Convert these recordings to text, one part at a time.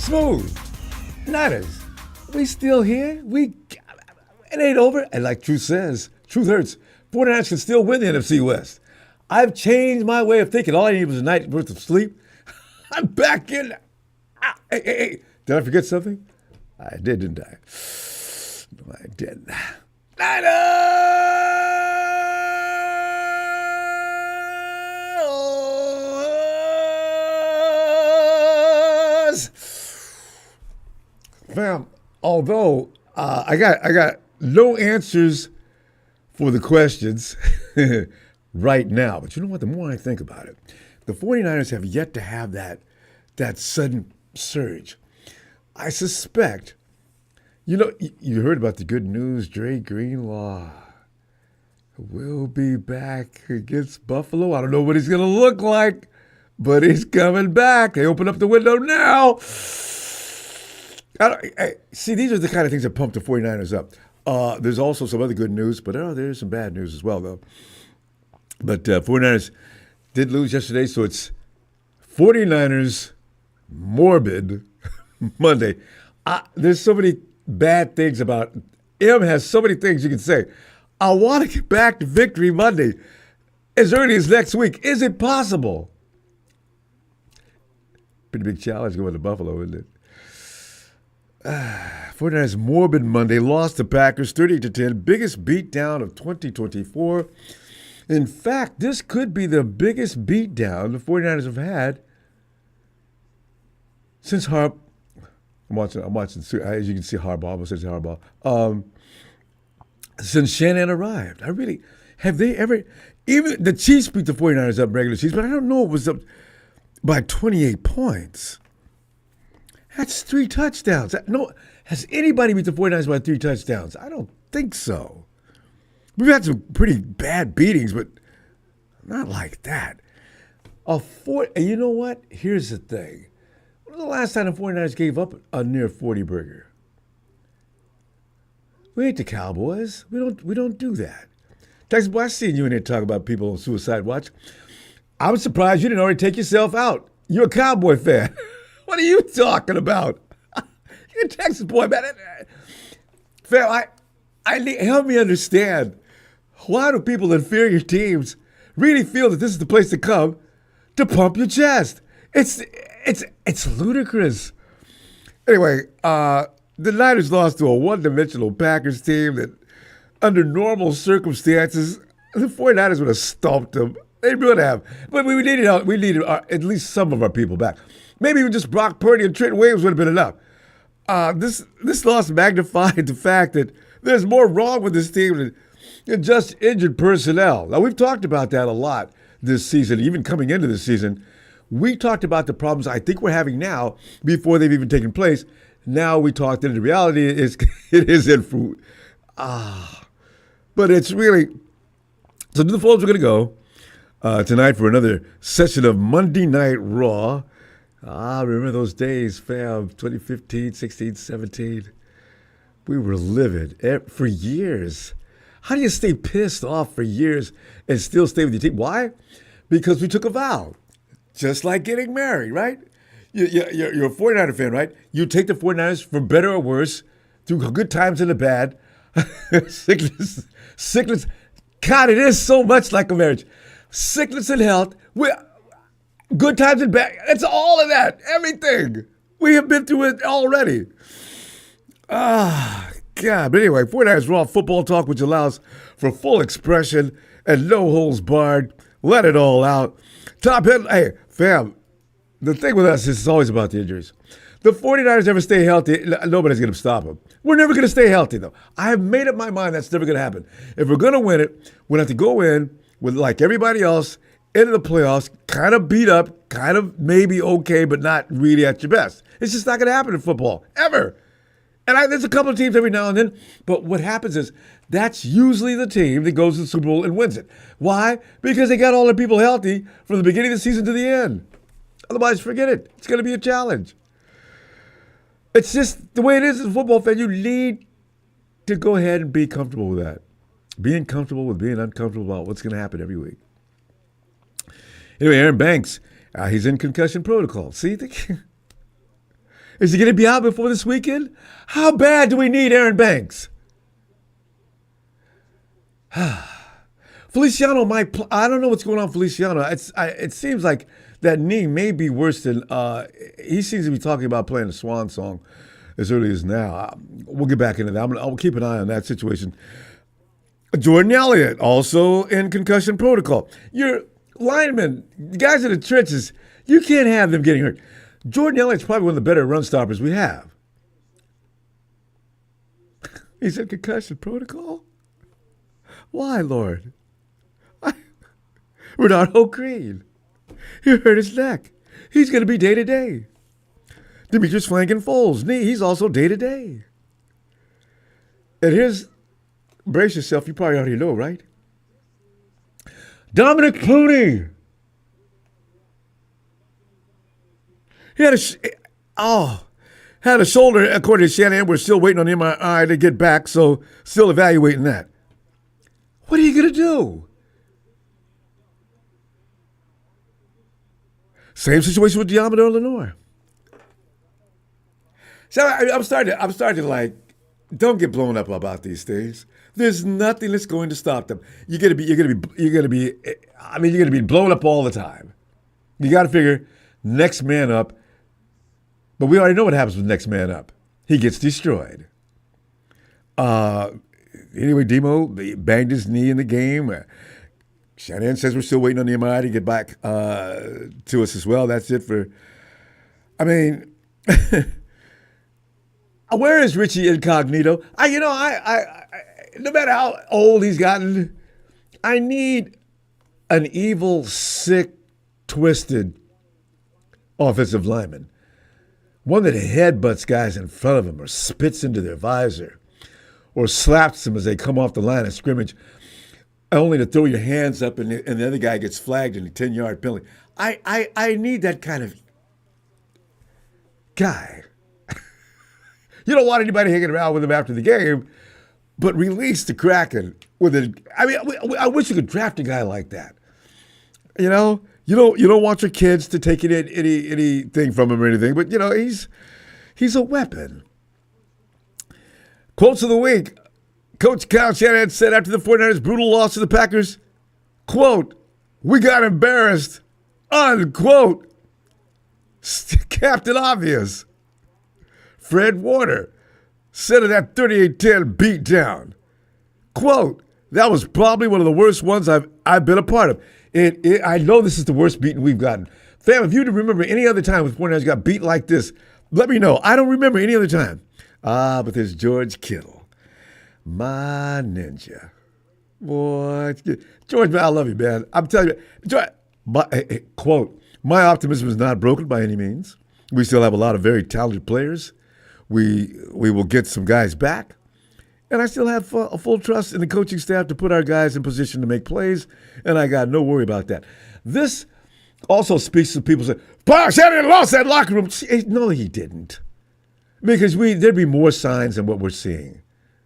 Smooth. Niners. We still here. It ain't over. And like Truth says, truth hurts. 49ers can still win the NFC West. I've changed my way of thinking. All I needed was a night's worth of sleep. I'm back in. Hey. Did I forget something? I did, didn't I? No, I didn't. Niners! Fam, although I got no answers for the questions right now, but you know what? The more I think about it, the 49ers have yet to have that sudden surge. I suspect, you heard about the good news. Dre Greenlaw will be back against Buffalo. I don't know what he's going to look like, but he's coming back. They open up the window now. See, these are the kind of things that pump the 49ers up. There's also some other good news, but there's some bad news as well, though. But 49ers did lose yesterday, so it's 49ers Morbid Monday. There's so many bad things about M has so many things you can say. I want to get back to Victory Monday as early as next week. Is it possible? Pretty big challenge going to Buffalo, isn't it? 49ers Morbid Monday lost to Packers 38-10, biggest beatdown of 2024. In fact, this could be the biggest beatdown the 49ers have had since I'm watching, as you can see, Harbaugh, almost says Harbaugh, since Shanahan arrived. Have they ever, even the Chiefs beat the 49ers up regular season, but I don't know it was up by 28 points. That's 3 touchdowns. No, has anybody beat the 49ers by 3 touchdowns? I don't think so. We've had some pretty bad beatings, but not like that. And you know what? Here's the thing. When was the last time the 49ers gave up a near 40 burger? We ain't the Cowboys. We don't do that. Texas boy, I seen you in here talking about people on suicide watch. I was surprised you didn't already take yourself out. You're a Cowboy fan. What are you talking about? You're a Texas boy, man. Fam, help me understand. Why do people in inferior teams really feel that this is the place to come to pump your chest? It's ludicrous. Anyway, the Niners lost to a one-dimensional Packers team that, under normal circumstances, the 49ers would have stomped them. They would have. But we needed at least some of our people back. Maybe even just Brock Purdy and Trent Williams would have been enough. This loss magnified the fact that there's more wrong with this team than just injured personnel. Now, we've talked about that a lot this season, even coming into this season. We talked about the problems I think we're having now before they've even taken place. Now we talked into reality. It is in fruit. But it's really... So to the Folds, we're going to go tonight for another session of Monday Night Raw. Remember those days, fam, 2015, 16, 17. We were livid for years. How do you stay pissed off for years and still stay with your team? Why? Because we took a vow. Just like getting married, right? You're a 49er fan, right? You take the 49ers for better or worse, through good times and the bad. Sickness. God, it is so much like a marriage. Sickness and health. Good times and bad. It's all of that. Everything. We have been through it already. God. But anyway, 49ers Raw Football Talk, which allows for full expression and no holds barred. Let it all out. Top head. Hey, fam, the thing with us is it's always about the injuries. The 49ers never stay healthy. Nobody's going to stop them. We're never going to stay healthy, though. I have made up my mind that's never going to happen. If we're going to win it, we'll have to go in with, like everybody else, into the playoffs, kind of beat up, kind of maybe okay, but not really at your best. It's just not going to happen in football, ever. And there's a couple of teams every now and then, but what happens is that's usually the team that goes to the Super Bowl and wins it. Why? Because they got all their people healthy from the beginning of the season to the end. Otherwise, forget it. It's going to be a challenge. It's just the way it is as a football fan. You need to go ahead and be comfortable with that. Being comfortable with being uncomfortable about what's going to happen every week. Anyway, Aaron Banks, he's in concussion protocol. See, Is he going to be out before this weekend? How bad do we need Aaron Banks? Feliciano might. I don't know what's going on, Feliciano. It seems like that knee may be worse than. He seems to be talking about playing the Swan song as early as now. We'll get back into that. I'll keep an eye on that situation. Jordan Elliott also in concussion protocol. Your linemen, guys in the trenches, you can't have them getting hurt. Jordan Elliott's probably one of the better run stoppers we have. He's in concussion protocol? Why, Lord? Renardo Green. He hurt his neck. He's going to be day-to-day. Demetrius Flanken-Foles' knee, he's also day-to-day. And here's, brace yourself, you probably already know, right? Dominic Clooney. He had a shoulder, according to Shanahan. We're still waiting on MRI to get back, so still evaluating that. What are you going to do? Same situation with Diamador Lenore. So I'm starting to like, don't get blown up about these things. There's nothing that's going to stop them. You're gonna be blown up all the time. You got to figure next man up. But we already know what happens with next man up. He gets destroyed. Anyway, Demo banged his knee in the game. Shanahan says we're still waiting on the MRI to get back to us as well. That's it for. I mean, where is Richie Incognito? No matter how old he's gotten, I need an evil, sick, twisted offensive lineman. One that headbutts guys in front of him or spits into their visor or slaps them as they come off the line of scrimmage, only to throw your hands up and the other guy gets flagged in a 10-yard penalty. I need that kind of guy. You don't want anybody hanging around with him after the game, but release the Kraken with it. I mean, I wish you could draft a guy like that. You know? You don't want your kids to take anything from him or anything, but he's a weapon. Quotes of the week. Coach Kyle Shanahan said after the 49ers' brutal loss to the Packers, quote, "We got embarrassed," unquote. Captain Obvious. Fred Warner said of that 38-10 beatdown, quote, "That was probably one of the worst ones I've been a part of. I know this is the worst beating we've gotten. Fam, if you remember any other time with 49ers got beat like this, let me know. I don't remember any other time. But there's George Kittle, my ninja. Boy, George, man, I love you, man. I'm telling you, George, quote, "My optimism is not broken by any means. We still have a lot of very talented players. We will get some guys back. And I still have a full trust in the coaching staff to put our guys in position to make plays, and I got no worry about that." This also speaks to people who say, "Paul Shanahan lost that locker room." No, he didn't. Because there'd be more signs than what we're seeing.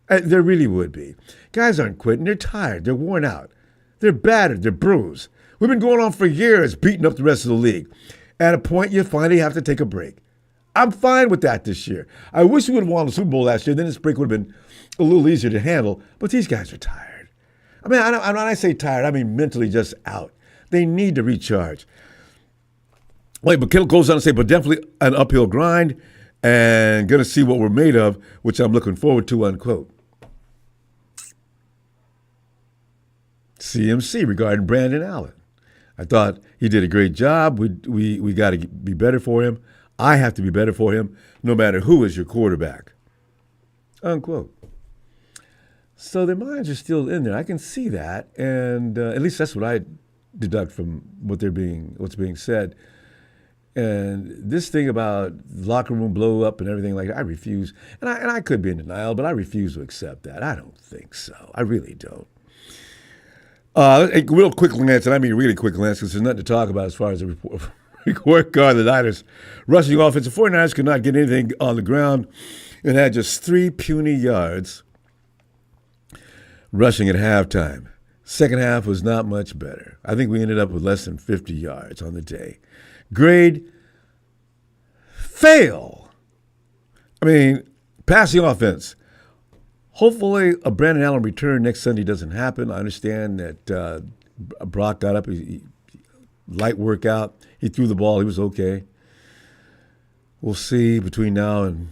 There really would be. Guys aren't quitting. They're tired. They're worn out. They're battered. They're bruised. We've been going on for years beating up the rest of the league. At a point, you finally have to take a break. I'm fine with that this year. I wish we would have won the Super Bowl last year. Then this break would have been a little easier to handle. But these guys are tired. I mean, when I say tired, I mean mentally just out. They need to recharge. Wait, but Kittle goes on to say, but definitely an uphill grind and going to see what we're made of, which I'm looking forward to, unquote. CMC regarding Brandon Allen. I thought he did a great job. We got to be better for him. I have to be better for him, no matter who is your quarterback, unquote. So their minds are still in there. I can see that, and at least that's what I deduct from what's being said. And this thing about locker room blow up and everything like that, I refuse. And I could be in denial, but I refuse to accept that. I don't think so. I really don't. A real quick glance, and I mean really quick glance, because there's nothing to talk about as far as the report card. The Niners rushing offense. The 49ers could not get anything on the ground and had just 3 puny yards rushing at halftime. Second half was not much better. I think we ended up with less than 50 yards on the day. Grade, fail. I mean, passing offense. Hopefully, a Brandon Allen return next Sunday doesn't happen. I understand that Brock got up, light workout. He threw the ball. He was okay. We'll see between now and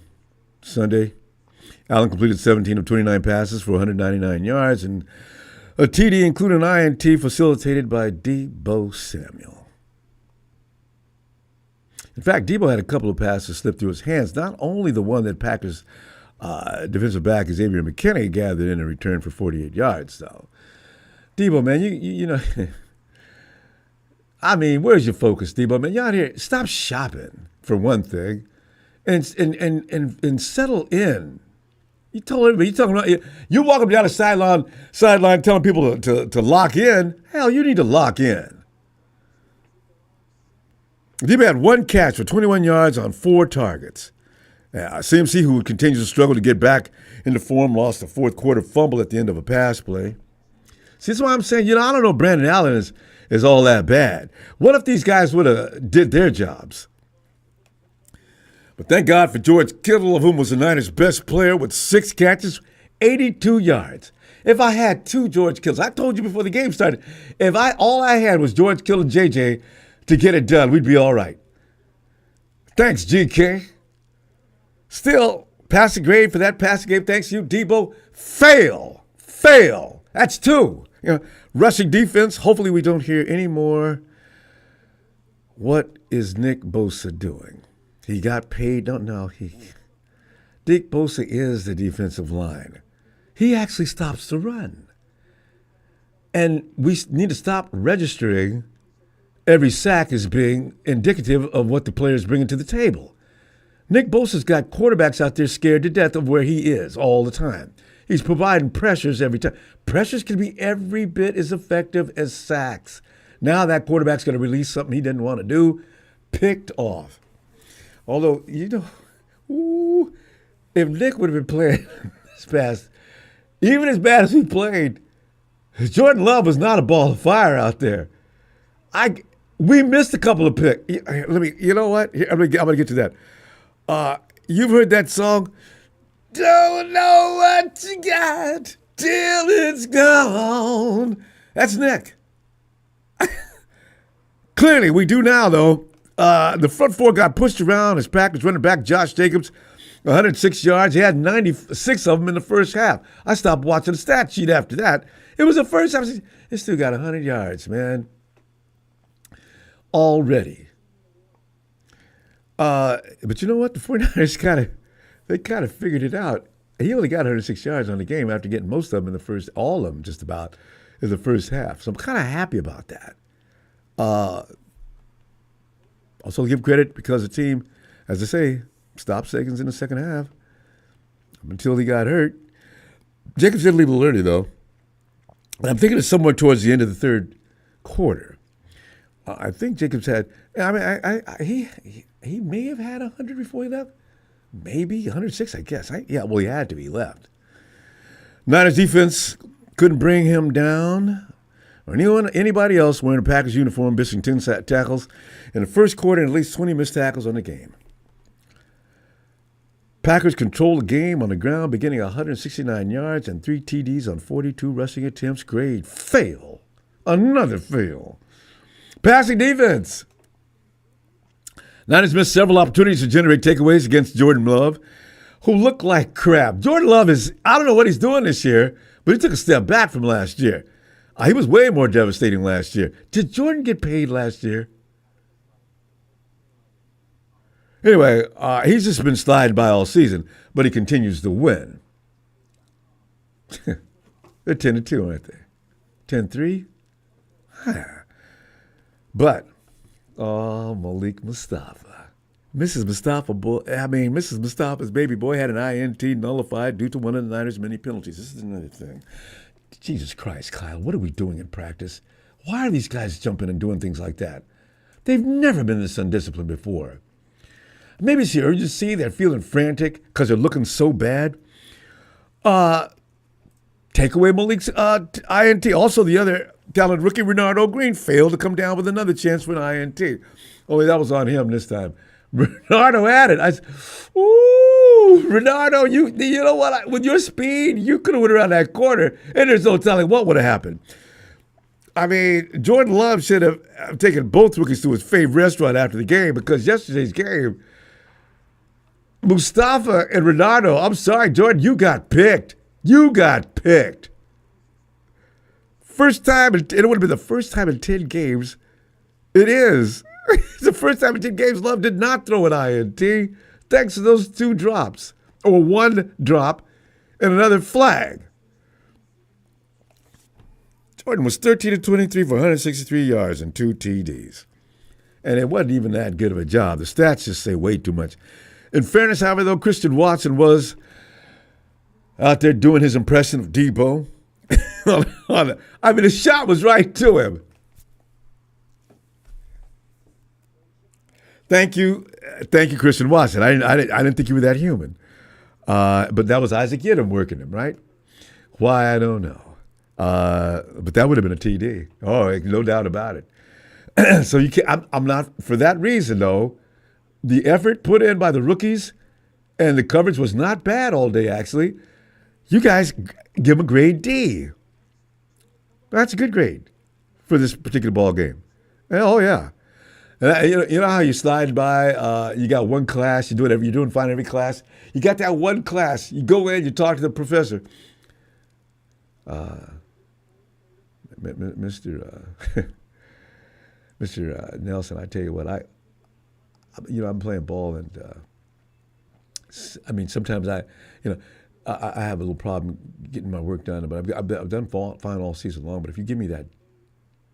Sunday. Allen completed 17 of 29 passes for 199 yards and a TD, including an INT, facilitated by Deebo Samuel. In fact, Deebo had a couple of passes slip through his hands, not only the one that Packers defensive back Xavier McKinney gathered in return for 48 yards, though. Deebo, man, you know, I mean, where's your focus, Deebo, man? You out here, stop shopping, for one thing, and settle in. You told everybody, you walk up down the sideline telling people to lock in. Hell, you need to lock in. Deebo had one catch for 21 yards on 4 targets. CMC, who continues to struggle to get back into form, lost a fourth quarter fumble at the end of a pass play. See, that's why I'm saying, I don't know if Brandon Allen is all that bad. What if these guys would have did their jobs? But thank God for George Kittle, of whom was the Niners' best player with 6 catches, 82 yards. If I had 2 George Kittles, I told you before the game started, if all I had was George Kittle and JJ to get it done, we'd be all right. Thanks, GK. Still, passing grade for that passing game, thanks to you, Deebo, fail. That's 2. Rushing defense, hopefully we don't hear any more. What is Nick Bosa doing? He got paid. Nick Bosa is the defensive line. He actually stops the run. And we need to stop registering every sack as being indicative of what the player's bringing to the table. Nick Bosa's got quarterbacks out there scared to death of where he is all the time. He's providing pressures every time. Pressures can be every bit as effective as sacks. Now that quarterback's going to release something he didn't want to do. Picked off. Although, if Nick would have been playing this past, even as bad as he played, Jordan Love was not a ball of fire out there. We missed a couple of picks. You know what? I'm going to get to that. You've heard that song, Don't Know What You Got Till It's Gone. That's Nick. Clearly, we do now, though. The front 4 got pushed around as Packers running back Josh Jacobs, 106 yards. He had 96 of them in the first half. I stopped watching the stat sheet after that. It was the first half. It still got 100 yards, man. Already. But you know what? The 49ers kind of figured it out. He only got 106 yards on the game after getting most of them all of them just about, in the first half. So I'm kind of happy about that. Also give credit because the team, as I say, stopped Sagans in the second half until he got hurt. Jacobs did leave a little early, though. And I'm thinking it's somewhere towards the end of the third quarter. I think Jacobs had, he may have had 100 before he left. Maybe 106, I guess. He had to be left. Niners defense couldn't bring him down or anybody else wearing a Packers uniform, missing 10 tackles in the first quarter and at least 20 missed tackles on the game. Packers controlled the game on the ground, beginning 169 yards and 3 TDs on 42 rushing attempts. Grade fail. Another fail. Passing defense. Niners missed several opportunities to generate takeaways against Jordan Love, who looked like crap. Jordan Love I don't know what he's doing this year, but he took a step back from last year. He was way more devastating last year. Did Jordan get paid last year? Anyway, he's just been sliding by all season, but he continues to win. They're 10-2, aren't they? 10-3? But, Malik Mustafa. Mrs. Mustafa's baby boy had an INT nullified due to one of the Niners' many penalties. This is another thing. Jesus Christ, Kyle, what are we doing in practice? Why are these guys jumping and doing things like that? They've never been this undisciplined before. Maybe it's the urgency. They're feeling frantic because they're looking so bad. Take away Malik's INT. Also, the other talented rookie, Renardo Green, failed to come down with another chance for an INT. Only that was on him this time. Renardo had it. Ronaldo, you know what? With your speed, you could have went around that corner, and there's no telling what would have happened. I mean, Jordan Love should have taken both rookies to his favorite restaurant after the game, because yesterday's game, Mustafa and Ronaldo, I'm sorry, Jordan, you got picked. You got picked. First time, it would have been the first time in 10 games. It is. It's the first time in 10 games Love did not throw an INT, thanks to those 2 drops, or 1 drop and another flag. Jordan was 13 of 23 for 163 yards and 2 TDs. And it wasn't even that good of a job. The stats just say way too much. In fairness, however, though, Christian Watson was out there doing his impression of Debo. I mean, the shot was right to him. Thank you, Christian Watson. I didn't think you were that human. But that was Isaac Yiadom working him, right? Why, I don't know. But that would have been a TD. Oh, no doubt about it. So you can't. I'm not, for that reason though. The effort put in by the rookies and the coverage was not bad all day. Actually, you guys give them a grade D. That's a good grade for this particular ball game. Oh yeah. You know how you slide by, you got one class, you do whatever you're doing fine in every class. You got that one class, you go in, you talk to the professor. Mr. Nelson, I tell you what, I'm playing ball, and I mean, sometimes I have a little problem getting my work done, but I've done fine all season long. But if you give me that,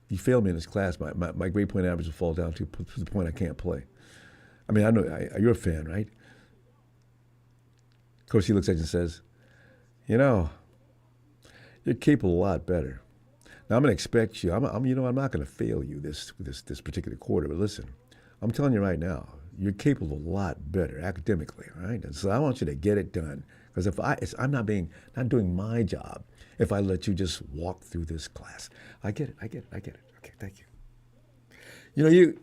you fail me in this class, my grade point average will fall down to the point I can't play. I mean, I know you're a fan, right? Of course, he looks at you and says, you're capable a lot better. Now, I'm going to expect you. I'm not going to fail you this particular quarter. But listen, I'm telling you right now, you're capable a lot better academically, right? And so I want you to get it done, because I'm not doing my job if I let you just walk through this class. I get it. Okay, thank you.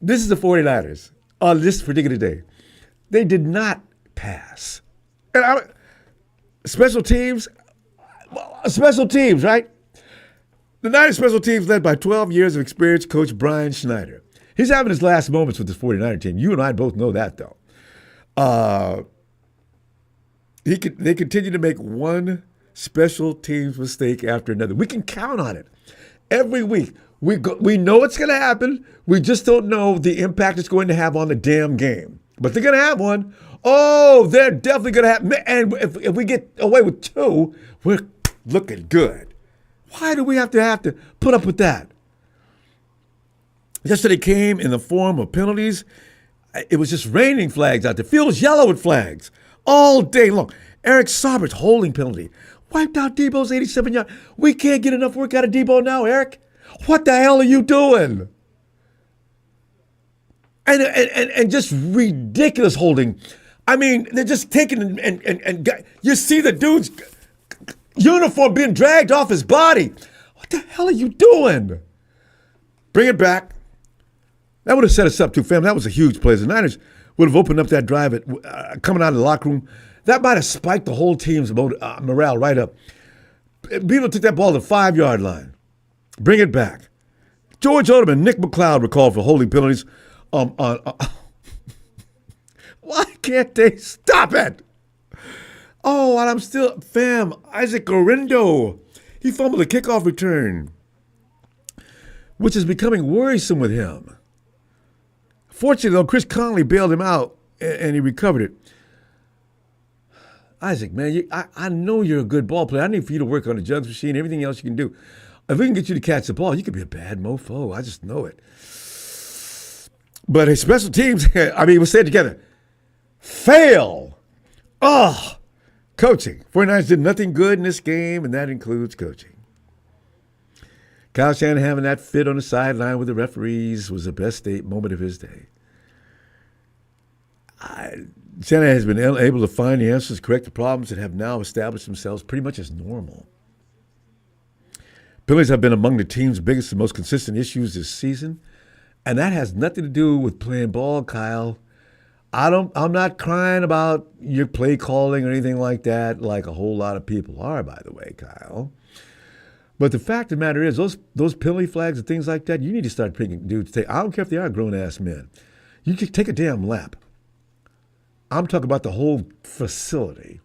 This is the 49ers on this particular day. They did not pass. And special teams, right? The Niners special teams led by 12 years of experience coach Brian Schneider. He's having his last moments with this 49er team. You and I both know that, though. They continue to make one special teams mistake after another. We can count on it. Every week, we know it's going to happen. We just don't know the impact it's going to have on the damn game. But they're going to have one. Oh, they're definitely going to have. And if we get away with 2, we're looking good. Why do we have to put up with that? Yesterday came in the form of penalties. It was just raining flags out there. The field was yellow with flags all day long. Eric Sauber's holding penalty wiped out Debo's 87-yard. We can't get enough work out of Debo now, Eric. What the hell are you doing? And just ridiculous holding. I mean, they're just taking and you see the dude's uniform being dragged off his body. What the hell are you doing? Bring it back. That would have set us up too, fam. That was a huge play. The Niners would have opened up that drive coming out of the locker room. That might have spiked the whole team's morale right up. Beatdown took that ball to the 5-yard line. Bring it back. George Odom and Nick McLeod were called for holding penalties. Why can't they stop it? Oh, and I'm still, fam, Isaac Orindo. He fumbled a kickoff return, which is becoming worrisome with him. Fortunately, though, Chris Conley bailed him out, and he recovered it. Isaac, man, I know you're a good ball player. I need for you to work on the jugs machine, everything else you can do. If we can get you to catch the ball, you could be a bad mofo. I just know it. But his special teams, we'll say it together, fail. Oh, coaching. 49ers did nothing good in this game, and that includes coaching. Kyle Shanahan having that fit on the sideline with the referees was the best moment of his day. Shanahan has been able to find the answers, correct the problems that have now established themselves pretty much as normal. Penalties have been among the team's biggest and most consistent issues this season, and that has nothing to do with playing ball, Kyle. I'm not crying about your play calling or anything like that, like a whole lot of people are, by the way, Kyle. But the fact of the matter is, those penalty flags and things like that, you need to start picking dudes. I don't care if they are grown-ass men. You can take a damn lap. I'm talking about the whole facility.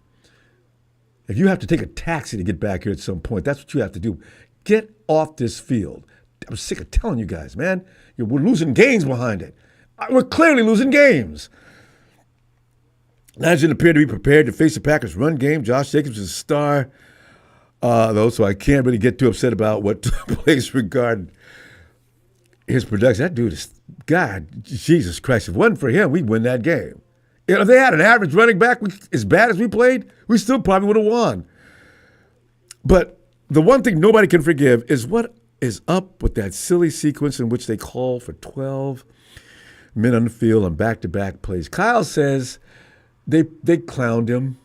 If you have to take a taxi to get back here at some point, that's what you have to do. Get off this field. I'm sick of telling you guys, man. We're losing games behind it. We're clearly losing games. Niners didn't appear to be prepared to face the Packers' run game. Josh Jacobs is a star, though, so I can't really get too upset about what took place regarding his production. That dude is, God, Jesus Christ. If it wasn't for him, we'd win that game. If they had an average running back as bad as we played, we still probably would have won. But the one thing nobody can forgive is what is up with that silly sequence in which they call for 12 men on the field on back-to-back plays. Kyle says they clowned him.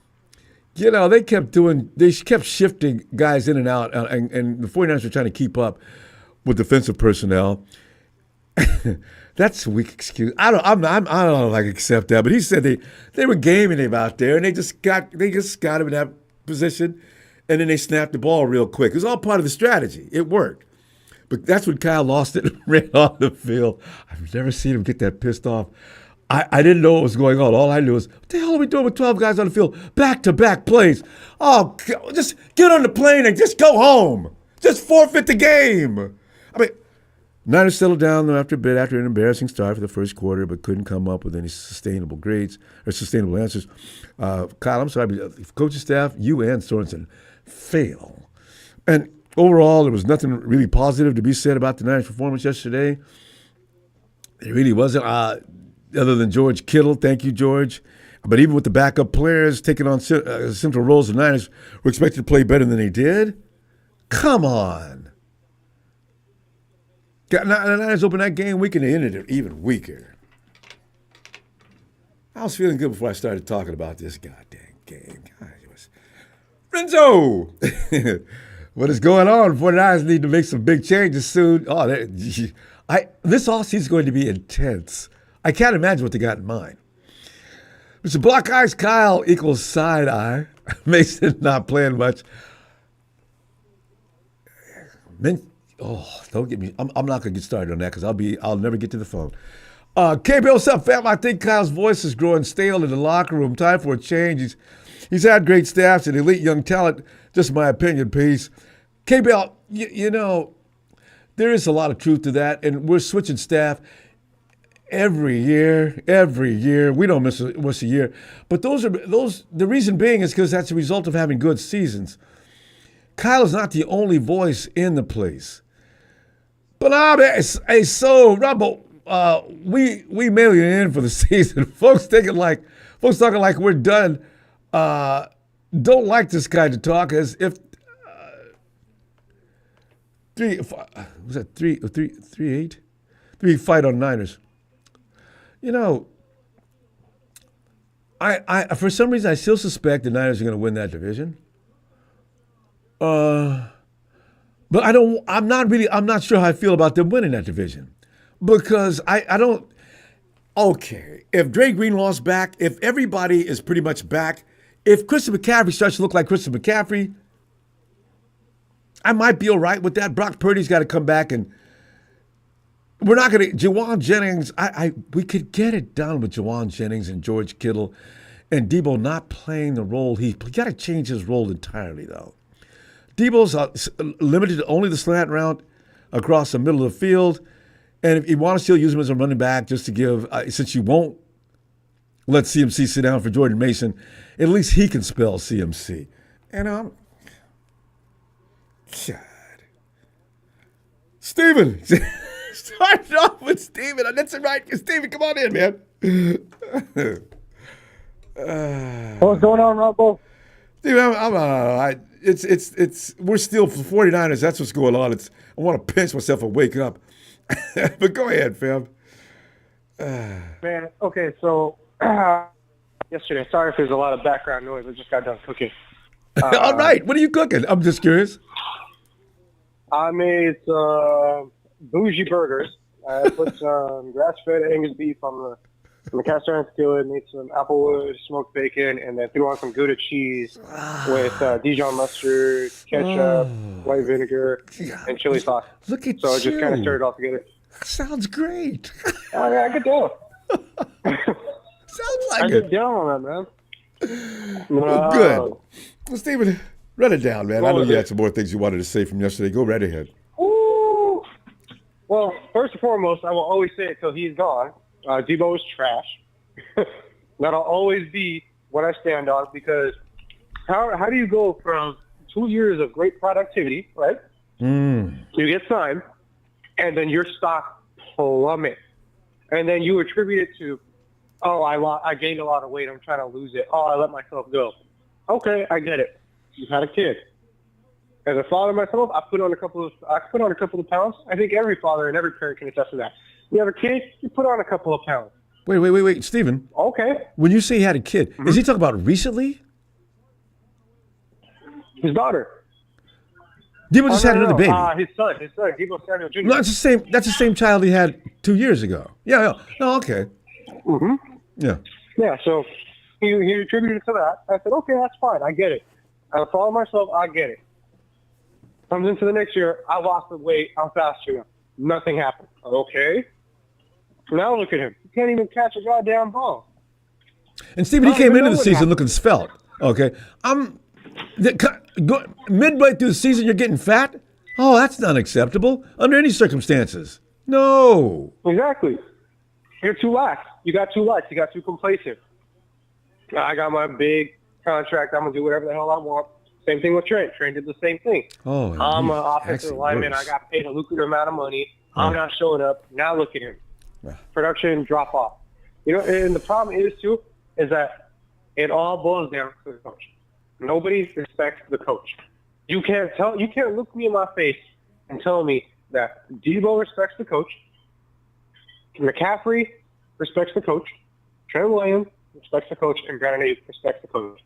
You know, they kept shifting guys in and out, and the 49ers were trying to keep up with defensive personnel. That's a weak excuse. I don't know if I can accept that, but he said they were gaming him out there, and they just got him in that position, and then they snapped the ball real quick. It was all part of the strategy. It worked. But that's when Kyle lost it and ran off the field. I've never seen him get that pissed off. I didn't know what was going on. All I knew was, what the hell are we doing with 12 guys on the field? Back-to-back plays. Oh, just get on the plane and just go home. Just forfeit the game. I mean, Niners settled down after a bit after an embarrassing start for the first quarter, but couldn't come up with any sustainable grades or sustainable answers. Kyle, I'm sorry, but coaching staff, you and Sorensen fail. And overall, there was nothing really positive to be said about the Niners' performance yesterday. It really wasn't, other than George Kittle. Thank you, George. But even with the backup players taking on central roles, the Niners were expected to play better than they did. Come on. The Niners opened that game weak and they ended it even weaker. I was feeling good before I started talking about this goddamn game. God, it was Renzo. What is going on? 49ers need to make some big changes soon. This offseason is going to be intense. I can't imagine what they got in mind. Mr. Block Eyes Kyle equals side eye. Mason not playing much. Don't get me. I'm not gonna get started on that because I'll never get to the phone. KB, what's up, fam? I think Kyle's voice is growing stale in the locker room. Time for a change. He's had great staffs and elite young talent. Just my opinion, peace. KB, you know, there is a lot of truth to that, and we're switching staff every year. We don't miss a year. But the reason being is because that's a result of having good seasons. Kyle is not the only voice in the place. But Ronbo, we mail you in for the season. Folks talking like we're done. Don't like this guy to talk as if three fight on Niners. You know, I for some reason I still suspect the Niners are going to win that division. But I'm not sure how I feel about them winning that division. Because I don't, okay, if Dre Greenlaw's back, if everybody is pretty much back, if Christian McCaffrey starts to look like Christian McCaffrey, I might be all right with that. Brock Purdy's got to come back, and we're not going to, Jawan Jennings, we could get it done with Jawan Jennings and George Kittle and Debo not playing the role he got to change his role entirely, though. Debo's limited to only the slant route across the middle of the field. And if you want to still use him as a running back just to give, since you won't let CMC sit down for Jordan Mason, at least he can spell CMC. And God. Steven. Starting off with Steven. That's it, right. Steven, come on in, man. What's going on, Ronbo? Steven, it's we're still for 49ers. That's what's going on. I want to pinch myself and wake up. But go ahead, fam. Man, okay, so yesterday, sorry if there's a lot of background noise. I just got done cooking. All right, what are you cooking? I'm just curious. I made some bougie burgers. I put some grass-fed Angus beef on And the cast iron skillet, made some applewood, smoked bacon, and then threw on some Gouda cheese with Dijon mustard, ketchup, white vinegar, and chili sauce. Look at so you. it just kind of stirred it all together. Sounds great. Oh, yeah, I get down. Sounds like I it. get down on that, man. Well, good. Well, Stephen, run it down, man. I know with you it. had some more things you wanted to say from yesterday. Go right ahead. Ooh. Well, first and foremost, I will always say it till he's gone. Debo is trash. That'll always be what I stand on, because how do you go from 2 years of great productivity, right? You get signed, and then your stock plummets. And then you attribute it to, oh, I gained a lot of weight, I'm trying to lose it. Oh, I let myself go. Okay, I get it. You've had a kid. As a father myself, I put on a couple of pounds. I think every father and every parent can attest to that. You have a kid, you put on a couple of pounds. Wait, Stephen. Okay. When you say he had a kid, is he talking about recently? His daughter. Debo just had another baby. His son, Debo Samuel Jr. No, that's the same child he had 2 years ago. Yeah. No, okay. Yeah. Yeah, so he attributed it to that. I said, okay, that's fine. I get it. I follow myself. I get it. Comes into the next year. I lost the weight. I'm faster now. Nothing happened. Okay. Now look at him. He can't even catch a goddamn ball. And Stephen, he came into the season happened. looking svelte. Okay. Midway through the season, you're getting fat? Oh, that's not acceptable under any circumstances. No. Exactly. You're too lax. You got too lax. You got too complacent. I got my big contract. I'm going to do whatever the hell I want. Same thing with Trent. Trent did the same thing. Oh, I'm an offensive lineman. I got paid a lucrative amount of money. I'm not showing up. Now look at him. Production drop off. You know, and the problem is, too, is that it all boils down to the coach. Nobody respects the coach. You can't look me in my face and tell me that Debo respects the coach, McCaffrey respects the coach, Trent Williams respects the coach, and Brandon Ayuk respects the coach.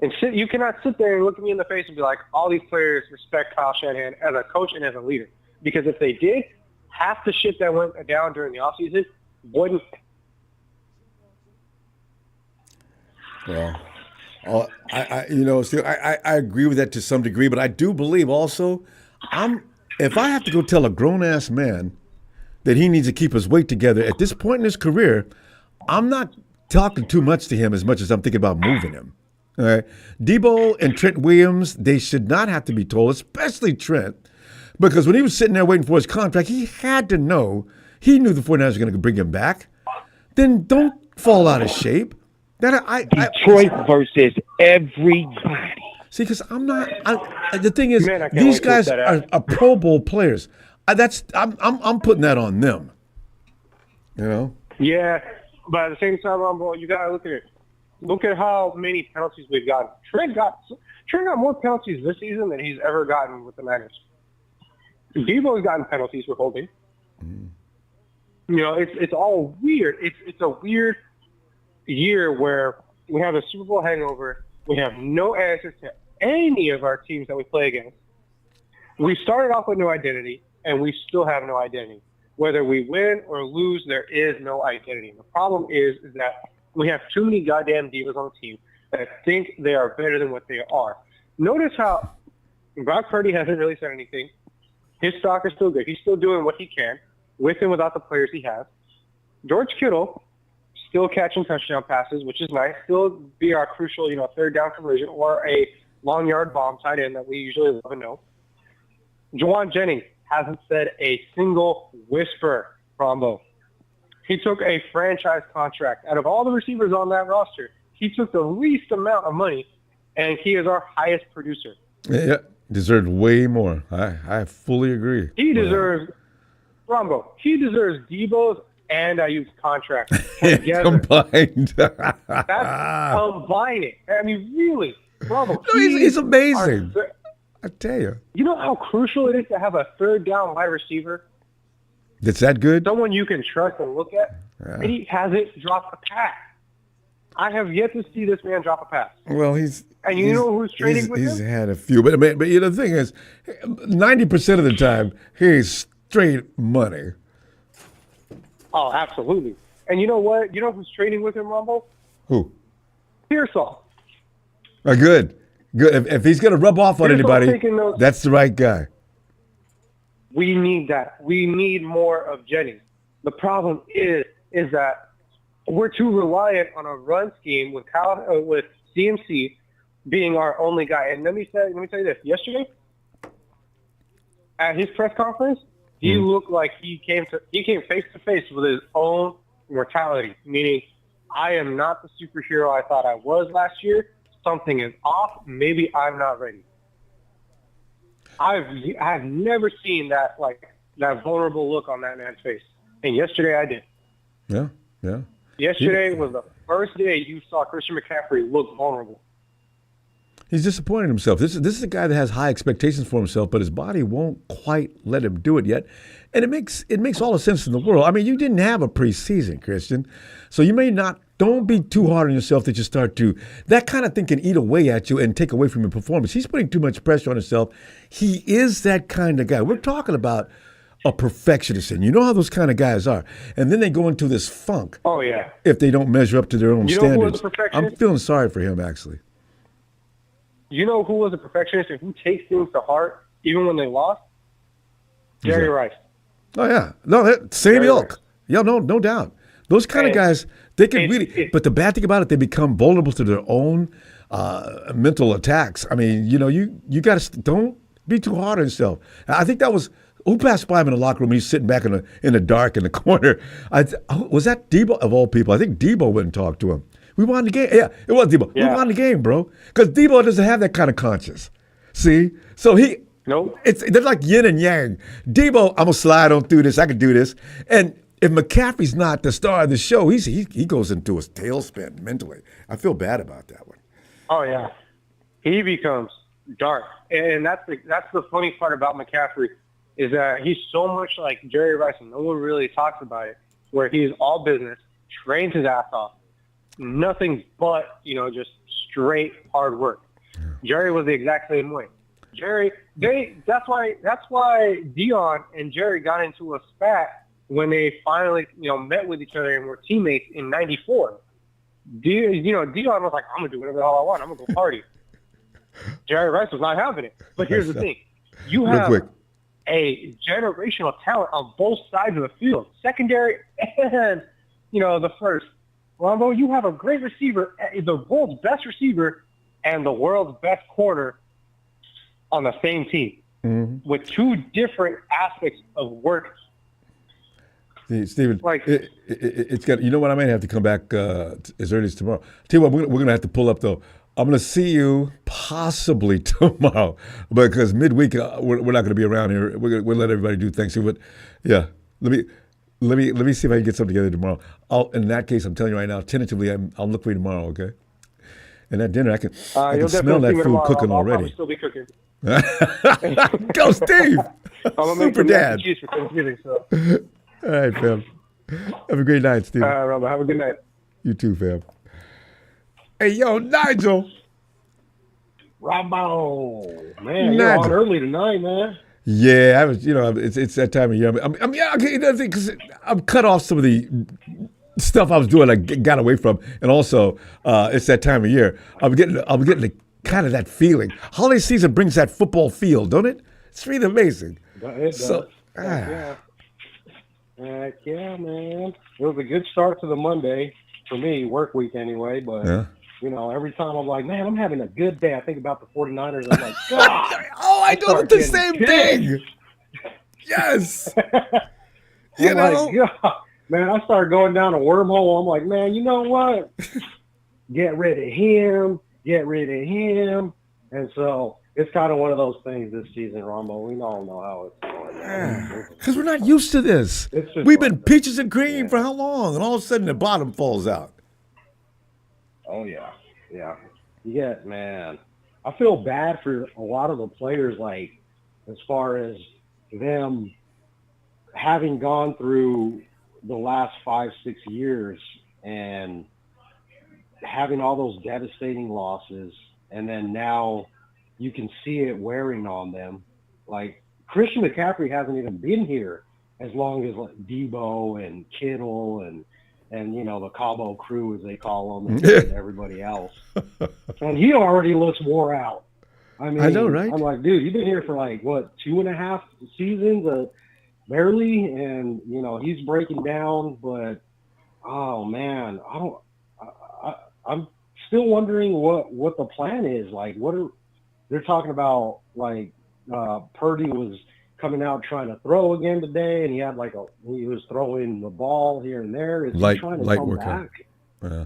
And you cannot sit there and look at me in the face and be like, all these players respect Kyle Shanahan as a coach and as a leader. Because if they did, half the shit that went down during the offseason wouldn't. Well, I agree with that to some degree, but I do believe also, if I have to go tell a grown-ass man that he needs to keep his weight together at this point in his career, I'm not talking too much to him as much as I'm thinking about moving him. All right, Debo and Trent Williams, they should not have to be told, especially Trent, because when he was sitting there waiting for his contract, he had to know, he knew the 49ers were going to bring him back. Then don't fall out of shape. Detroit versus everybody. See, because I'm not. The thing is, Man, these guys are Pro Bowl players. I'm putting that on them. You know. Yeah, but at the same time, Ronbo, you gotta look at it. Look at how many penalties we've gotten. Trent got more penalties this season than he's ever gotten with the Niners. Debo's gotten penalties for holding. You know, it's all weird. It's a weird year where we have a Super Bowl hangover. We have no answers to any of our teams that we play against. We started off with no identity, and we still have no identity. Whether we win or lose, there is no identity. The problem is that we have too many goddamn divas on the team that think they are better than what they are. Notice how Brock Purdy hasn't really said anything. His stock is still good. He's still doing what he can with and without the players he has. George Kittle still catching touchdown passes, which is nice. Still be our crucial, third down conversion or a long yard bomb tight end that we usually love and know. Juwan Jennings hasn't said a single whisper, Ronbo. He took a franchise contract. Out of all the receivers on that roster, he took the least amount of money, and he is our highest producer. Yeah, deserved way more. I fully agree. He deserves, Ronbo, he deserves Debo's and Ayuk's contract together. Combined. That's combine it. I mean, really, Ronbo. No, he's amazing. I tell you. You know how crucial it is to have a third down wide receiver? It's that good? Someone you can trust and look at. Yeah. And he hasn't dropped a pass. I have yet to see this man drop a pass. Well, And you know who's training with he's him? had a few, but the thing is, 90% of the time, he's straight money. Oh, absolutely. And you know what? You know who's training with him, Ronbo? Who? Pearsall. Good. If he's gonna rub off on Pearsall's anybody, that's the right guy. We need that. We need more of Jennings. The problem is that we're too reliant on a run scheme with CMC being our only guy. And let me tell you this. Yesterday, at his press conference, he looked like he came face to face with his own mortality, meaning I am not the superhero I thought I was last year. Something is off. Maybe I'm not ready. I've never seen that vulnerable look on that man's face. And yesterday I did. Yeah. Yesterday was the first day you saw Christian McCaffrey look vulnerable. He's disappointed in himself. This is a guy that has high expectations for himself, but his body won't quite let him do it yet. And it makes all the sense in the world. I mean, you didn't have a preseason, Christian. So you may not, don't be too hard on yourself that you start to, that kind of thing can eat away at you and take away from your performance. He's putting too much pressure on himself. He is that kind of guy. We're talking about a perfectionist, and you know how those kind of guys are. And then they go into this funk. Oh, yeah. If they don't measure up to their own standards. Who was a perfectionist? I'm feeling sorry for him, actually. You know who was a perfectionist and who takes things to heart even when they lost? Jerry Rice. Oh, yeah. No, same Jerry ilk. Rice. Yeah, no doubt. Those kind of guys, they can really, but the bad thing about it, they become vulnerable to their own mental attacks. I mean, you got to, don't be too hard on yourself. I think that was, who passed by him in the locker room when he's sitting back in the dark in the corner? Was that Debo, of all people? I think Debo went and talked to him. We won the game. Yeah, it was Debo. Yeah. We won the game, bro. Because Debo doesn't have that kind of conscience. See? So Nope. They're like yin and yang. Debo, I'm going to slide on through this. I can do this. And if McCaffrey's not the star of the show, he goes into his tailspin mentally. I feel bad about that one. Oh, yeah. He becomes dark. And that's the funny part about McCaffrey is that he's so much like Jerry Rice, and no one really talks about it, where he's all business, trains his ass off. Nothing but, just straight hard work. Yeah. Jerry was the exact same way. That's why Dion and Jerry got into a spat when they finally, met with each other and were teammates in '94. Dion was like, I'm gonna do whatever the hell I want. I'm gonna go party. Jerry Rice was not having it. But here's the thing: you have a generational talent on both sides of the field, secondary and the first. Ronbo, you have a great receiver, the world's best receiver, and the world's best corner on the same team with two different aspects of work. Steven, it's got. You know what? I might have to come back as early as tomorrow. Tell you what, we're going to have to pull up though. I'm going to see you possibly tomorrow because midweek we're not going to be around here. We'll let everybody do Thanksgiving. But yeah, let me see if I can get something together tomorrow. In that case, I'm telling you right now, tentatively, I'll look for you tomorrow. Okay. And that dinner, I can smell that food cooking already. I'll still be cooking. Go, Steve! I'm Super dad. Cheese for Thanksgiving, so. All right, fam. Have a great night, Steve. All right, Robert. Have a good night. You too, fam. Hey, yo, Nigel. Ronbo. Man, you're on early tonight, man. Yeah, I was. It's that time of year. Because I'm cut off some of the stuff I was doing. I got away from, and also it's that time of year. I'm getting the kind of that feeling. Holiday season brings that football feel, don't it? It's really amazing. It does. So, yeah, man. It was a good start to the Monday for me, work week anyway. But every time I'm like, man, I'm having a good day. I think about the 49ers. I'm like, God. I do the same thing. Yes. God. Man, I started going down a wormhole. I'm like, man, you know what? Get rid of him. Get rid of him. And so it's kind of one of those things this season, Ronbo. We all know how it's going. Because we're not used to this. We've been peaches and cream for how long? And all of a sudden the bottom falls out. Oh, yeah. Yeah. Yeah, man. I feel bad for a lot of the players, like, as far as them having gone through the last 5-6 years and having all those devastating losses, and then now you can see it wearing on them. Like, Christian McCaffrey hasn't even been here as long as like Debo and Kittle and and the Cabo crew, as they call them, and everybody else. And he already looks wore out. I mean, I know, right? I'm like, dude, you've been here for 2.5 seasons, barely, and he's breaking down. But oh man, I'm still wondering what the plan is. Like, they're talking about? Purdy was coming out trying to throw again today, and he was throwing the ball here and there. Is he trying to come back? Yeah.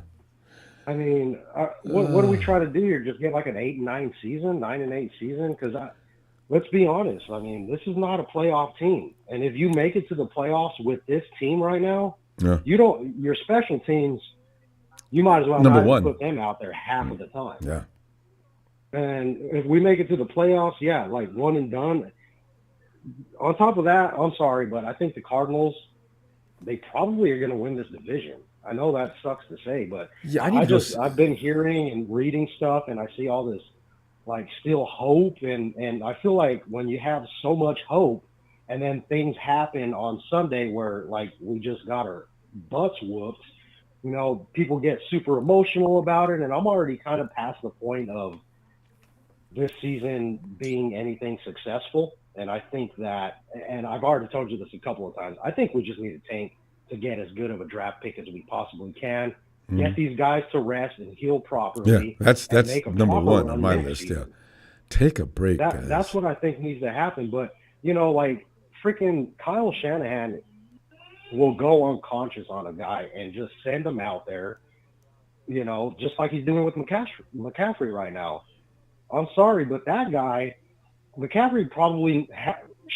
I mean, what do we try to do here? Just get an 8-9 season, 9-8 season? Because let's be honest. I mean, this is not a playoff team, and if you make it to the playoffs with this team right now, your special teams, you might as well not put them out there half of the time. Yeah. And if we make it to the playoffs, one and done. On top of that, I'm sorry, but I think the Cardinals, they probably are going to win this division. I know that sucks to say, but I've been hearing and reading stuff, and I see all this still hope, and I feel like when you have so much hope, and then things happen on Sunday where we just got our butts whooped, people get super emotional about it, and I'm already kind of past the point of this season being anything successful. And I think that, and I've already told you this a couple of times, I think we just need to tank to get as good of a draft pick as we possibly can. Get these guys to rest and heal properly. Yeah, that's number one on my list. Season. Yeah, take a break, guys. That's what I think needs to happen. But freaking Kyle Shanahan will go unconscious on a guy and just send him out there, just like he's doing with McCaffrey right now. I'm sorry, but that guy, McCaffrey probably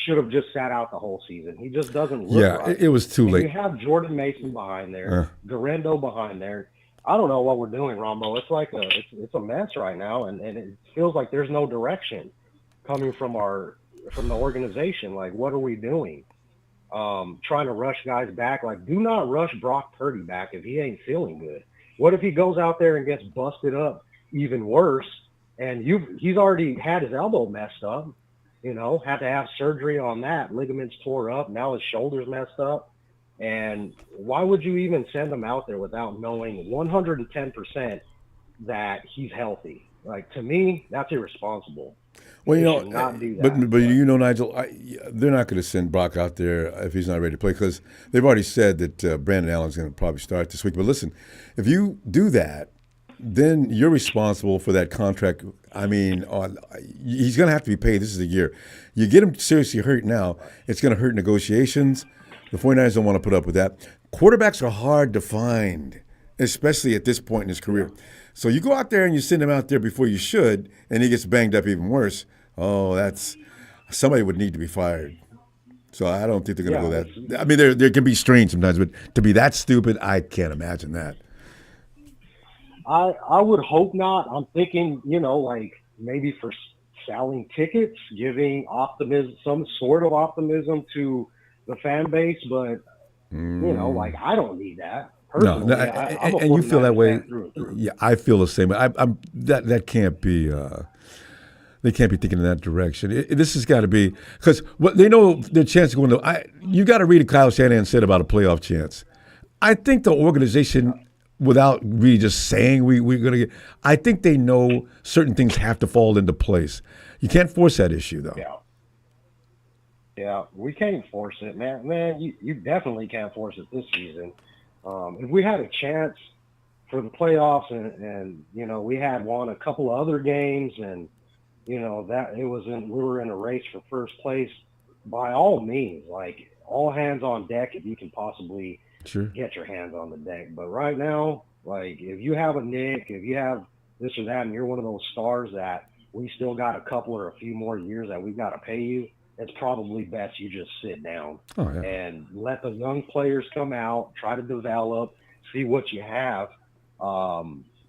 should have just sat out the whole season. He just doesn't look right. It was too late. You have Jordan Mason behind there, Garendo behind there. I don't know what we're doing, Ronbo. It's a mess right now, and it feels like there's no direction coming from the organization. What are we doing? Trying to rush guys back. Do not rush Brock Purdy back if he ain't feeling good. What if he goes out there and gets busted up even worse? And he's already had his elbow messed up, had to have surgery on that. Ligaments tore up. Now his shoulder's messed up. And why would you even send him out there without knowing 110% that he's healthy? To me, that's irresponsible. Well, not do that. But Nigel, they're not going to send Brock out there if he's not ready to play, because they've already said that Brandon Allen's going to probably start this week. But listen, if you do that, then you're responsible for that contract. I mean, he's going to have to be paid. This is the year. You get him seriously hurt now, it's going to hurt negotiations. The 49ers don't want to put up with that. Quarterbacks are hard to find, especially at this point in his career. So you go out there and you send him out there before you should, and he gets banged up even worse. Somebody would need to be fired. So I don't think they're going to go that. I mean, there can be strange sometimes, but to be that stupid, I can't imagine that. I would hope not. I'm thinking, maybe for selling tickets, giving optimism, some sort of optimism to the fan base. But, I don't need that. Personally. No, and you feel that way. Yeah, I feel the same. That can't be. They can't be thinking in that direction. This has got to be, because they know their chance of going to. You got to read what Kyle Shanahan said about a playoff chance. I think the organization, without really just saying we're going to get, I think they know certain things have to fall into place. You can't force that issue, though. Yeah, we can't force it, man. Man, you definitely can't force it this season. If we had a chance for the playoffs and we had won a couple of other games and, that we were in a race for first place, by all means, all hands on deck if you can possibly get your hands on the deck. But right now, if you have a nick, if you have this or that, and you're one of those stars that we still got a couple or a few more years that we've got to pay you, it's probably best you just sit down and let the young players come out, try to develop, see what you have,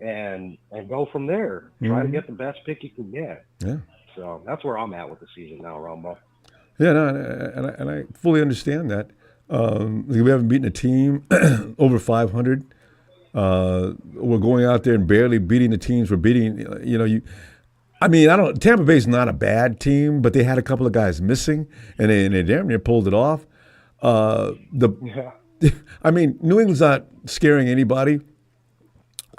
and go from there. Try to get the best pick you can get. Yeah. So that's where I'm at with the season now, Ronbo. Yeah, no, and I fully understand that. We haven't beaten a team over 500. We're going out there and barely beating the teams we're beating. Tampa Bay's not a bad team, but they had a couple of guys missing, and they damn near pulled it off. I mean, New England's not scaring anybody.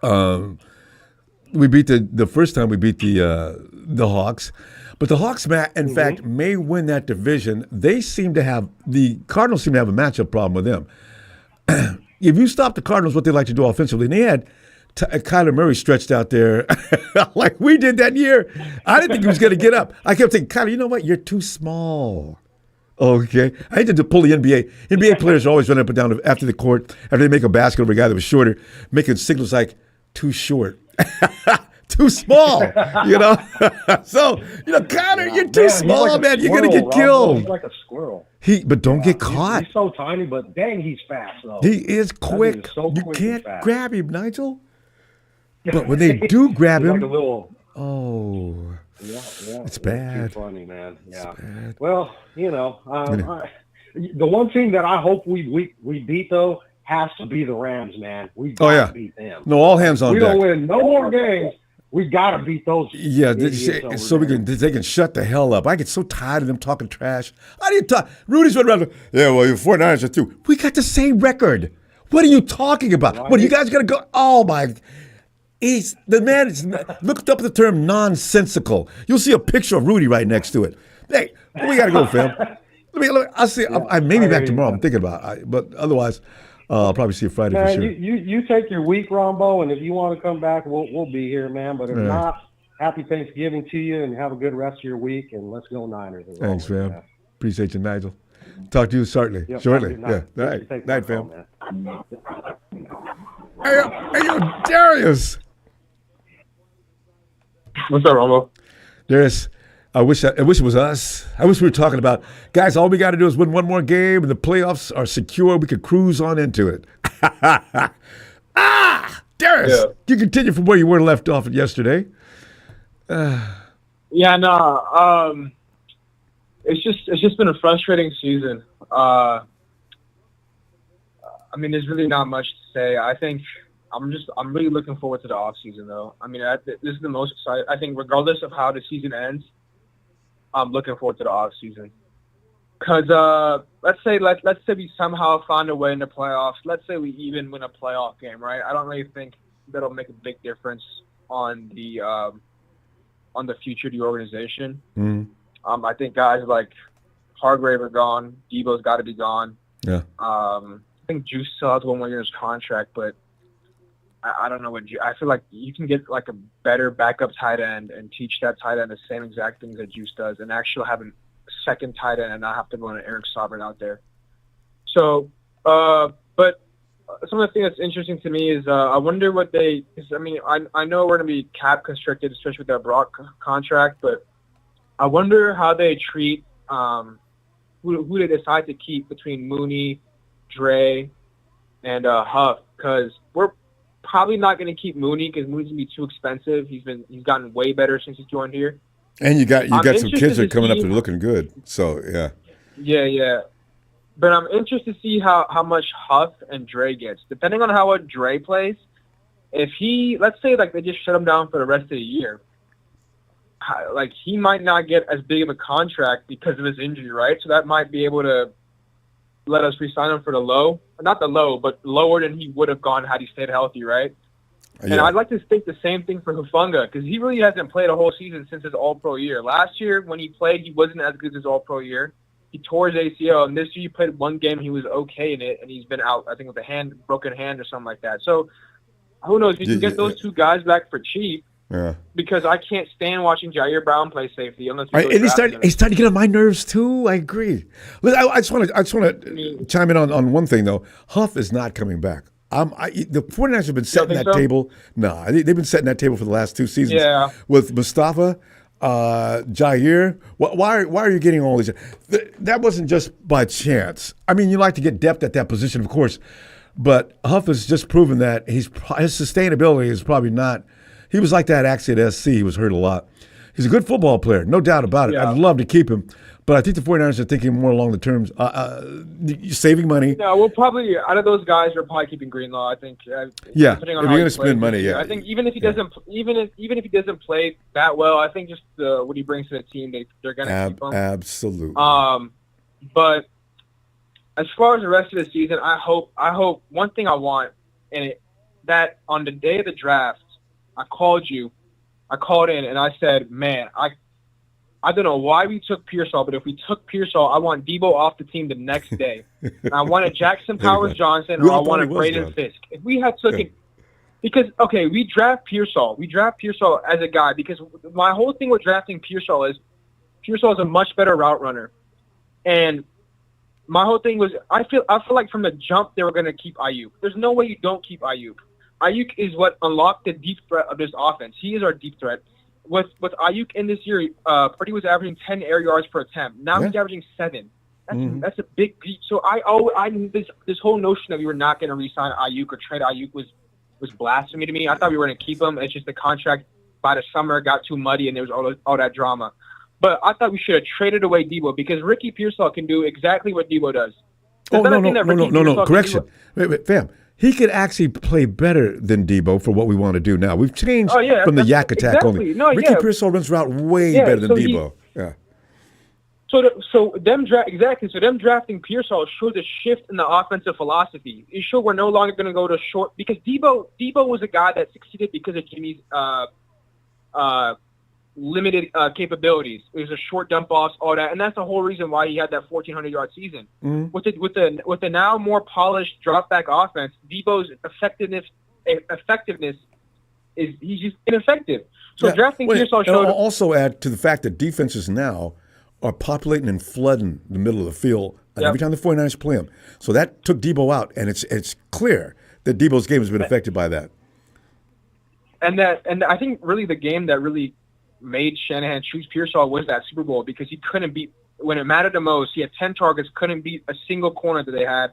We beat the first time we beat the Hawks, but the Hawks, in fact, may win that division. The Cardinals seem to have a matchup problem with them. If you stop the Cardinals, what they like to do offensively, and they had Kyler Murray stretched out there like we did that year. I didn't think he was going to get up. I kept thinking, Kyler, you know what? You're too small. Okay. I hate to pull the NBA. NBA players are always running up and down after the court, after they make a basket over a guy that was shorter, making signals like too short. Too small, you know. So, Kyler, you're too small, like man. You're gonna get killed. He's like a squirrel. But don't get caught. He's so tiny, but dang, he's fast though. He is quick. You can't grab him, Nigel. But when they do grab him, like a little. Oh, yeah, it's bad. Too funny, man. Yeah. Well, the one team that I hope we beat though has to be the Rams, man. We gotta beat them. No, all hands on deck. We don't win no more games. We gotta beat those. Yeah, so they can shut the hell up. I get so tired of them talking trash. How do you talk? Rudy's running around. Yeah, well, your 49ers are too. We got the same record. What are you talking about? Right. What are you guys gonna go? Oh my! The man is looked up the term nonsensical. You'll see a picture of Rudy right next to it. Hey, we gotta go, fam. I'll see. I may be back tomorrow. I'm thinking about it, but otherwise. I'll probably see you Friday for sure. You take your week, Ronbo, and if you want to come back, we'll be here, man. But if not, happy Thanksgiving to you, and have a good rest of your week, and let's go Niners. Thanks, fam. Man. Appreciate you, Nigel. Talk to you shortly. Shortly. Yeah. All right. Night, fam. Hey, yo, Darius. What's up, Ronbo? Darius. I wish it was us. I wish we were talking about, guys, all we got to do is win one more game and the playoffs are secure. We could cruise on into it. Darius, you continue from where you were left off yesterday. It's just been a frustrating season. I mean, there's really not much to say. I think I'm really looking forward to the offseason, though. I mean, this is the most exciting. I think regardless of how the season ends, I'm looking forward to the off season, because let's say we somehow find a way in the playoffs. Let's say we even win a playoff game, right? I don't really think that'll make a big difference on the future of the organization. Mm-hmm. I think guys like Hargrave are gone. Debo's got to be gone. Yeah. I think Juice still has 1 more year's contract, but I don't know what I feel like you can get like a better backup tight end and teach that tight end the same exact things that Juice does, and actually have a second tight end and not have to run an Eric Sovereign out there. So, but some of the things that's interesting to me is I wonder what I know we're going to be cap constricted, especially with that Brock contract, but I wonder how they treat who they decide to keep between Mooney, Dre, and Huff, because we're probably not going to keep Mooney because Mooney's going to be too expensive. He's gotten way better since he's joined here. And you got some kids that are coming up that are looking good. So yeah. Yeah. But I'm interested to see how much Huff and Dre gets. Depending on how Dre plays, if let's say like they just shut him down for the rest of the year, like he might not get as big of a contract because of his injury, right? So that might be able to let us re-sign him for the low. Not the low, but lower than he would have gone had he stayed healthy, right? Yeah. And I'd like to think the same thing for Hufanga, because he really hasn't played a whole season since his All-Pro year. Last year, when he played, he wasn't as good as his All-Pro year. He tore his ACL, and this year he played one game, he was okay in it, and he's been out, I think, with a broken hand or something like that. So, who knows? If you can get those two guys back for cheap, because I can't stand watching Jair Brown play safety unless he's starting to get on my nerves too. I agree. I just want to chime in on one thing though. Huff is not coming back. The 49ers have been setting that table. No, they've been setting that table for the last 2 seasons. Yeah. With Mustafa, Jair. Why are you getting all these? That wasn't just by chance. I mean, you like to get depth at that position, of course, but Huff has just proven that his sustainability is probably not. He was like that actually at SC. He was hurt a lot. He's a good football player, no doubt about it. Yeah. I'd love to keep him. But I think the 49ers are thinking more along the terms, saving money. Yeah, we'll probably, out of those guys, we're probably keeping Greenlaw, I think. Yeah, if you're going to spend money, yeah. I think even if he doesn't play that well, I think just what he brings to the team, they're going to keep him. Absolutely. But as far as the rest of the season, I hope one thing I want, that on the day of the draft, I called in and I said, man, I don't know why we took Pearsall, but if we took Pearsall, I want Debo off the team the next day. And I wanted Jackson Powers Johnson, or I wanted Braden Fisk. If we had taken, because we draft Pearsall as a guy, because my whole thing with drafting Pearsall is a much better route runner, and my whole thing was I feel like from the jump they were going to keep Ayuk. There's no way you don't keep Ayuk. Ayuk is what unlocked the deep threat of this offense. He is our deep threat. With Ayuk in this year, Purdy was averaging 10 air yards per attempt. Now he's averaging 7. That's a big beat. So I this whole notion that we were not going to re-sign Ayuk or trade Ayuk was blasphemy to me. I thought we were going to keep him. It's just the contract by the summer got too muddy and there was all that drama. But I thought we should have traded away Debo because Ricky Pearsall can do exactly what Debo does. No. Correction. Wait, fam. He could actually play better than Debo for what we want to do now. We've changed from the yak attack only. Ricky Pearsall runs route way better than Debo. So them drafting Pearsall showed a shift in the offensive philosophy. It showed we're no longer going to go to short because Debo was a guy that succeeded because of Jimmy's limited capabilities. It was a short dump offs, all that, and that's the whole reason why he had that 1,400-yard season. With the now more polished drop back offense, Debo's effectiveness is he's just ineffective. So drafting Pearsall showed. I'll also add to the fact that defenses now are populating and flooding the middle of the field every time the 49ers play them. So that took Debo out, and it's clear that Debo's game has been affected by that. And I think really the game that really made Shanahan choose Pearsall was that Super Bowl because he couldn't beat when it mattered the most. He had 10 targets, couldn't beat a single corner that they had,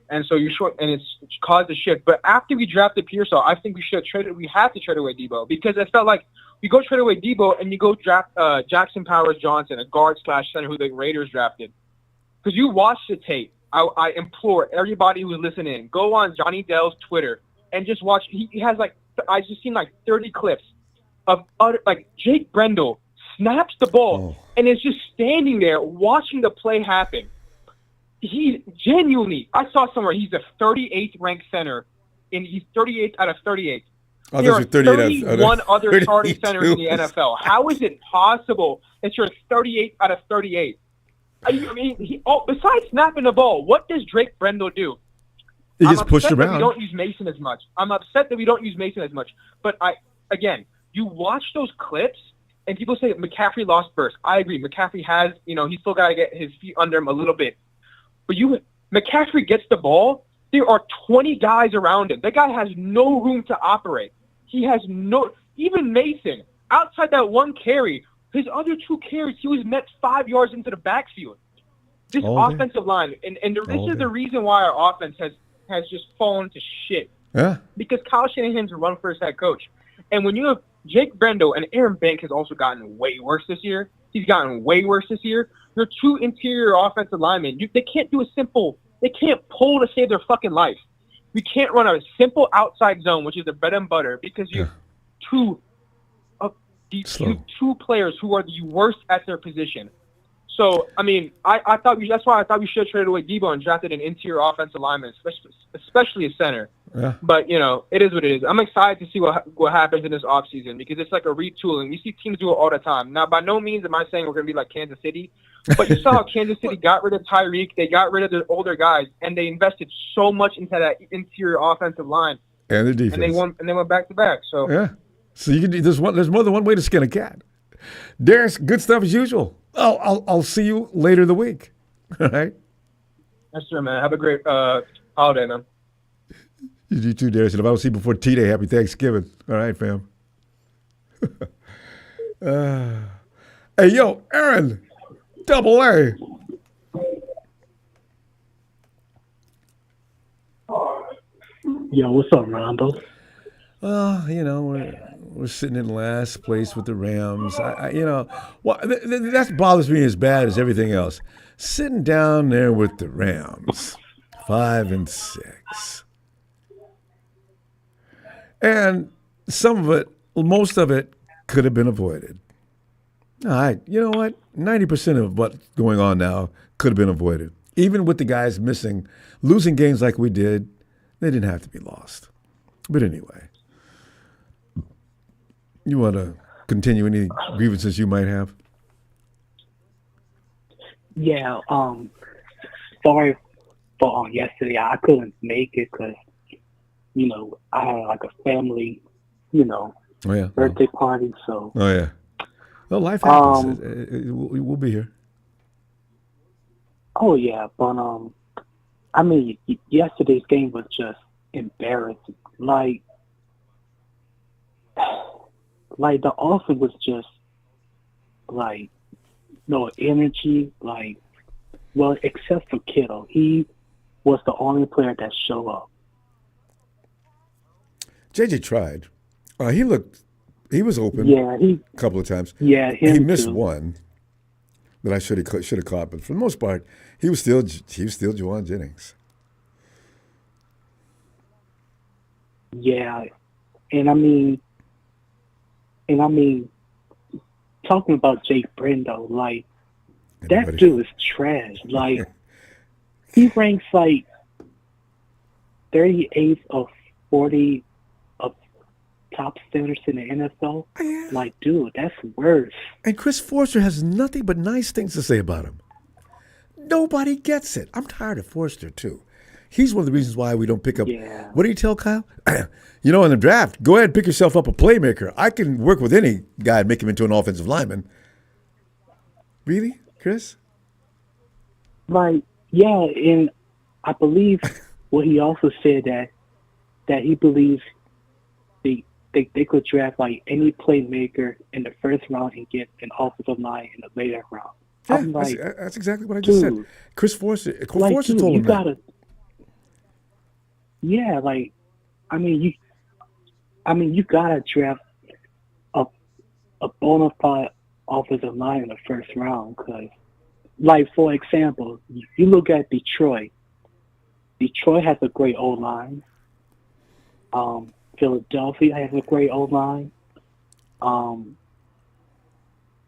and so it's caused a shift. But after we drafted Pearsall, I think we had to trade away Debo because I felt like we go trade away Debo and you go draft Jackson Powers Johnson, a guard/center who the Raiders drafted. Because you watch the tape, I implore everybody who's listening, go on Johnny Dell's Twitter and just watch. He has I just seen 30 clips of Jake Brendel snaps the ball and is just standing there watching the play happen. He genuinely, I saw somewhere he's the 38th ranked center, and he's 38th out of 38. There are 31 other starting centers in the NFL. How is it possible that you're 38th out of 38? I mean, besides snapping the ball, what does Drake Brendel do? He gets pushed around. We don't use Mason as much. I'm upset that we don't use Mason as much. But you watch those clips, and people say McCaffrey lost burst. I agree. McCaffrey has, he's still got to get his feet under him a little bit. But McCaffrey gets the ball, there are 20 guys around him. That guy has no room to operate. He has even Mason, outside that one carry, his other 2 carries, he was met 5 yards into the backfield. This offensive line, and this is the reason why our offense has just fallen to shit. Yeah. Because Kyle Shanahan's a run-first head coach. And when you have Jake Brendel and Aaron Bank has also gotten way worse this year. He's gotten way worse this year. Your 2 interior offensive linemen, they can't do they can't pull to save their fucking life. We can't run a simple outside zone, which is the bread and butter, because you have two players who are the worst at their position. So, I mean, that's why I thought we should have traded away Debo and drafted an interior offensive lineman, especially a center. Yeah. But, it is what it is. I'm excited to see what happens in this offseason because it's like a retooling. You see teams do it all the time. Now, by no means am I saying we're going to be like Kansas City, but you saw how Kansas City got rid of Tyreek. They got rid of the older guys, and they invested so much into that interior offensive line. And the defense. And they went back-to-back. So, yeah. So there's more than one way to skin a cat. Darius, good stuff as usual. I'll see you later in the week. All right? Yes, sir, man. Have a great holiday, man. You too, Darius. And if I don't see you before T-Day, happy Thanksgiving. All right, fam. Hey, yo, Aaron, Double A. Yo, what's up, Ronbo? We're sitting in last place with the Rams. That bothers me as bad as everything else. Sitting down there with the Rams, 5-6. And most of it could have been avoided. All right, you know what? 90% of what's going on now could have been avoided. Even with the guys missing, losing games like we did, they didn't have to be lost. But anyway, you want to continue any grievances you might have? Yeah. Sorry for yesterday. I couldn't make it because I had like a family, birthday party. So. Oh yeah. Well, life happens. We'll be here. Oh yeah, but I mean, yesterday's game was just embarrassing. Like the offense was just like no energy. Like, well, except for Kittle, he was the only player that showed up. JJ tried. He was open. Yeah, a couple of times. Yeah, he missed too. one that I should have caught, but for the most part, he was still Juwan Jennings. Yeah, and I mean, talking about Jake Brendo, like that dude is trash. Like he ranks like 38th of 40 of top centers in the NFL. Yeah. Like, dude, that's worse. And Chris Forster has nothing but nice things to say about him. Nobody gets it. I'm tired of Forster too. He's one of the reasons why we don't pick up. Yeah. What do you tell Kyle? In the draft, go ahead and pick yourself up a playmaker. I can work with any guy and make him into an offensive lineman. Really, Chris? Like, yeah, and I believe what he also said that he believes they could draft like any playmaker in the first round and get an offensive line in the later round. Yeah, I'm like, that's exactly what I just said. Chris Forster. Forster told him that. Yeah, like, I mean, you gotta draft a bona fide offensive line in the first round because, like, for example, you look at Detroit. Detroit has a great O-line. Philadelphia has a great O-line.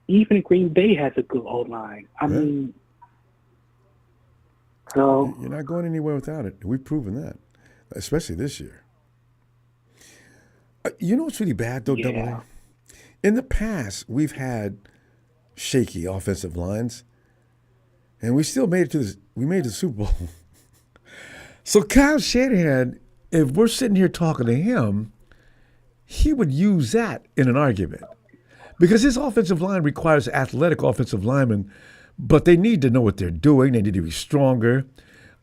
Even Green Bay has a good O-line. I mean, so you're not going anywhere without it. We've proven that, especially this year. You know what's really bad though, Double A? In the past, we've had shaky offensive lines, and we still made it to this. We made it to the Super Bowl. So Kyle Shanahan, if we're sitting here talking to him, he would use that in an argument. Because his offensive line requires athletic offensive linemen, but they need to know what they're doing. They need to be stronger.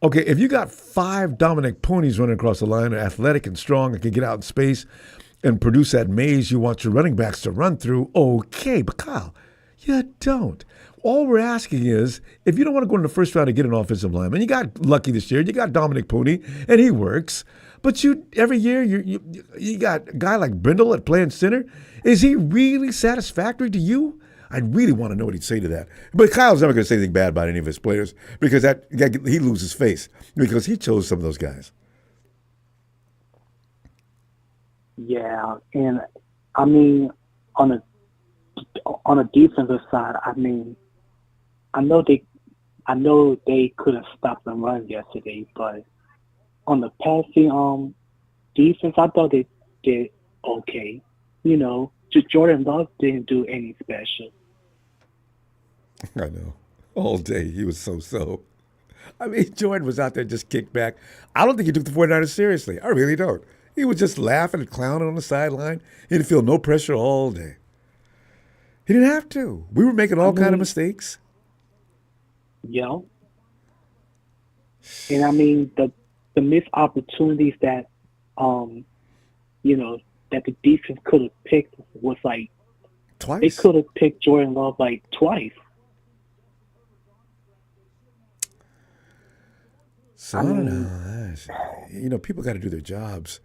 Okay, if you got 5 Dominic Ponies running across the line, are athletic and strong and can get out in space and produce that maze you want your running backs to run through, okay, but Kyle, you don't. All we're asking is, if you don't want to go in the first round to get an offensive lineman, you got lucky this year, you got Dominic Pony, and he works, but every year you got a guy like Brindle at playing center. Is he really satisfactory to you? I really want to know what he'd say to that. But Kyle's never going to say anything bad about any of his players because he loses face because he chose some of those guys. Yeah, and I mean, on a defensive side, I mean, I know they couldn't stop the run yesterday, but on the passing defense, I thought they did okay. Jordan Love didn't do any special. I know. All day he was so. I mean, Jordan was out there just kicked back. I don't think he took the 49ers seriously. I really don't. He was just laughing and clowning on the sideline. He didn't feel no pressure all day. He didn't have to. We were making all kind of mistakes. Yeah. And I mean, the missed opportunities that, that the defense could have picked was like twice. They could have picked Jordan Love like twice. So I don't know. People got to do their jobs.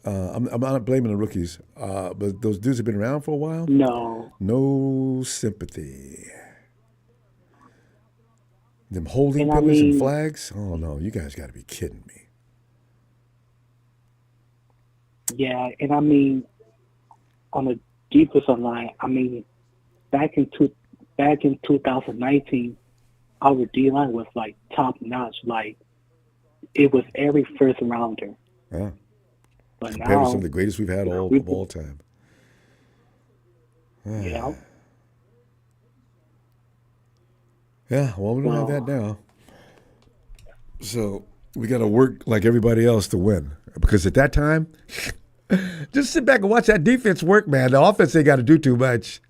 I'm not blaming the rookies, but those dudes have been around for a while. No sympathy. Them holding pillars and flags. Oh no, you guys got to be kidding me. Yeah, and I mean, on the defensive line, I mean, back in 2019, our D line was like top notch. Like it was every first rounder. Yeah. But Compared to now, some of the greatest we've had of all time. yeah, Yeah, well, we don't have that now. So we got to work like everybody else to win. Because at that time, just sit back and watch that defense work, man. The offense ain't got to do too much.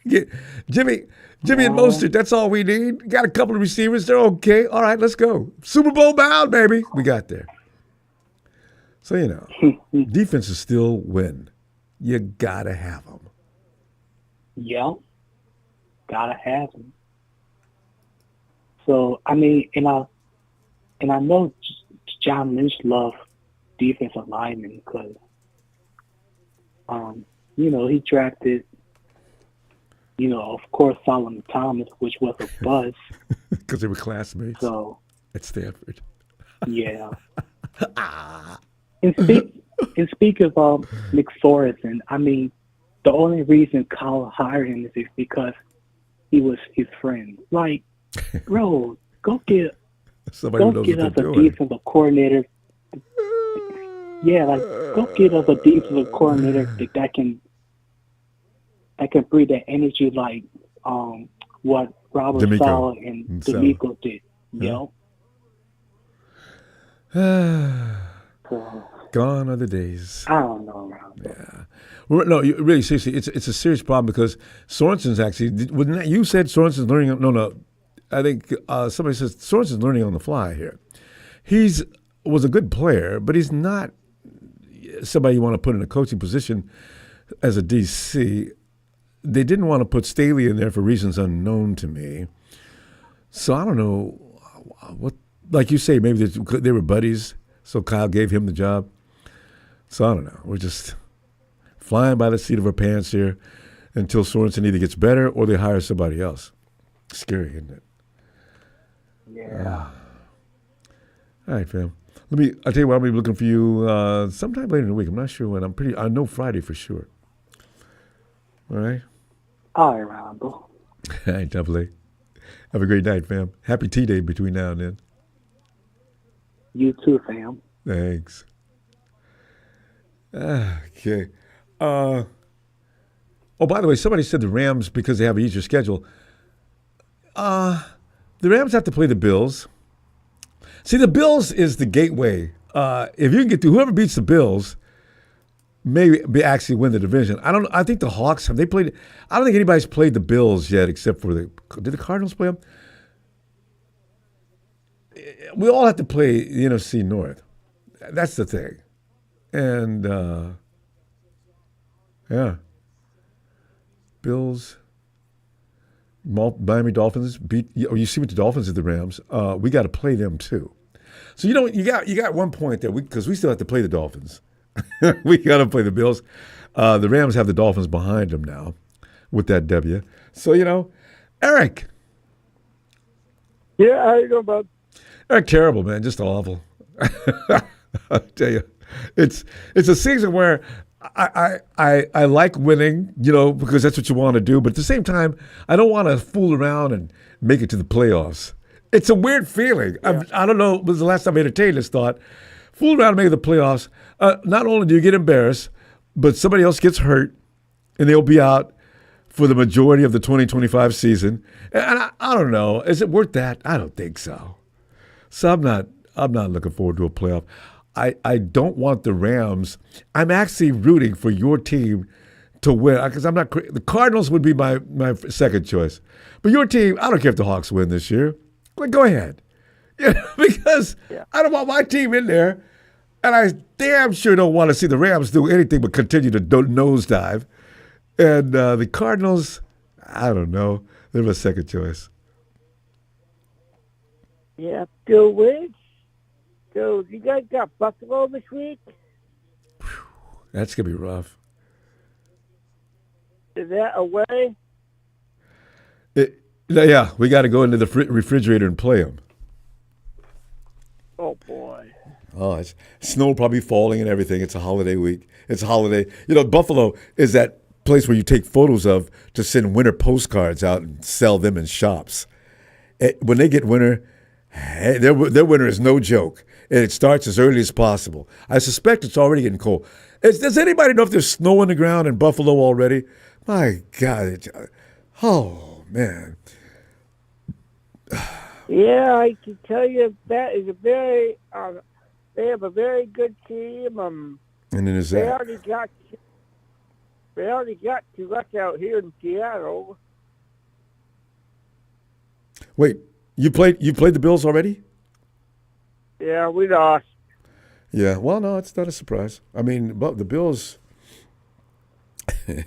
Jimmy and Mostert, that's all we need. Got a couple of receivers. They're okay. All right, let's go. Super Bowl bound, baby. We got there. So, you know, defenses still win. You got to have them. yeah, gotta have them. So I mean, and I know John Lynch loved defensive linemen because, you know, he drafted, you know, of course, Solomon Thomas, which was a buzz. Because they were classmates So at Stanford. yeah. And speak of McPherson, I mean, the only reason Kyle hired him is because he was his friend. Like, bro, go get Somebody who knows us what a they're doing. defensive coordinator. Yeah, like go get us a defensive coordinator that can breathe that energy like what Robert D'Amico. Saleh and D'Amico did. You know? So, Gone are the days. I don't know, Ronbo. Yeah. Well, no, really, seriously, it's a serious problem because Sorensen's actually, wasn't that, you said Sorensen's learning, no, I think somebody says Sorensen's learning on the fly here. Was a good player, but he's not somebody you want to put in a coaching position as a DC. They didn't want to put Staley in there for reasons unknown to me. So I don't know what, like you say, maybe they were buddies, so Kyle gave him the job. So I don't know. We're just flying by the seat of our pants here until Sorensen either gets better or they hire somebody else. Scary, isn't it? Yeah. All right, fam. I'll tell you what, I'm going to be looking for you sometime later in the week. I'm not sure when. I know Friday for sure. All right? All right, Ronbo. All right, Double A. Have a great night, fam. Happy tea day between now and then. You too, fam. Thanks. Okay. Oh, by the way, somebody said the Rams, because they have an easier schedule, the Rams have to play the Bills. See, the Bills is the gateway. If you can get through, whoever beats the Bills may actually win the division. I think the Hawks, have they played? I don't think anybody's played the Bills yet except for did the Cardinals play them? We all have to play the NFC North. That's the thing. And, yeah. Bills, Miami Dolphins you see what the Dolphins did the Rams. We got to play them too. So, you got 1 point there because we still have to play the Dolphins. We got to play the Bills. The Rams have the Dolphins behind them now with that W. So, Eric. Yeah, how you doing, bud? Eric, terrible, man. Just awful. I'll tell you. It's a season where I like winning, because that's what you want to do. But at the same time, I don't want to fool around and make it to the playoffs. It's a weird feeling. Yeah. I don't know. It was the last time I entertained this thought. Fool around and make it to the playoffs. Not only do you get embarrassed, but somebody else gets hurt, and they'll be out for the majority of the 2025 season. And I don't know. Is it worth that? I don't think so. So I'm not looking forward to a playoff. I don't want the Rams. I'm actually rooting for your team to win because I'm not. The Cardinals would be my second choice, but your team. I don't care if the Hawks win this year. Go ahead, because I don't want my team in there, and I damn sure don't want to see the Rams do anything but continue to nosedive. And the Cardinals, I don't know. They're my second choice. Yeah, still wins. So you guys got Buffalo this week? That's going to be rough. Is that away? Yeah, we got to go into the refrigerator and play them. Oh, boy. Oh, it's snow will probably be falling and everything. It's a holiday week. It's a holiday. Buffalo is that place where you take photos of to send winter postcards out and sell them in shops. when they get winter, hey, their winter is no joke. And it starts as early as possible. I suspect it's already getting cold. Does anybody know if there's snow on the ground in Buffalo already? My God. Oh, man. Yeah, I can tell you that is a very. They have a very good team. And then there's They that. already got too much out here in Seattle. Wait, you played the Bills already? Yeah, we lost. Yeah, well, no, it's not a surprise. I mean, but the Bills, I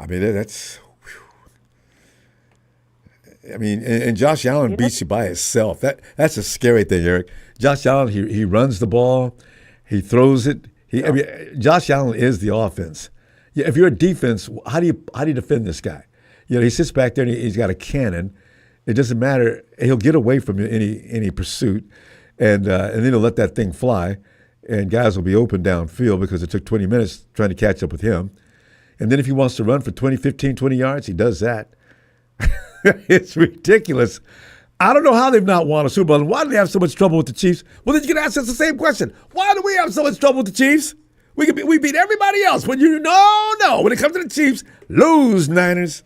mean, that's, whew. I mean, and Josh Allen beats you by himself. That's a scary thing, Eric. Josh Allen, he runs the ball, he throws it. I mean, Josh Allen is the offense. Yeah, if you're a defense, how do you defend this guy? You know, he sits back there and he's got a cannon. It doesn't matter. He'll get away from any pursuit. And then he'll let that thing fly, and guys will be open downfield because it took 20 minutes trying to catch up with him. And then if he wants to run for 20, 15, 20 yards, he does that. It's ridiculous. I don't know how they've not won a Super Bowl. And why do they have so much trouble with the Chiefs? Well, then you can ask us the same question. Why do we have so much trouble with the Chiefs? We beat everybody else. When when it comes to the Chiefs, lose, Niners.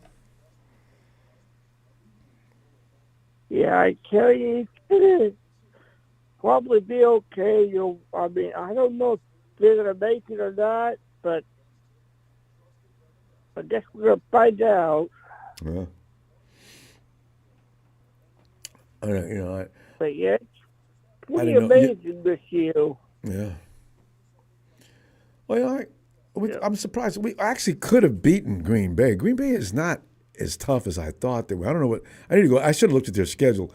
Yeah, I tell you, it's probably be okay. I mean, I don't know if they're gonna make it or not, but I guess we're gonna find out. Yeah. I don't, But yeah, it's pretty don't know. amazing this year. Yeah. Well, I'm surprised. We actually could have beaten Green Bay. Green Bay is not as tough as I thought they were. I don't know what I need to go. I should have looked at their schedule.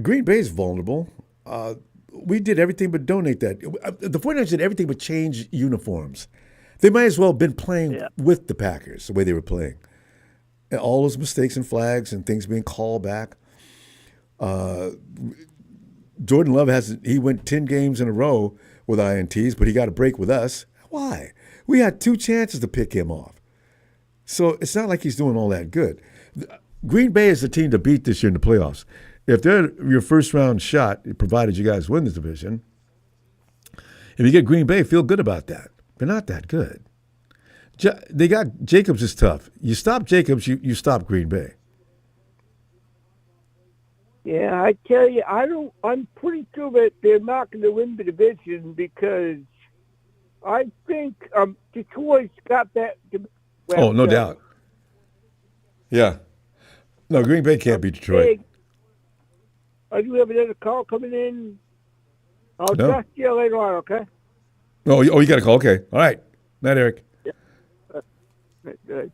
Green Bay is vulnerable. We did everything but donate that. The 49ers did everything but change uniforms. They might as well have been playing with the Packers the way they were playing. And all those mistakes and flags and things being called back. Jordan Love he went 10 games in a row with INTs, but he got a break with us. Why? We had 2 chances to pick him off. So it's not like he's doing all that good. Green Bay is the team to beat this year in the playoffs. If they're your first round shot, provided you guys win the division, if you get Green Bay, feel good about that. They're not that good. They got Jacobs is tough. You stop Jacobs, you stop Green Bay. Yeah, I tell you, I'm pretty sure that they're not going to win the division because I think Detroit's got that. Oh, no doubt. Yeah. No, Green Bay can't beat Detroit. Hey, I do have another call coming in. I'll No. talk to you later on, okay? Oh, you got a call. Okay. All right. Night, Eric. Good.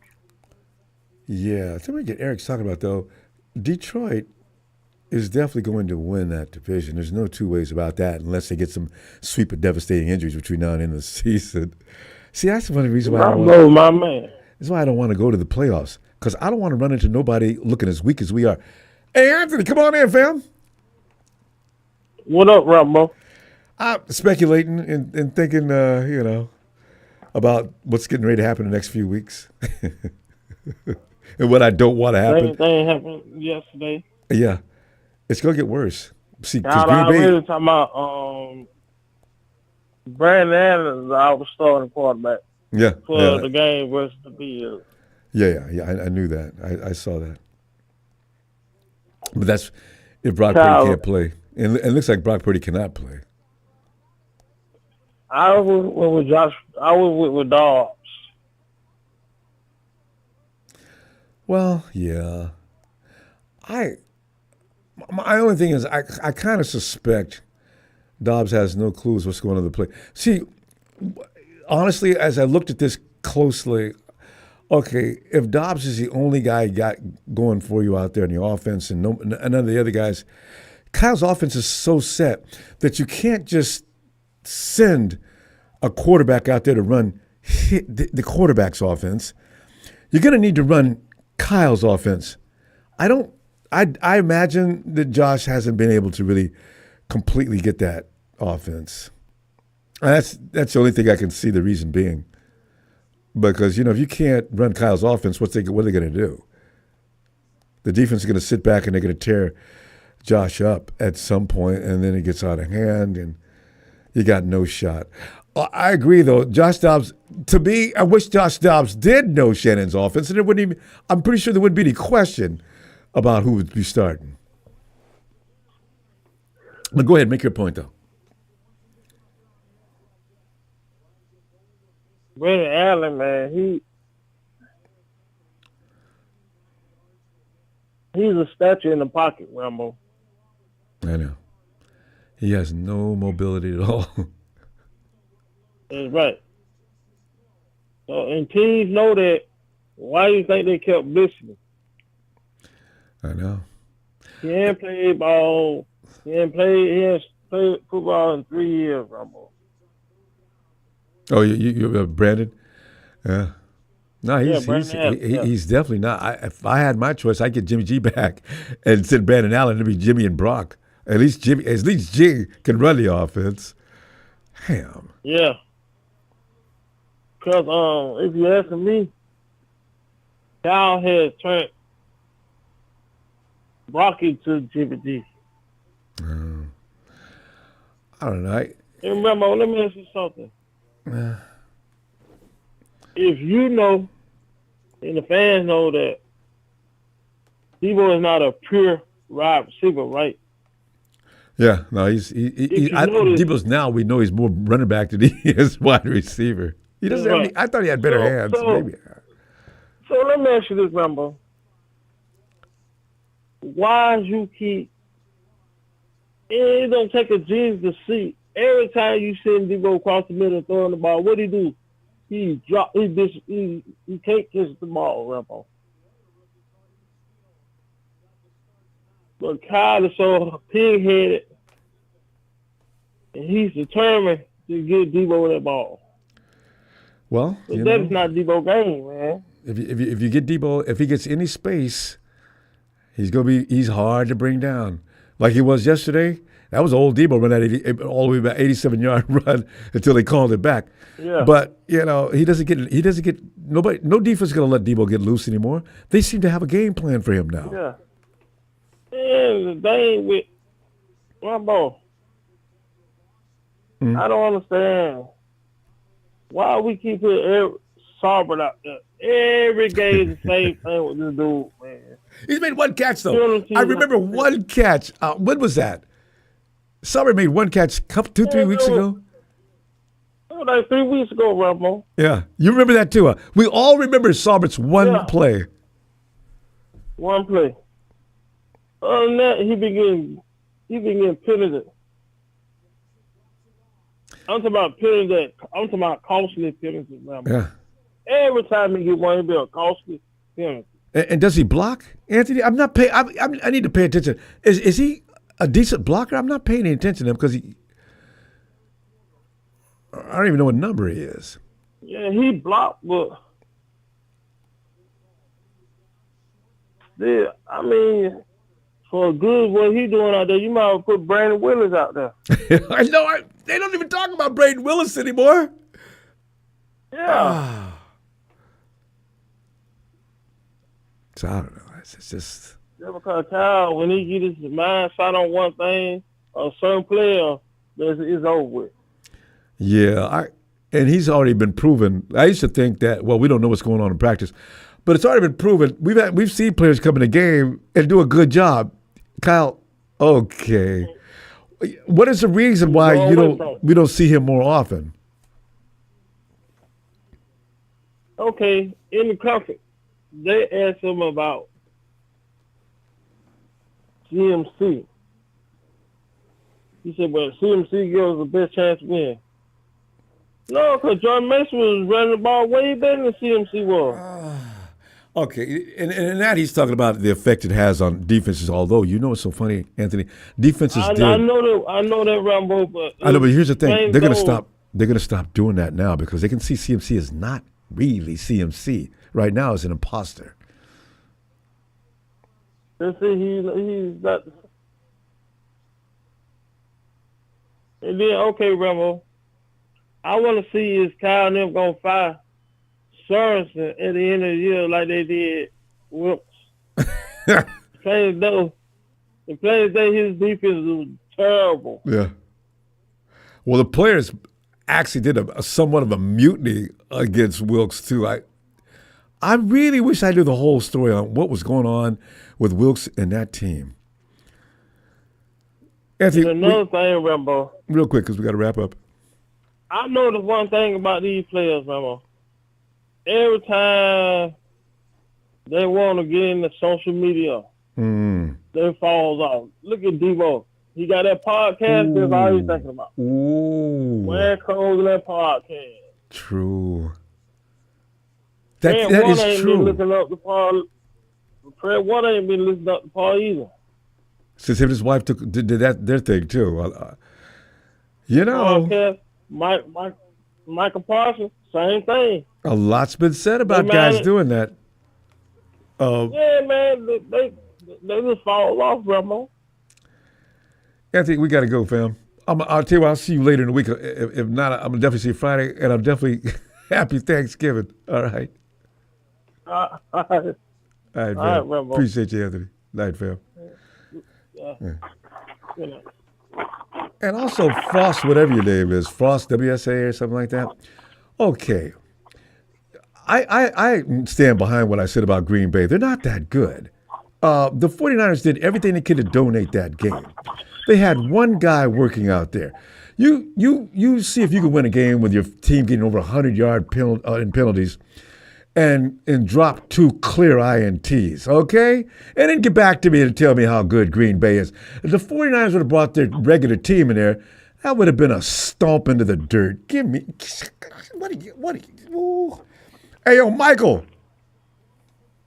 Yeah. Somebody get Eric's talking about, though. Detroit is definitely going to win that division. There's no two ways about that unless they get some sweep of devastating injuries between now and the end of the season. See, that's one of the reasons why my man. That's why I don't want to go to the playoffs, because I don't want to run into nobody looking as weak as we are. Hey, Anthony, come on in, fam. What up, Ronbo? I'm speculating and thinking, about what's getting ready to happen in the next few weeks and what I don't want to happen. Same thing happened yesterday. Yeah. It's going to get worse. See, because I'm Green Bay... really talking about Brandon Adams, our starting quarterback for the game versus the Bills. Yeah. I knew that. I saw that. But that's if Brock Purdy can't play. And it looks like Brock Purdy cannot play. I was with Josh. I was with Dobbs. Well, yeah. My only thing is I kind of suspect Dobbs has no clues what's going on in the play. See, honestly, as I looked at this closely, okay, if Dobbs is the only guy you got going for you out there in the offense and none of the other guys, Kyle's offense is so set that you can't just send a quarterback out there to run the quarterback's offense. You're going to need to run Kyle's offense. I imagine that Josh hasn't been able to really completely get that offense. That's the only thing I can see the reason being. Because, if you can't run Kyle's offense, what are they going to do? The defense is going to sit back and they're going to tear Josh up at some point, and then it gets out of hand, and you got no shot. I agree, though. Josh Dobbs, to me, I wish Josh Dobbs did know Shannon's offense, and it wouldn't even, I'm pretty sure there wouldn't be any question about who would be starting. But go ahead, make your point, though. Brandon Allen, man, he's a statue in the pocket, Rambo. I know. He has no mobility at all. That's right. So, and teams know that. Why do you think they kept listening? I know. He ain't played ball. He ain't played football in 3 years, Rambo. Oh, you Brandon? Yeah. No, he's definitely not. If I had my choice, I'd get Jimmy G back and send Brandon Allen to be Jimmy and Brock. At least G can run the offense. Damn. Yeah. Because if you ask me, Cal has turned Brocky to Jimmy G. I don't know. And remember, let me ask you something. If you know, and the fans know that Debo is not a pure wide receiver, right? Yeah, no, Debo's now, we know he's more running back than he is wide receiver. He doesn't have any, I thought he had better hands. Maybe. So let me ask you this, Rambo. Why you keep, it don't take a genius to see. Every time you send Debo across the middle and throwing the ball, what do? He can't catch the ball, Rambo. But Kyle is so pig-headed, and he's determined to get Debo that ball. Well, that is not Debo game, man. If you get Debo, if he gets any space, he's hard to bring down. Like he was yesterday. That was old Debo run that all the way about 87-yard run until they called it back. Yeah. But he doesn't get nobody. No defense is going to let Debo get loose anymore. They seem to have a game plan for him now. Yeah. And the thing with Ronbo, I don't understand why we keep putting Saubert out there. Every game is the same thing with this dude, man. He's made one catch, though. I remember one catch. When was that? Saubert made one catch 2-3 weeks ago. Like 3 weeks ago, Ronbo. Yeah. You remember that, too. We all remember Saubert's one play. One play. Other than that, he been getting penalties. I'm talking about costly penalties, Rambo. Yeah. Every time he get one, he be a costly penalty. And does he block, Anthony? I'm not paying. I need to pay attention. Is he a decent blocker? I'm not paying any attention to him because I don't even know what number he is. Yeah, he blocked, but I mean, for good what he doing out there, you might have put Brandon Willis out there. I know. They don't even talk about Brandon Willis anymore. Yeah. So I don't know. It's just. Yeah, because Kyle, when he get his mind shot on one thing, a certain player, it's over with. Yeah, and he's already been proven. I used to think that, we don't know what's going on in practice, but it's already been proven. We've seen players come in the game and do a good job. Kyle, okay. What is the reason why we don't see him more often? Okay, in the conference, they asked him about CMC. He said, well, CMC gives us the best chance to win. No, because John Mason was running the ball way better than CMC was. Okay, and in that he's talking about the effect it has on defenses. Although what's so funny, Anthony, defenses. I know that, Rambo, but I know, but here's the thing: they're gonna stop. They're gonna stop doing that now because they can see CMC is not really CMC right now. Is an imposter. They say he's not. And then Rambo, I want to see is Kyle and them gonna fire Sorensen at the end of the year like they did Wilkes. Playing though, and playing today, his defense was terrible. Yeah. Well, the players actually did a somewhat of a mutiny against Wilkes too. I really wish I knew the whole story on what was going on with Wilkes and that team. Anthony, And another thing, Ronbo, real quick because we got to wrap up. I know the one thing about these players, Ronbo. Every time they want to get into social media, they falls off. Look at Devo. He got that podcast. That's all he's thinking about. Ooh. Where closing that podcast. True. That Fred is ain't true. Been looking up the Paul. Fred One ain't been listening up to Paul either. Since him and his wife did that their thing too. You know, Podcast, Michael Parsons, same thing. a lot's been said about They guys manage- doing that. Yeah, man, they just fall off, Ronbo. Anthony, we got to go, fam. I'll tell you what, I'll see you later in the week. If not, I'm going to definitely see you Friday, and I'm definitely happy Thanksgiving. All right. All right. All right, fam. All right, Ronbo. Appreciate you, Anthony. Night, fam. You know. And also Frost, whatever your name is, Frost WSA or something like that. Okay. I stand behind what I said about Green Bay. They're not that good. The 49ers did everything they could to donate that game. They had one guy working out there. You see if you can win a game with your team getting over 100-yard in penalties and drop 2 clear INTs, okay? And then get back to me and tell me how good Green Bay is. If the 49ers would have brought their regular team in there, that would have been a stomp into the dirt. Give me, what are you, ooh. Hey, yo, Michael.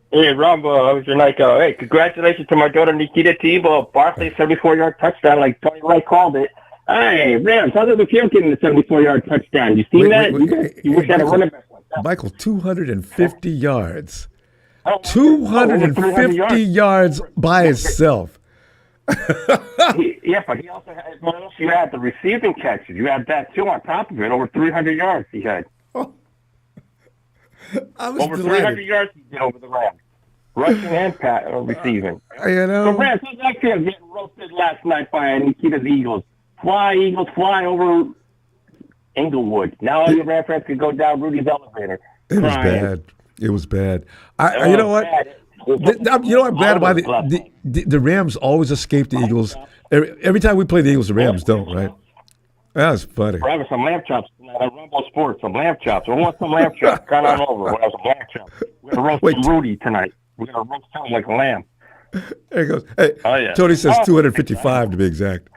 Hey, Ronbo, how was your night go? Hey, congratulations to my daughter Nikita Tebow. Barkley 74-yard touchdown like Tony Wright called it. Hey, Rams, how did the field getting the 74-yard touchdown? You seen that? You wish that a running back like that. Michael, 250 yards. Oh, 250 yards by himself. Yeah, but he also had, what else you had? The receiving catches. You had that, too, on top of it. Over 300 yards he had. I was Over delighted. 300 yards he did over the Rams. Rushing and receiving. You know? The Rams, how's that kid getting roasted last night by Nikita's Eagles? Eagles fly over Inglewood. Now all the Ram fans could go down Rudy's elevator. It was bad. It was bad. You know what? You know what I'm glad about the Rams always escape the Eagles. Every time we play the Eagles, the Rams don't, right? That was funny. We're having some lamb chops tonight on Ronbo Sports. Some lamb chops. We want some lamb chops. Come on over. We're going to have some lamb chops. We're going to roast some Rudy tonight. We're going to roast him like a lamb. There he goes. Hey, Tony says 255 to be exact.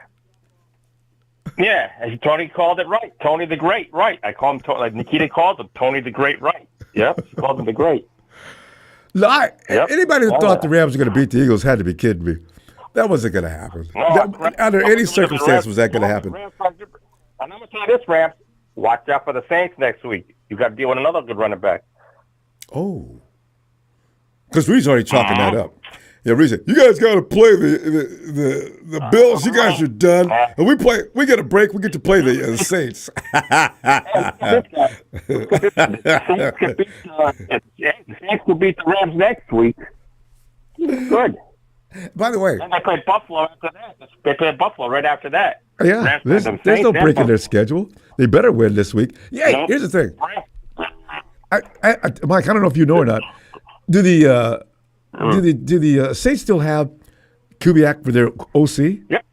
Yeah, and Tony called it right. Tony the Great, right. I call him, like Nikita called him, Tony the Great, right. Yep, he called him the Great. Anybody who thought the Rams were going to beat the Eagles had to be kidding me. That wasn't going to happen. Under any circumstance was that going to happen. And I'm going to tell you this, Rams. Watch out for the Saints next week. You got to deal with another good running back. Oh. Because Reed's already chalking that up. Yeah, Reed said, you guys got to play the Bills. You guys are done. And we get a break. We get to play the Saints. The Saints will beat the Rams next week. Good. By the way. And they played Buffalo after that. They played Buffalo right after that. Yeah, there's no break in their schedule. They better win this week. Yeah, here's the thing. Mike, I don't know if you know or not. Do the Saints still have Kubiak for their OC? Yep.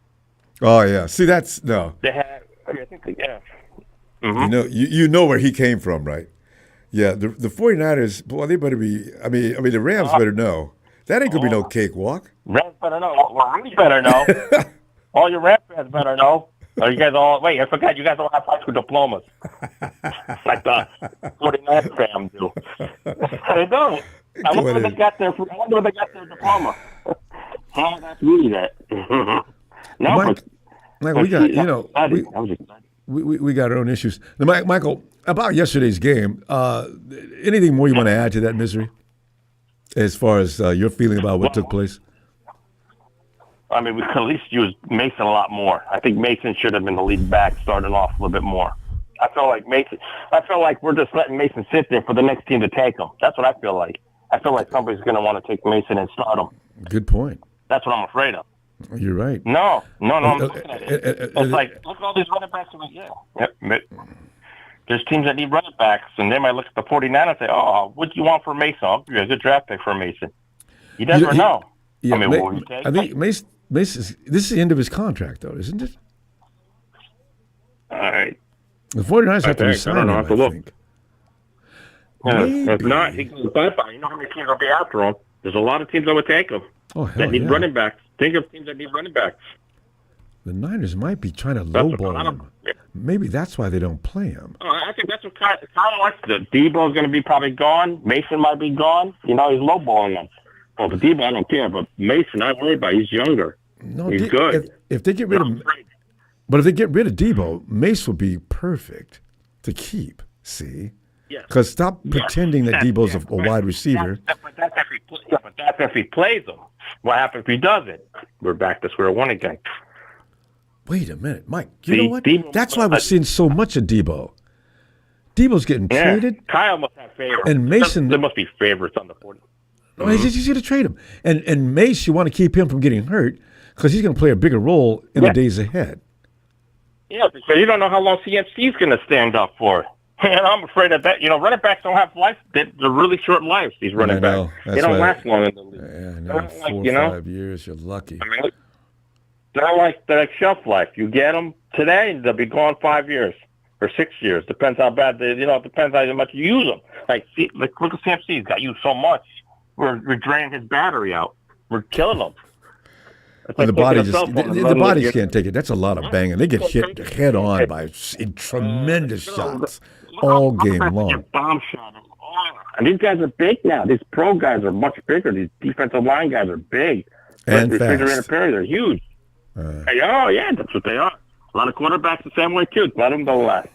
Oh yeah. See, that's no. They have. I think yeah. Mm-hmm. You know where he came from, right? Yeah. The 49ers, boy, they better be. I mean, the Rams better know. That ain't gonna be no cakewalk. Rams better know. Well, we better know. All your Rams fans better know. Or you guys all wait. I forgot. You guys all have high school diplomas, like the 49 fam do. They don't. I wonder where they got their diploma. Oh, that's really that. No, Mike, we got we got our own issues. Now, Michael, about yesterday's game, anything more you want to add to that misery, as far as your feeling about what took place? I mean, we could at least use Mason a lot more. I think Mason should have been the lead back, starting off a little bit more. I feel like we're just letting Mason sit there for the next team to take him. That's what I feel like. I feel like somebody's going to want to take Mason and start him. Good point. That's what I'm afraid of. You're right. No. I'm looking at it. It's like, look at all these running backs. Yep. There's teams that need running backs, and they might look at the 49 and say, "Oh, what do you want for Mason? I'll give you a good draft pick for Mason." You never know. Yeah, I mean, what would you take? I think Mace this is the end of his contract, though, isn't it? All right. The 49ers have to resign him, I think. Yeah, if not, he goes bye-bye. You know how many teams will be after him? There's a lot of teams that would take him that need running backs. Think of teams that need running backs. The Niners might be trying to lowball him. Maybe that's why they don't play him. Oh, I think that's what Kyle likes. The Debo's going to be probably gone. Mason might be gone. You know, he's lowballing them. Well, the Debo, I don't care, but Mason, I worry about. He's younger. No, he's good. If they get rid of, but if they get rid of Debo, Mace would be perfect to keep. See, because stop pretending that Debo's a wide receiver. But that's if he plays him. What happens if he doesn't? We're back to square one again. Wait a minute, Mike. You know what? Debo, that's why we're seeing so much of Debo. Debo's getting traded. Kyle must have favorites. And Mason, there must be favorites on the 40. Well, he's going to trade him. And Mace, you want to keep him from getting hurt because he's going to play a bigger role in the days ahead. Yeah, because you don't know how long CMC's going to stand up for. And I'm afraid of that. You know, running backs don't have life. They're really short lives, these running backs. They don't last long in the league. Yeah, I know. 4 or 5 years, you're lucky. I mean, they're like shelf life. You get them today, they'll be gone 5 years or 6 years. Depends how bad they, it depends how much you use them. Like look at CMC. He's got used so much. We're draining his battery out. We're killing him. Like the bodies can't take it. That's a lot of banging. They get hit head on by tremendous shots all game long. Bomb shot. And these guys are big now. These pro guys are much bigger. These defensive line guys are big. And fast. They're huge. That's what they are. A lot of quarterbacks the same way too. A lot of them don't last.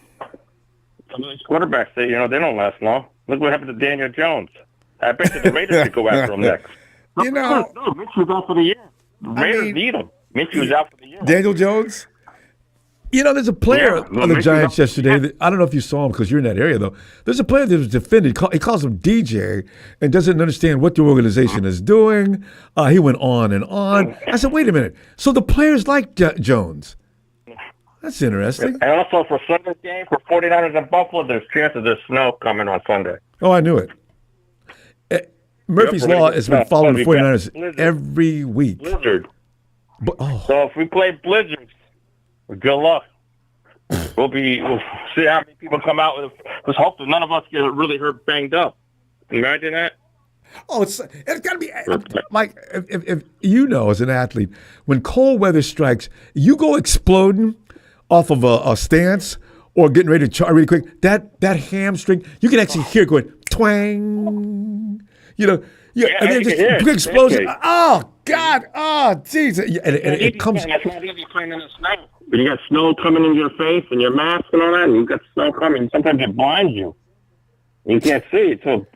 Some of these quarterbacks, they don't last long. Look what happened to Daniel Jones. I bet you the Raiders could go after him next. Mitchell's out for the year. The Raiders need him. Mitchell's out for the year. Daniel Jones? There's a player on the Giants yesterday. I don't know if you saw him because you're in that area, though. There's a player that was defended. He calls him DJ and doesn't understand what the organization is doing. He went on and on. I said, wait a minute. So the players like Jones. That's interesting. And also for Sunday's game, for 49ers in Buffalo, there's chances there's snow coming on Sunday. Oh, I knew it. Murphy's Law has been following the 49ers every week. Blizzard. So if we play blizzards, good luck. We'll see how many people come out with. Let's hope that none of us get really hurt, banged up. Imagine that. Oh, it's got to be, Mike. If as an athlete, when cold weather strikes, you go exploding off of a stance or getting ready to charge really quick. That hamstring, you can actually hear it going twang. And then just big explosion. Oh God! Oh jeez! And it comes. It's not easy playing in the snow. But you got snow coming in your face and your mask and all that, and you got snow coming. Sometimes it blinds you. You can't see it, so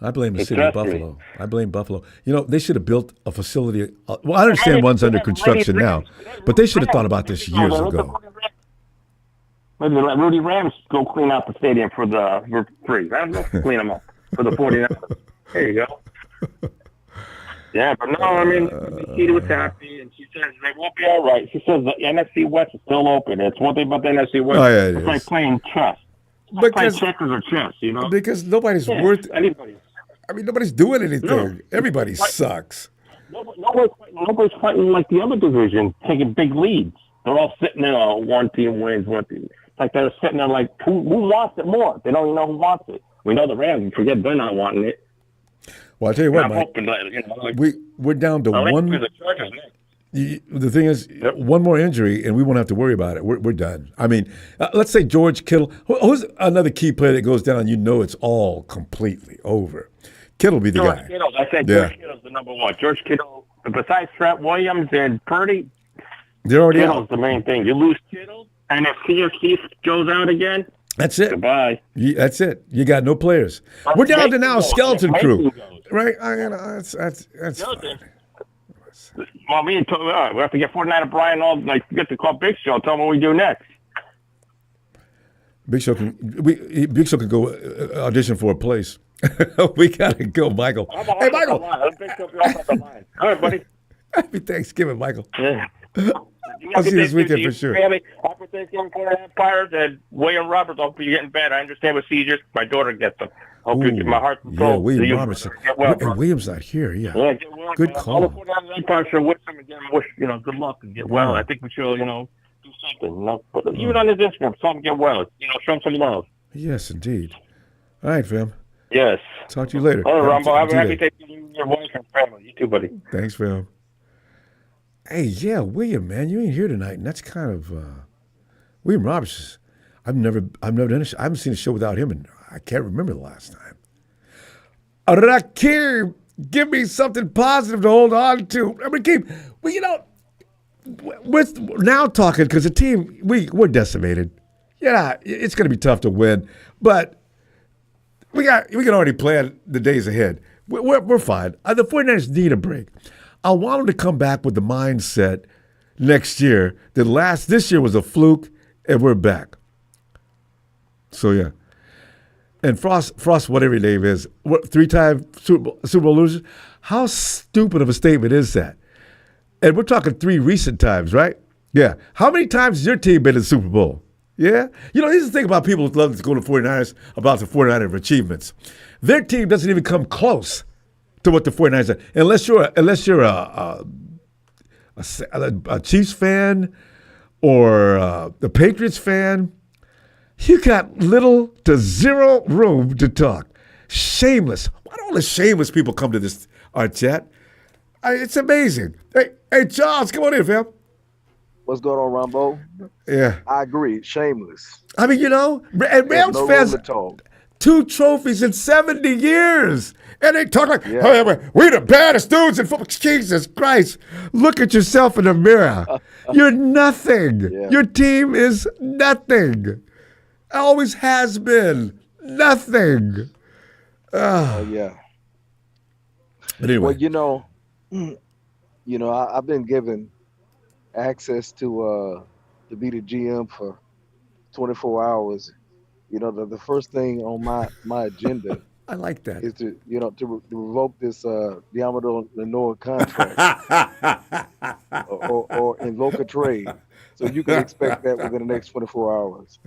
I blame the city of Buffalo. I blame Buffalo. They should have built a facility. Well, I understand one's under construction now, but they should have thought about this years ago. Maybe let Rudy Rams go clean out the stadium for free. Rams clean them up for the 49ers. There you go. Yeah, but no, I mean, Nikita was happy, and she says they won't be all right. She says the NFC West is still open. It's one thing about the NFC West. It's like playing chess. Playing checkers or chess, Because nobody's worth anybody. I mean, nobody's doing anything. No. Everybody sucks. Nobody's fighting like the other division, taking big leads. They're all sitting there, one team wins, one team. Like they're sitting there like, who wants it more? They don't even know who wants it. We know the Rams. Forget they're not wanting it. Well, I tell you what, Mike, we're down to one. The thing is, one more injury, and we won't have to worry about it. We're done. I mean, let's say George Kittle. Who's another key player that goes down? It's all completely over. Kittle be the guy. Kittle. I said George Kittle's the number one. George Kittle, besides Trent Williams and Purdy, they're already Kittle's out. The main thing. You lose Kittle, and if CFC goes out again, that's it. Goodbye. That's it. You got no players. We're down to now a skeleton crew. Right? That's fine. Well, we have to get 49 Brian get to call Big Show. Tell him what we do next. Big Show can go audition for a place. We gotta go, Michael. Hey, Michael. All right, buddy. Happy Thanksgiving, Michael. Yeah. I'll see you this weekend for sure. Family, happy Thanksgiving for the Empires and William Roberts. I hope you're getting better. I understand with seizures. My daughter gets them. Hope you get my heart control. Yeah, William You Roberts. get well, And William's not here. Yeah. yeah, get well. Good All the call. 49ers Empire should wish them again. Wish good luck and get well. I think we should do something. But even on his Instagram, tell him get well. Show him some love. Yes, indeed. All right, fam. Yes. Talk to you later. All right, Ronbo. Have a happy day. Thanksgiving to your wife and family. You too, buddy. Thanks, fam. Hey, yeah, William, man, you ain't here tonight, and that's kind of William Roberts. I've never done a show. I haven't seen a show without him, and I can't remember the last time. Rakim, give me something positive to hold on to. Rakim, well, we're now talking because the team we're decimated. Yeah, it's going to be tough to win, but we can already plan the days ahead. We're fine. The 49ers need a break. I want them to come back with the mindset next year that this year was a fluke and we're back. So yeah. And Frost, whatever your name is, 3-time Super Bowl losers. How stupid of a statement is that? And we're talking 3 recent times, right? Yeah. How many times has your team been in the Super Bowl? Yeah? Here's the thing about people who love to go to 49ers about the 49ers achievements. Their team doesn't even come close to what the 49ers are. Unless you're a Chiefs fan or the Patriots fan, you got little to zero room to talk. Shameless. Why do all the shameless people come to our chat? It's amazing. Hey, Charles, come on in, fam. What's going on, Ronbo? Yeah. I agree. Shameless. I mean, and Rams no fans, room to talk. 2 trophies in 70 years. And they talk like, hey, we're the baddest dudes in football. Jesus Christ. Look at yourself in the mirror. You're nothing. Yeah. Your team is nothing. Always has been. Nothing. Yeah. But anyway. Well, I've been given access to be the GM for 24 hours. The first thing on my agenda I like that. is to revoke this Diamond Lenore contract or invoke a trade. So you can expect that within the next 24 hours.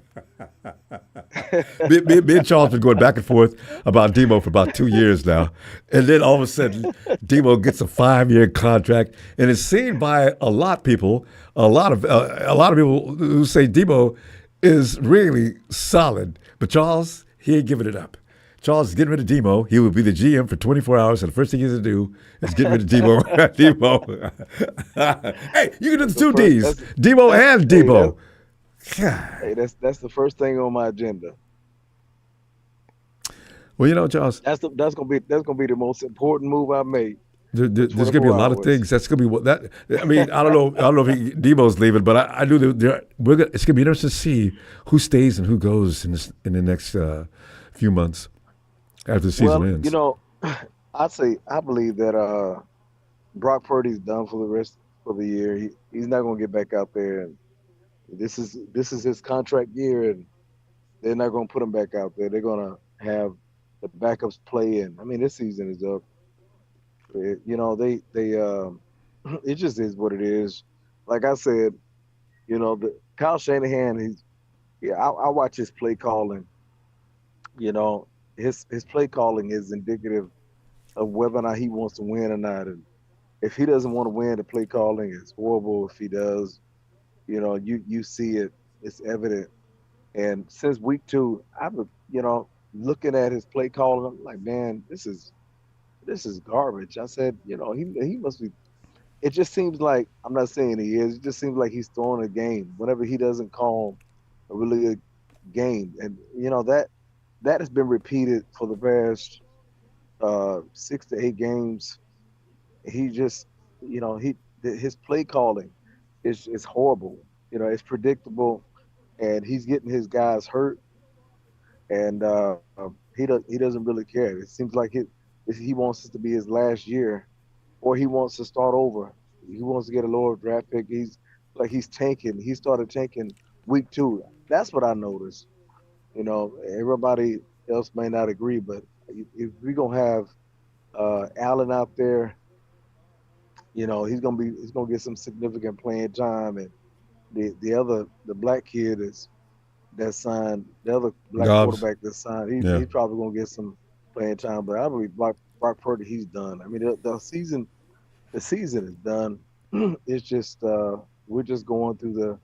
Me and Charles been going back and forth about Demo for about 2 years now, and then all of a sudden, Demo gets a 5-year contract, and it's seen by a lot of people who say Demo is really solid. But Charles, he ain't giving it up. Charles is getting rid of Demo. He will be the GM for 24 hours, and the first thing he's going to do is get rid of Demo. Hey, you can do the 2 Ds, Demo and Debo. Hey, that's the first thing on my agenda. Well, Charles, that's gonna be the most important move I made. There's going to be a lot of things. That's going to be what that. I mean, I don't know if Demo's leaving, but I knew that it's going to be interesting to see who stays and who goes in the next few months after the season ends. I believe that Brock Purdy's done for the rest of the year. He's not going to get back out there, and this is his contract year, and they're not going to put him back out there. They're going to have the backups play, and I mean, this season is up. It just is what it is. Like I said, the Kyle Shanahan, I watch his play calling. His play calling is indicative of whether or not he wants to win or not. And if he doesn't want to win, the play calling is horrible. If he does, you see it. It's evident. And since week 2, I've been, looking at his play calling, I'm like, man, this is garbage. I said, he must be. It just seems like, I'm not saying he is. It just seems like he's throwing a game whenever he doesn't call a really good game. And that has been repeated for the past 6 to 8 games. He just, his play calling is horrible. It's predictable, and he's getting his guys hurt, and he doesn't really care. It seems like he wants this to be his last year, or he wants to start over. He wants to get a lower draft pick. He's tanking. He started tanking week 2. That's what I noticed. Everybody else may not agree, but if we're gonna have Allen out there, he's gonna get some significant playing time, and the black kid that signed, the other black Dobbs. quarterback that signed, Yeah. he's probably gonna get some playing time. But I believe Brock Purdy, he's done. I mean, the season is done. It's just we're just going through the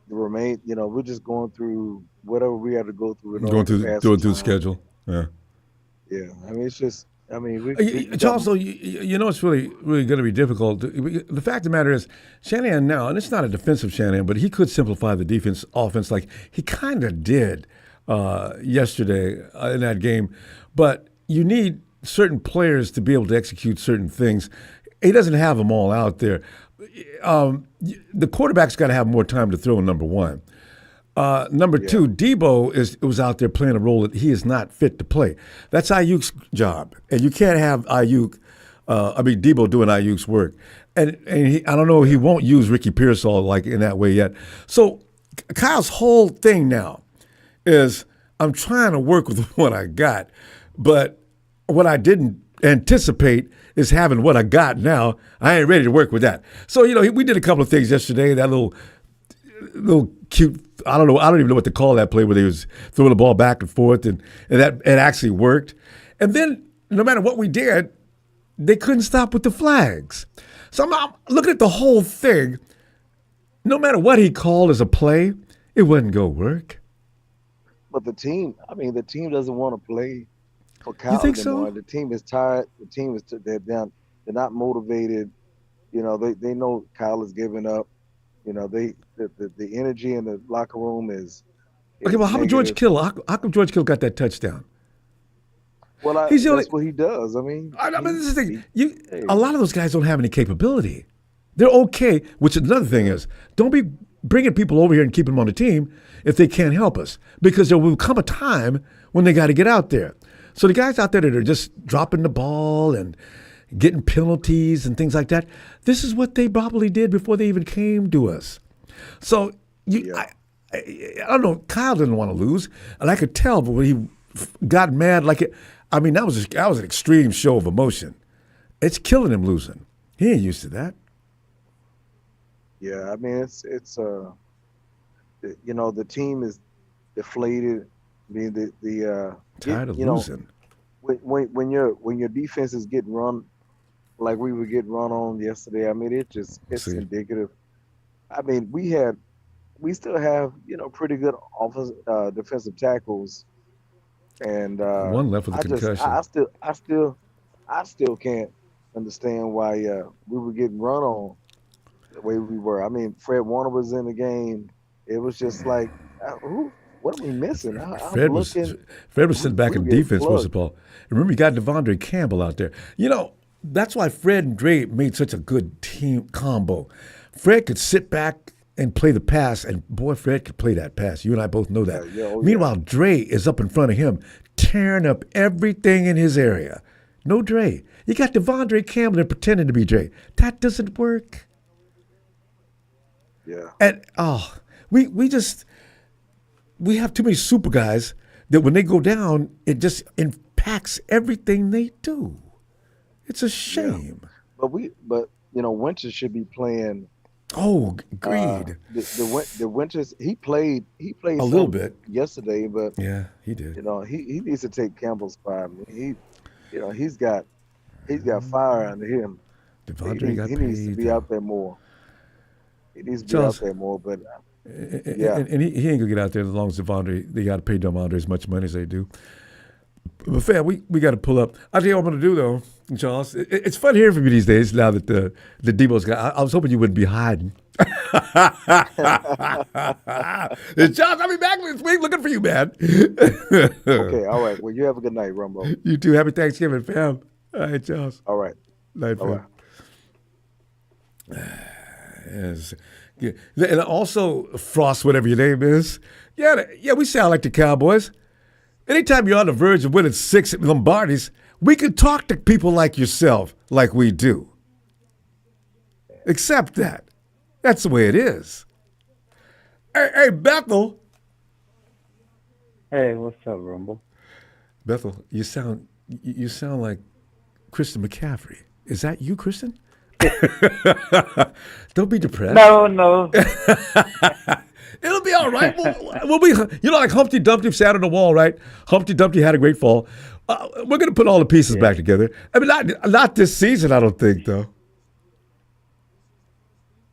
remain. We're just going through whatever we have to go through. In Going order to through pass through the the time. schedule. Yeah. Yeah, I mean, it's just. I mean, we Charles, though, it's really going to be difficult. The fact of the matter is, Shanahan now, and it's not a defensive Shanahan, but he could simplify the offense like he kind of did yesterday in that game. But you need certain players to be able to execute certain things. He doesn't have them all out there. The quarterback's got to have more time to throw, number one. Number two, Debo was out there playing a role that he is not fit to play. That's Ayuk's job, and you can't have Debo doing Ayuk's work. And I don't know, he won't use Ricky Pearsall like in that way yet. So Kyle's whole thing now is I'm trying to work with what I got, but what I didn't anticipate is having what I got now. I ain't ready to work with that. So we did a couple of things yesterday. That little cute. I don't even know what to call that play where they was throwing the ball back and forth, and that it actually worked. And then no matter what we did, they couldn't stop with the flags. So I'm looking at the whole thing. No matter what he called as a play, it wasn't going to work. But the team doesn't want to play for Kyle You think anymore. so? The team is tired. The team is they're down. They're not motivated. They know Kyle is giving up. The energy in the locker room is Okay, well, how about George negative. Kittle? How come George Kittle got that touchdown? Well, He's the only- that's what he does. I mean, this is the thing. A lot of those guys don't have any capability. They're okay, which another thing is, don't be bringing people over here and keeping them on the team if they can't help us, because there will come a time when they got to get out there. So the guys out there that are just dropping the ball and getting penalties and things like that, this is what they probably did before they even came to us. So I don't know. Kyle didn't want to lose, and I could tell. But when he got mad, that was an extreme show of emotion. It's killing him losing. He ain't used to that. Yeah, I mean, it's the team is deflated. I mean, Tired of losing. When your defense is getting run like we were getting run on yesterday, I mean, it's indicative. I mean, we still have pretty good defensive tackles, and One left with a concussion. I still can't understand why we were getting run on the way we were. I mean, Fred Warner was in the game. It was just like, what are we missing? Fred was sitting back in defense most of all. Remember, you got Devondre Campbell out there. That's why Fred and Dre made such a good team combo. Fred could sit back and play the pass, and boy, Fred could play that pass. You and I both know that. Meanwhile, Dre is up in front of him, tearing up everything in his area. No Dre. You got Devondre Campbell pretending to be Dre. That doesn't work. Yeah. And we have too many super guys that when they go down, it just impacts everything they do. It's a shame. Yeah. But Winters should be playing. Oh, agreed. The Winters, he played a little bit yesterday, but yeah, he did. He needs to take Campbell's spot. He's got fire under him. Devondre he needs to be out there more. He needs to be out there more, but and he ain't gonna get out there as long as Devondre. They got to pay Devondre as much money as they do. But fam, we got to pull up. I'll tell you what I'm going to do though, Charles. It's fun hearing from you these days. Now that the Debo's got, I was hoping you wouldn't be hiding. Charles, I'll be back this week looking for you, man. Okay, all right. Well, you have a good night, Ronbo. You too. Happy Thanksgiving, fam. All right, Charles. All right. Night, fam. All right. Yes. Yeah. And also, Frost, whatever your name is. Yeah, we sound like the Cowboys. Anytime you're on the verge of winning 6 Lombardis, we can talk to people like yourself like we do. Accept that. That's the way it is. Hey, Bethel. Hey, what's up, Rumble? Bethel, you sound like Christian McCaffrey. Is that you, Christian? Don't be depressed. No. It'll be all right. We'll be, like Humpty Dumpty sat on the wall, right? Humpty Dumpty had a great fall. We're going to put all the pieces back together. I mean, not this season, I don't think, though.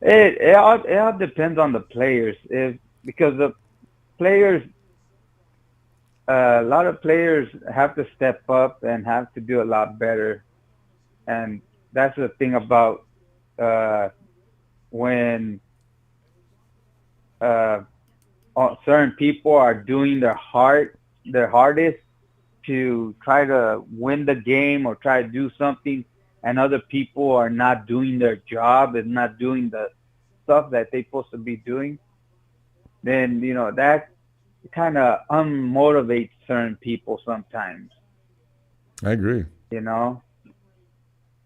It all depends on the players, because the players, a lot of players have to step up and have to do a lot better, and that's the thing about when certain people are doing their hardest to try to win the game or try to do something, and other people are not doing their job and not doing the stuff that they're supposed to be doing, then, that kind of unmotivates certain people sometimes. I agree.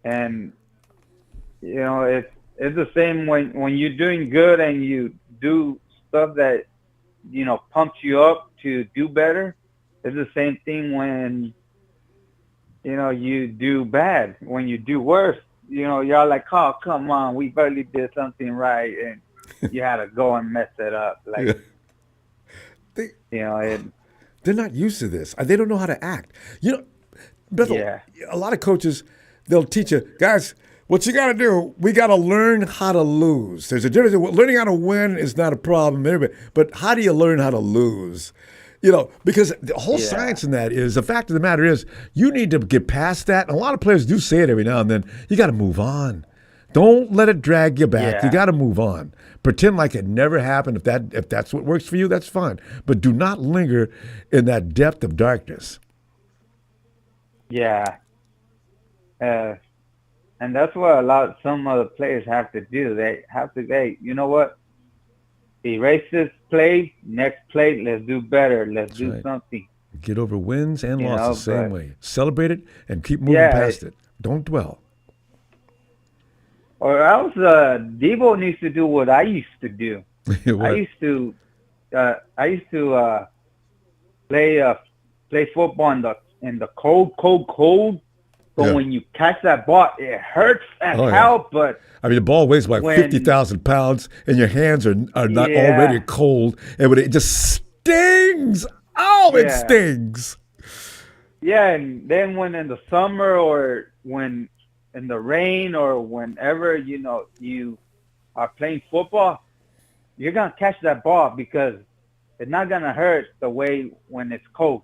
And, it's the same when you're doing good and you do stuff that, pumps you up to do better. It's the same thing when, you do bad. When you do worse, y'all like, oh, come on, we barely did something right, and you had to go and mess it up. Like, they're not used to this. They don't know how to act. Bethel, a lot of coaches, they'll teach you, guys, what you got to do, we got to learn how to lose. There's a difference. Learning how to win is not a problem, but how do you learn how to lose? Because the whole science in that is, the fact of the matter is, you need to get past that. And a lot of players do say it every now and then. You got to move on. Don't let it drag you back. You got to move on. Pretend like it never happened. If that's what works for you, that's fine. But do not linger in that depth of darkness. Yeah. And that's what some other players have to do. They have to, hey, you know what? Erase this play, next play, let's do better. Let's do something. Get over wins and losses the same way. Celebrate it and keep moving past it. Don't dwell. Or else Debo needs to do what I used to do. I used to play football in the cold. But when you catch that ball, it hurts as hell. But the ball weighs like 50,000 pounds, and your hands are not already cold, and when it just stings. Oh, it stings. Yeah, and then when in the summer or when in the rain or whenever you are playing football, you're gonna catch that ball because it's not gonna hurt the way when it's cold.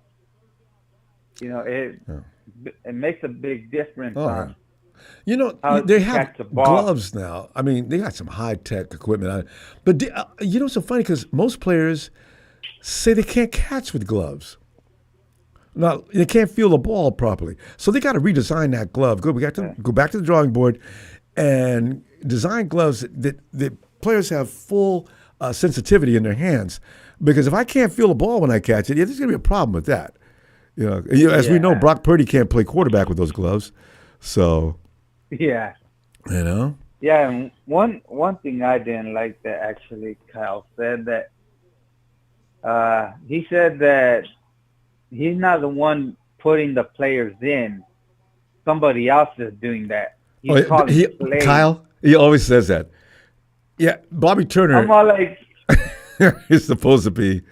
It makes a big difference. They have gloves now. They got some high-tech equipment. But it's so funny because most players say they can't catch with gloves. Now, they can't feel the ball properly. So they got to redesign that glove. We got to go back to the drawing board and design gloves that players have full sensitivity in their hands. Because if I can't feel the ball when I catch it, there's going to be a problem with that. As we know, Brock Purdy can't play quarterback with those gloves. So, Yeah, and one thing I didn't like that actually Kyle said that he said that he's not the one putting the players in. Somebody else is doing that. Kyle, he always says that. Yeah, Bobby Turner. I'm all like, is supposed to be.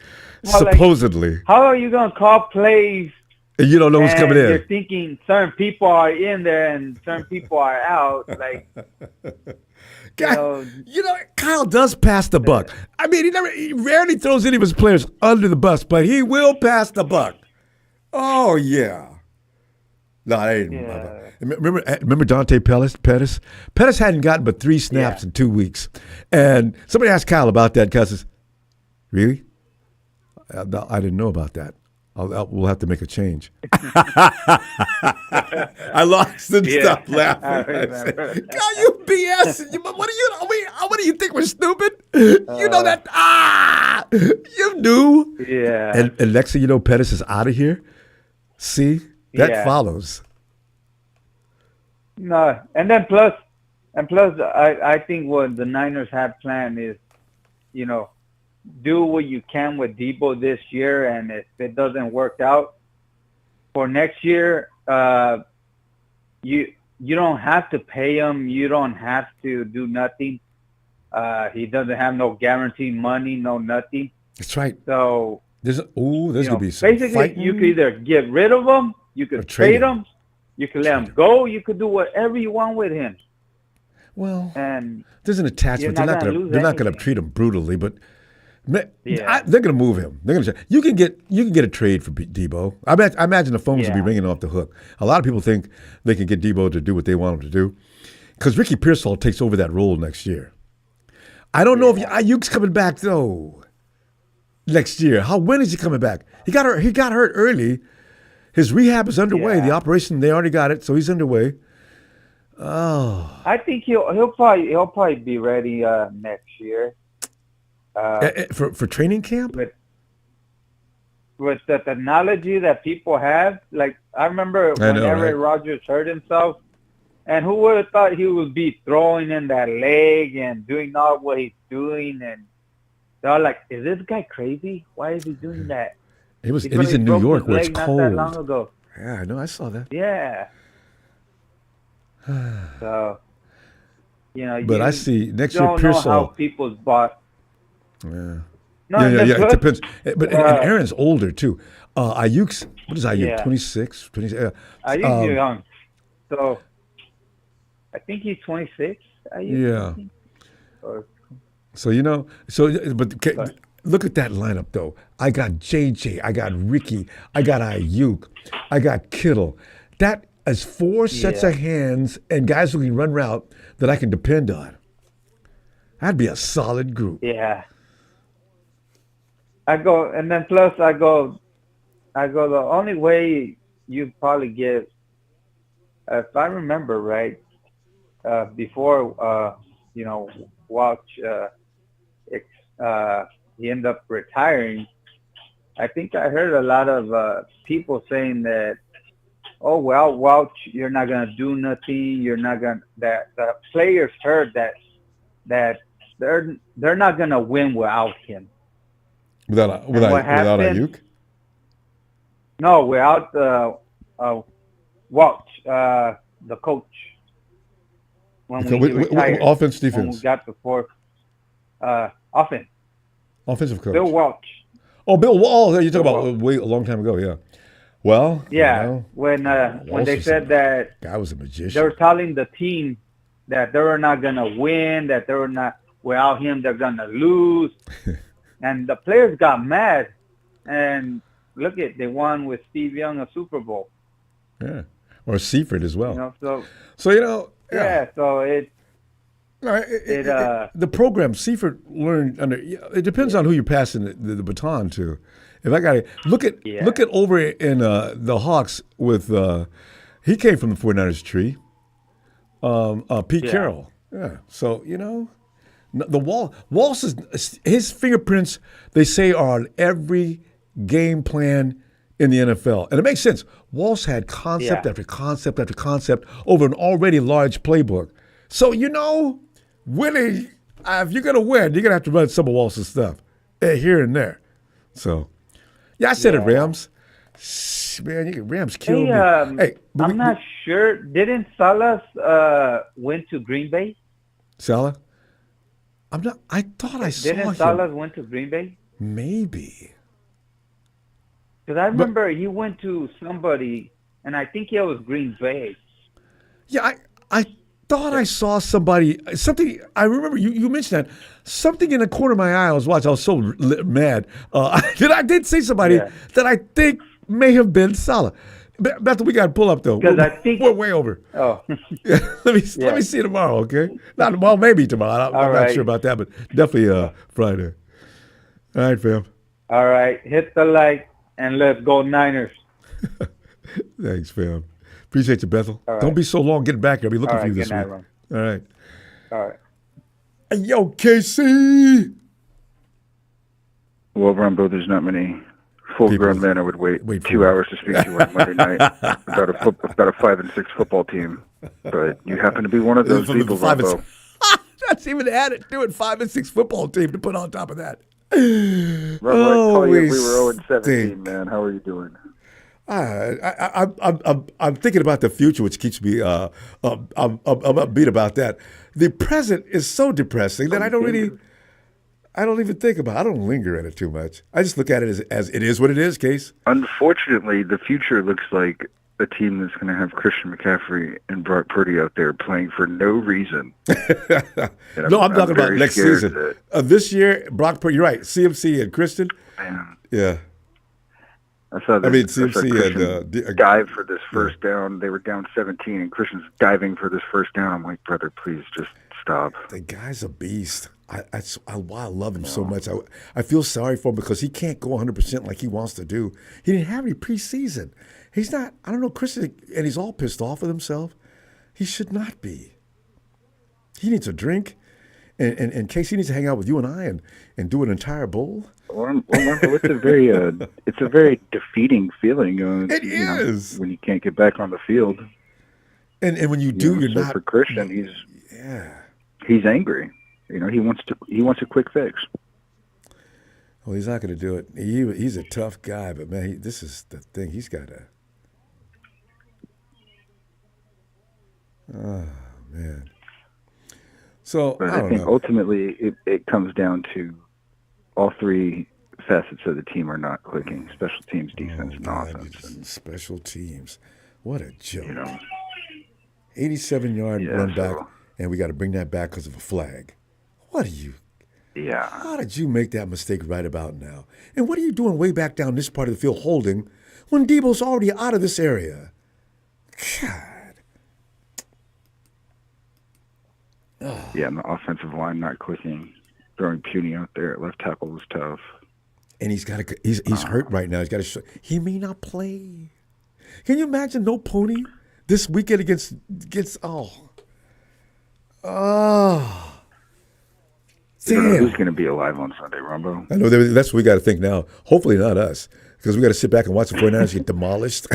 Supposedly. Like, how are you going to call plays? And you don't know who's coming in. You're thinking certain people are in there and certain people are out. Like, Kyle does pass the buck. He rarely throws any of his players under the bus, but he will pass the buck. Oh, yeah. No, I ain't. Remember Dante Pettis? Pettis hadn't gotten but 3 snaps in 2 weeks. And somebody asked Kyle about that. Kyle says, really? I didn't know about that. We'll have to make a change. I lost and stopped laughing. I said, God, you BS. What do you think we're stupid? You know that. You knew. Yeah. And next thing you know, Pettis is out of here. See, that follows. No, and then plus, I think what the Niners have planned is, do what you can with Debo this year, and if it doesn't work out, for next year, you don't have to pay him. You don't have to do nothing. He doesn't have no guaranteed money, no nothing. That's right. So there's gonna be some basically fighting. you could either get rid of him, you Or could trade trade him, you could let him go, you could do whatever you want with him. Well, And there's an attachment. you're They're not not gonna gonna lose they're not gonna anything. treat him brutally, but Yeah. they're gonna move him. They're gonna. You can get a trade for Debo. I imagine the phones will be Yeah. ringing off the hook. A lot of people think they can get Debo to do what they want him to do, because Ricky Pearsall takes over that role next year. I don't know if Ayuk's coming back though. Next year, when is he coming back? He got hurt early. His rehab is underway. Yeah. The operation, they already got it, so he's underway. Oh, I think he'll probably be ready next year. for training camp. With the technology that people have, like I remember I know, whenever right? Rodgers hurt himself, and who would have thought he would be throwing in that leg and doing all what he's doing, and they're like, "Is this guy crazy? Why is he doing that?" He's really in New broke York his where it's leg not that long cold. ago. Yeah, I know. I saw that. Yeah. So, But I see next year don't know how Pearsall. people's bought. Yeah. No, yeah. that's It good. depends. But and Aaron's older too. Ayuk's what is Ayuk? Yeah. 26, 20. Ayuk's young, so I think he's 26. Ayuk, Yeah. I think. Or, So look at that lineup though. I got JJ, I got Ricky, I got Ayuk, I got Kittle. That is 4 sets Yeah. of hands and guys who can run route that I can depend on. That'd be a solid group. yeah. I go, and then plus I go. The only way you probably get, if I remember right, before Welch, he ended up retiring. I think I heard a lot of people saying that, oh well, Welch, you're not gonna do nothing. You're not gonna. That the players heard that they're not gonna win without him. Without what happened- Ayuk? No, without Welch, the coach. When Okay, he retired, offense, when defense, we got the fourth offense, offensive coach. Bill Welch. Oh, Bill Wall. You're talking Bill about way a long time ago. Yeah. Well. Yeah, when they was said that guy was a they magician. were telling the team that they were not gonna win, that they were not without him they're gonna lose, and the players got mad. And look they won with Steve Young a Super Bowl. Yeah. Or Seifert as well. So So yeah, so it No, the program Seifert learned under. It depends on who you're passing the baton to. If I got to look at over in the Hawks with he came from the 49ers tree. Pete Carroll. Yeah. So the Walsh is his fingerprints. They say are on every game plan in the NFL, and it makes sense. Walsh had concept after concept after concept over an already large playbook. So winning, if you're gonna win, you're gonna have to run some of Walsh's stuff here and there. So, I said it, Rams. Man, Rams killed me. Hey, I'm not sure. Didn't Salas went to Green Bay? Salah? I'm not. I thought I saw him. Didn't Salas went to Green Bay? Maybe. Because I remember he went to somebody, and I think it was Green Bay. Yeah, I thought I saw something. I remember you mentioned that. Something in the corner of my eye I was watching. I was so mad. I did see somebody that I think may have been Salah. Bethel, we got to pull up, though. Because I think we're way over. Oh. Let me see you tomorrow, okay? Not tomorrow, maybe tomorrow. I'm not sure about that, but definitely Friday. All right, fam. All right. Hit the like, and let's go Niners. Thanks, fam. Appreciate you, Bethel. Right. Don't be so long getting back here. I'll be looking for you this week. Ron. All right. All right. Hey, yo, KC. Well, Ronbo, there's not many full-grown men I would wait 2 hours to speak to on Monday night about a 5-6 football team. But you happen to be one of those people, Ronbo. That's even added to it. 5-6 football team to put on top of that. Ronbo, I call you. We were 0-17, man. How are you doing? I'm thinking about the future, which keeps me I'm upbeat about that. The present is so depressing that I don't even think about it. I don't linger in it too much. I just look at it as it is what it is, Case. Unfortunately, the future looks like a team that's going to have Christian McCaffrey and Brock Purdy out there playing for no reason. No, I'm talking about next season. This year, Brock Purdy, you're right. CMC and Christian. Man. Yeah. I saw that. CMC and dive for this first down. They were down 17, and Christian's diving for this first down. I'm like, brother, please just stop. The guy's a beast. I love him so much. I feel sorry for him because he can't go 100% like he wants to do. He didn't have any preseason. He's not, I don't know, Christian, and he's all pissed off with himself. He should not be. He needs a drink. And Casey needs to hang out with you and I and do an entire bowl. Well, it's a very defeating feeling. It is when you can't get back on the field. And when you do, you're not. For Christian, he's angry. He wants a quick fix. Well, he's not going to do it. He's a tough guy, but man, this is the thing. He's got to. Oh man. So but I think know. Ultimately it comes down to all three facets of the team are not clicking: special teams, defense, and offense. Special teams. What a joke. 87-yard run back, and we got to bring that back because of a flag. What are you? Yeah. How did you make that mistake right about now? And what are you doing way back down this part of the field holding when Debo's already out of this area? God. Oh. Yeah, and the offensive line not clicking. Throwing Puny out there at left tackle was tough. And he's hurt right now. He's got to show. He may not play. Can you imagine no Pony this weekend against damn. Who's going to be alive on Sunday, Ronbo? I know that's what we got to think now. Hopefully not us, because we got to sit back and watch the 49ers get demolished.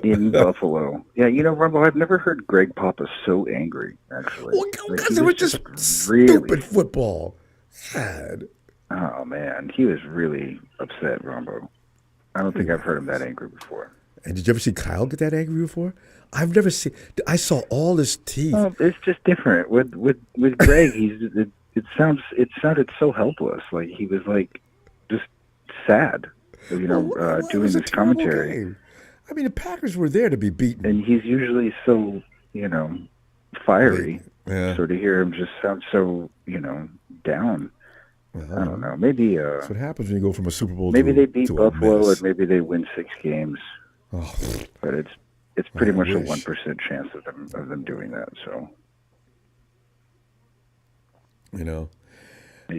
In Buffalo. Yeah, Ronbo, I've never heard Greg Papa so angry, actually. Well, because it was just stupid football. God. Oh, man. He was really upset, Ronbo. I don't think I've heard him that angry before. And did you ever see Kyle get that angry before? I've never seen. I saw all his teeth. It's just different with Greg. It sounded so helpless. Like he was like just sad. Doing this commentary. Game. I mean, the Packers were there to be beaten, and he's usually so fiery. Yeah. So to hear him just sound so down. I don't know. Maybe that's what happens when you go from a Super Bowl. Maybe they beat to Buffalo, and maybe they win 6 games. Oh. But it's pretty much a 1% chance of them doing that. So maybe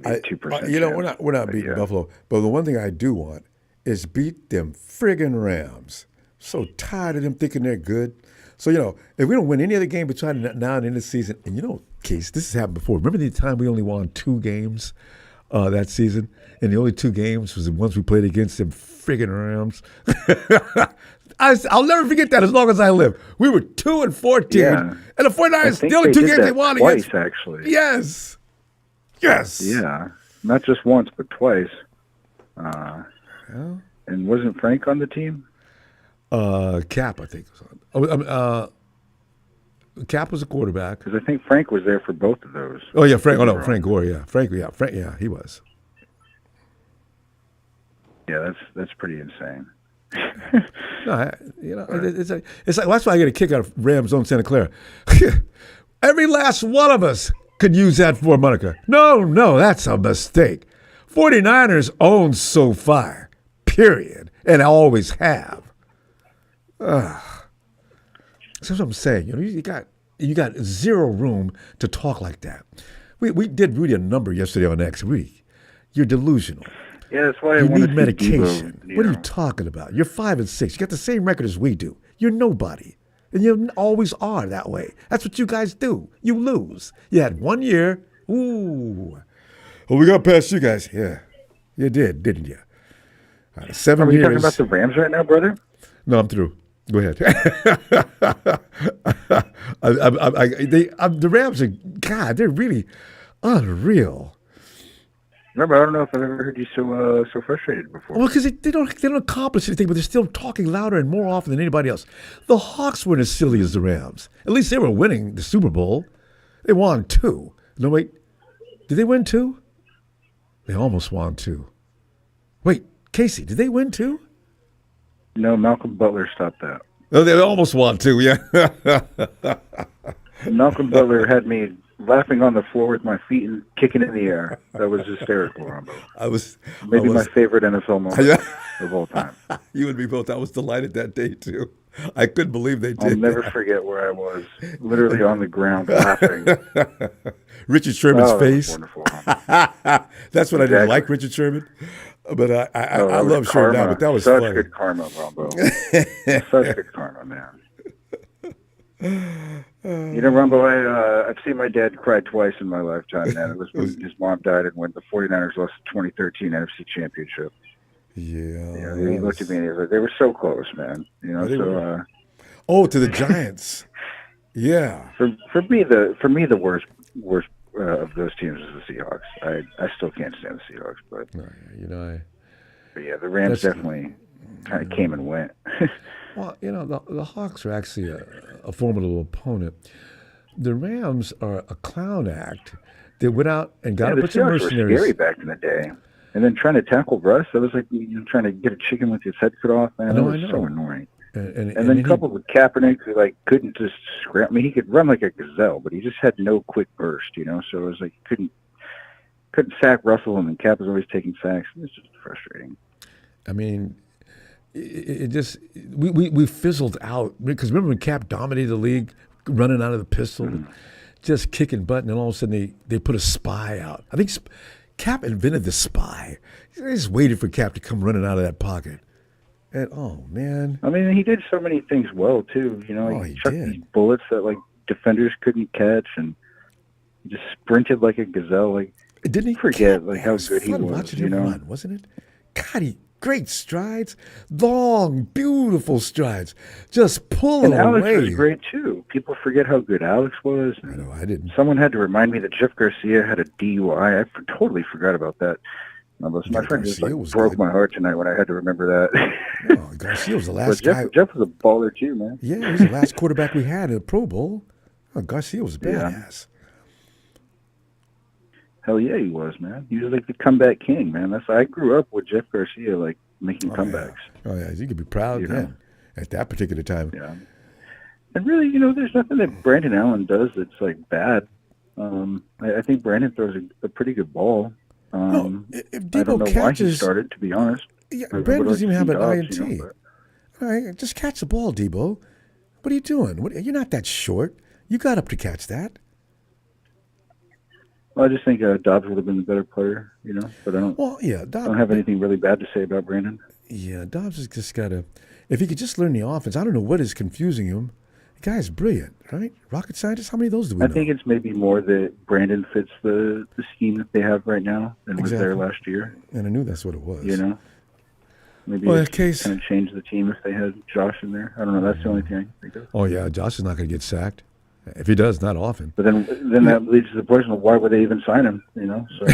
2%. We're not beating Buffalo, but the one thing I do want is beat them friggin' Rams. So tired of them thinking they're good. So if we don't win any other game between now and the end of the season, and Case, this has happened before. Remember the time we only won 2 games that season, and the only 2 games was the ones we played against them friggin' Rams. I'll never forget that as long as I live. We were 2-14, and the 49ers still the 2 games they won twice, against. Actually. Yes. Yeah, not just once, but twice. And wasn't Frank on the team? Cap, I think. Was on. Cap was a quarterback. Because I think Frank was there for both of those. Oh yeah, Frank. Oh no, Frank Gore. Yeah, Frank. Yeah, he was. Yeah, that's pretty insane. No, it's like that's why I get a kick out of Rams on Santa Clara. Every last one of us could use that for Monica. No, that's a mistake. 49ers own SoFi, period, and always have. That's what I'm saying. You got zero room to talk like that. We did Rudy a number yesterday on Next Week. You're delusional. Yeah, that's why you I want need to medication. Debo, What are you talking about? You're 5-6. You got the same record as we do. You're nobody, and you always are that way. That's what you guys do. You lose. You had 1 year. Ooh. Well, we got past you guys. Yeah, you did, didn't you? 7 years. Are we talking years. about the Rams right now, brother? No, I'm through. Go ahead. The Rams are, God, they're really unreal. Remember, I don't know if I've ever heard you so frustrated before. Well, because they don't accomplish anything, but they're still talking louder and more often than anybody else. The Hawks weren't as silly as the Rams. At least they were winning the Super Bowl. They won 2. No, wait. Did they win 2? They almost won 2. Wait, Casey, did they win 2? No, Malcolm Butler stopped that. Oh, they almost won 2, yeah. Malcolm Butler had me laughing on the floor with my feet and kicking in the air. That was hysterical, Ronbo. Maybe my favorite NFL moment of all time. You and me both. I was delighted that day, too. I couldn't believe they did. I'll never forget where I was, literally on the ground laughing. Richard Sherman's face. Wonderful. That's what I didn't like, Richard Sherman. But I love Sherman now, but that was such funny. good karma, Ronbo. Such good karma, man. You know, Ronbo, I've seen my dad cry twice in my lifetime, man. It was when his mom died and when the 49ers lost the 2013 NFC Championship. Yeah. He looked at me and he was like, they were so close, man. You know, to the Giants. Yeah. For me, the worst of those teams is the Seahawks. I still can't stand the Seahawks, but but yeah, the Rams definitely kind of came and went. Well, the Hawks are actually a formidable opponent. The Rams are a clown act. They went out and got a bunch of mercenaries. The Seahawks were scary back in the day. And then trying to tackle Russ, that was like trying to get a chicken with his head cut off, man. That was so annoying. And then coupled with Kaepernick, who couldn't just scrap. I mean, he could run like a gazelle, but he just had no quick burst, So it was like couldn't sack Russell, and then Cap was always taking sacks. It was just frustrating. I mean, it just we fizzled out because remember when Cap dominated the league, running out of the pistol, just kicking butt, and then all of a sudden they put a spy out. I think Cap invented the spy. They just waited for Cap to come running out of that pocket. And, oh, man. I mean, he did so many things well, too. He chucked these bullets that, defenders couldn't catch, and he just sprinted like a gazelle. Didn't he forget, how good he was, watching him run, wasn't it? God, great strides. Long, beautiful strides. Just pulling away. And Alex was great, too. People forget how good Alex was. I know, I didn't. Someone had to remind me that Jeff Garcia had a DUI. I totally forgot about that. My friend just broke my heart tonight when I had to remember that. No, Garcia was the last guy. Jeff was a baller too, man. Yeah, he was the last quarterback we had in the Pro Bowl. Oh, Garcia was a badass. Hell yeah, he was, man. He was like the comeback king, man. I grew up with Jeff Garcia, making comebacks. Yeah. Oh yeah, you could be proud then at that particular time. Yeah. And really, there's nothing that Brandon Allen does that's bad. I think Brandon throws a pretty good ball. If Debo I don't know catches, why he started, to be honest. Yeah, Brandon doesn't even have an INT. All right, just catch the ball, Debo. What are you doing? You're not that short. You got up to catch that. Well, I just think Dobbs would have been the better player, But I don't. Well, yeah, I don't have anything really bad to say about Brandon. Yeah, Dobbs has just got to. If he could just learn the offense, I don't know what is confusing him. The guy's brilliant, right? Rocket scientist. How many of those do we know? I think it's maybe more that Brandon fits the scheme that they have right now than was there last year. And I knew that's what it was. Maybe kind of change the team if they had Josh in there. I don't know. That's the only thing I can think of. Oh yeah, Josh is not going to get sacked. If he does, not often. But then that leads to the question of why would they even sign him? So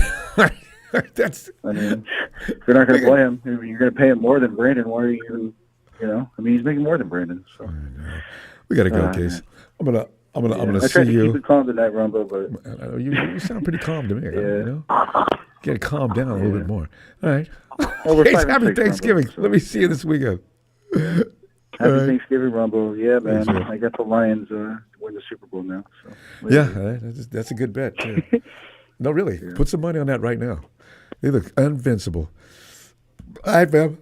that's. I mean, if you're not going to play him, you're going to pay him more than Brandon. Why are you? I mean, he's making more than Brandon. So. We gotta go, Case. I'm gonna I see tried to you. keep it calm tonight, Ronbo, but you sound pretty calm to me. You gotta calm down a little bit more. All right. Well, Case, happy Thanksgiving. Let me see you this weekend. Happy Thanksgiving, Ronbo. Yeah, man. Thanks, I got the Lions win the Super Bowl now. So that's a good bet too. No, really. Yeah. Put some money on that right now. They look invincible. All right, fam.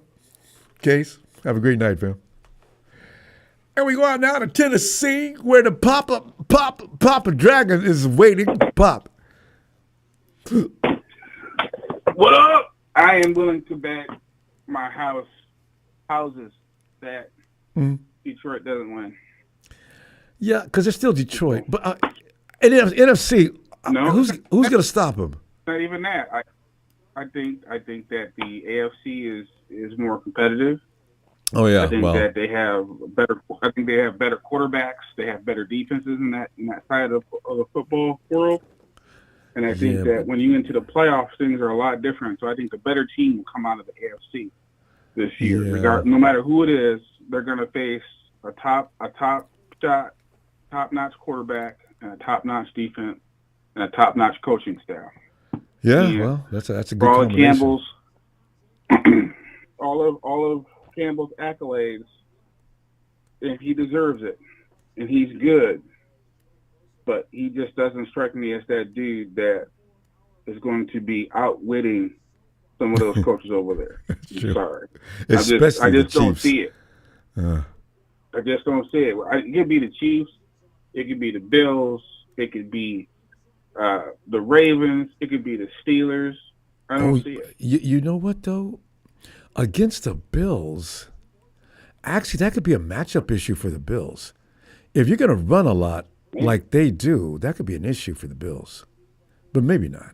Case, have a great night, fam. And we go out now to Tennessee, where the Papa Dragon is waiting. Pop. What up? I am willing to bet my houses that Detroit doesn't win. Yeah, because they're still Detroit. But in NFC, who's going to stop them? Not even that. I think that the AFC is more competitive. Oh yeah, I think that they have better. I think they have better quarterbacks. They have better defenses in that side of the football world. And I think that when you into the playoffs, things are a lot different. So I think the better team will come out of the AFC this year. No matter who it is, they're going to face a top-notch quarterback and a top-notch defense and a top-notch coaching staff. Yeah, and well, that's a good combination. All of Campbell's accolades, if he deserves it, and he's good, but he just doesn't strike me as that dude that is going to be outwitting some of those coaches over there. I'm sorry. Especially I just the don't Chiefs. see it. I just don't see it. It could be the Chiefs. It could be the Bills. It could be the Ravens. It could be the Steelers. I don't see it. You know what, though? Against the Bills, actually, that could be a matchup issue for the Bills. If you're going to run a lot like they do, that could be an issue for the Bills. But maybe not.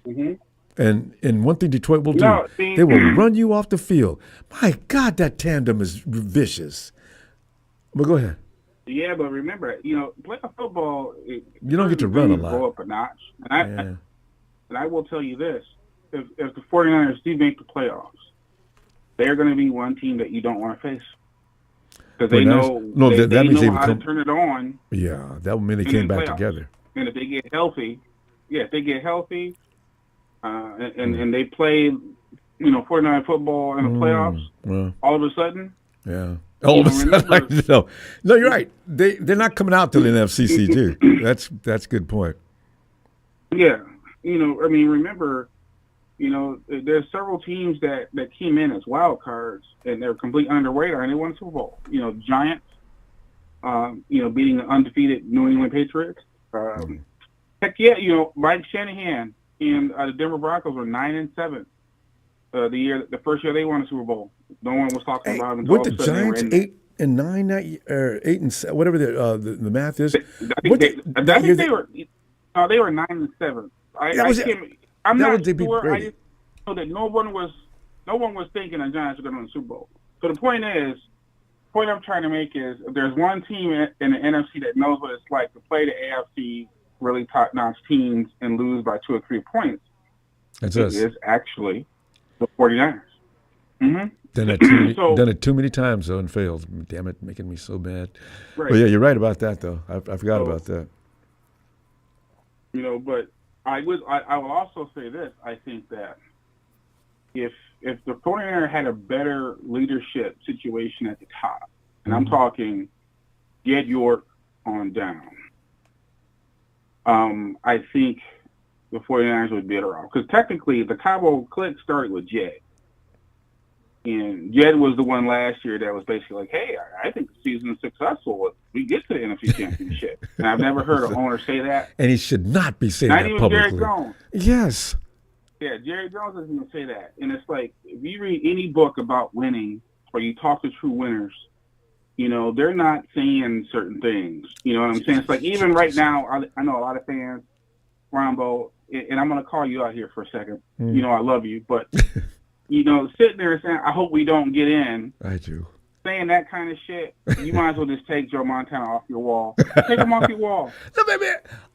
Mm-hmm. And one thing Detroit will do, they will run you off the field. My God, that tandem is vicious. But go ahead. Yeah, but remember, playoff football, you don't get to run a lot. Go up a notch. And I will tell you this. If the 49ers do make the playoffs, they're going to be one team that you don't want to face. Because they know, they know how to turn it on. Yeah, that would mean they came back together. And if they get healthy, and they play, 49 football in the playoffs, all of a sudden. Yeah. All of a sudden, no, you're right. They're not coming out till the NFCCG. That's a good point. Yeah. Remember, there's several teams that came in as wild cards and they're completely under radar and they won the Super Bowl. Giants, beating the undefeated New England Patriots. Heck yeah, Mike Shanahan and the Denver Broncos were 9-7 the first year they won the Super Bowl. No one was talking about them. What the Giants 8-9 that year, or 8-7, whatever the math is. They were 9-7. I'm not sure. I just know that no one was thinking the Giants were going to win the Super Bowl. So the point I'm trying to make is, if there's one team in the NFC that knows what it's like to play the AFC really top-notch teams and lose by 2 or 3 points, it is actually the 49ers. Mm-hmm. Done it too many times, though, and failed. Damn it, making me so bad. Right. Well, yeah, you're right about that, though. I forgot about that. But I will also say this. I think that if the 49ers had a better leadership situation at the top, and I'm talking Jed York on down, I think the 49ers would be better off. Because technically, the Cabo clique started with Jed. And Jed was the one last year that was basically like, hey, I think the season is successful if we get to the NFC Championship. And I've never heard an owner say that. And he should not be saying that publicly. Not even Jerry Jones. Yes. Yeah, Jerry Jones doesn't even say that. And it's like, if you read any book about winning or you talk to true winners, they're not saying certain things. You know what I'm saying? It's like, even right now, I know a lot of fans, Ronbo, and I'm going to call you out here for a second. I love you, but... sitting there saying, I hope we don't get in. I do. Saying that kind of shit, you might as well just take Joe Montana off your wall. Take him off your wall. No, baby.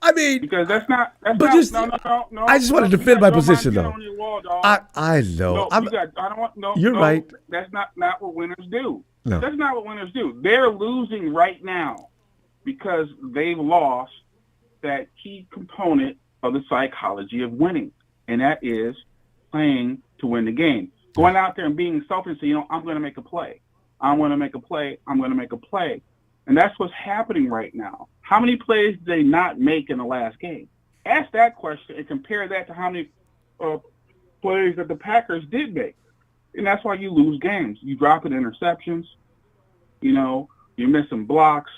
I mean, because that's not. I just want to defend my position, though. On your wall, dog. I know. You're right. That's not what winners do. No. That's not what winners do. They're losing right now because they've lost that key component of the psychology of winning, and that is playing to win the game. Going out there and being selfish and saying, I'm going to make a play. I'm going to make a play. I'm going to make a play. And that's what's happening right now. How many plays did they not make in the last game? Ask that question and compare that to how many plays that the Packers did make. And that's why you lose games. You drop in interceptions. You're missing blocks.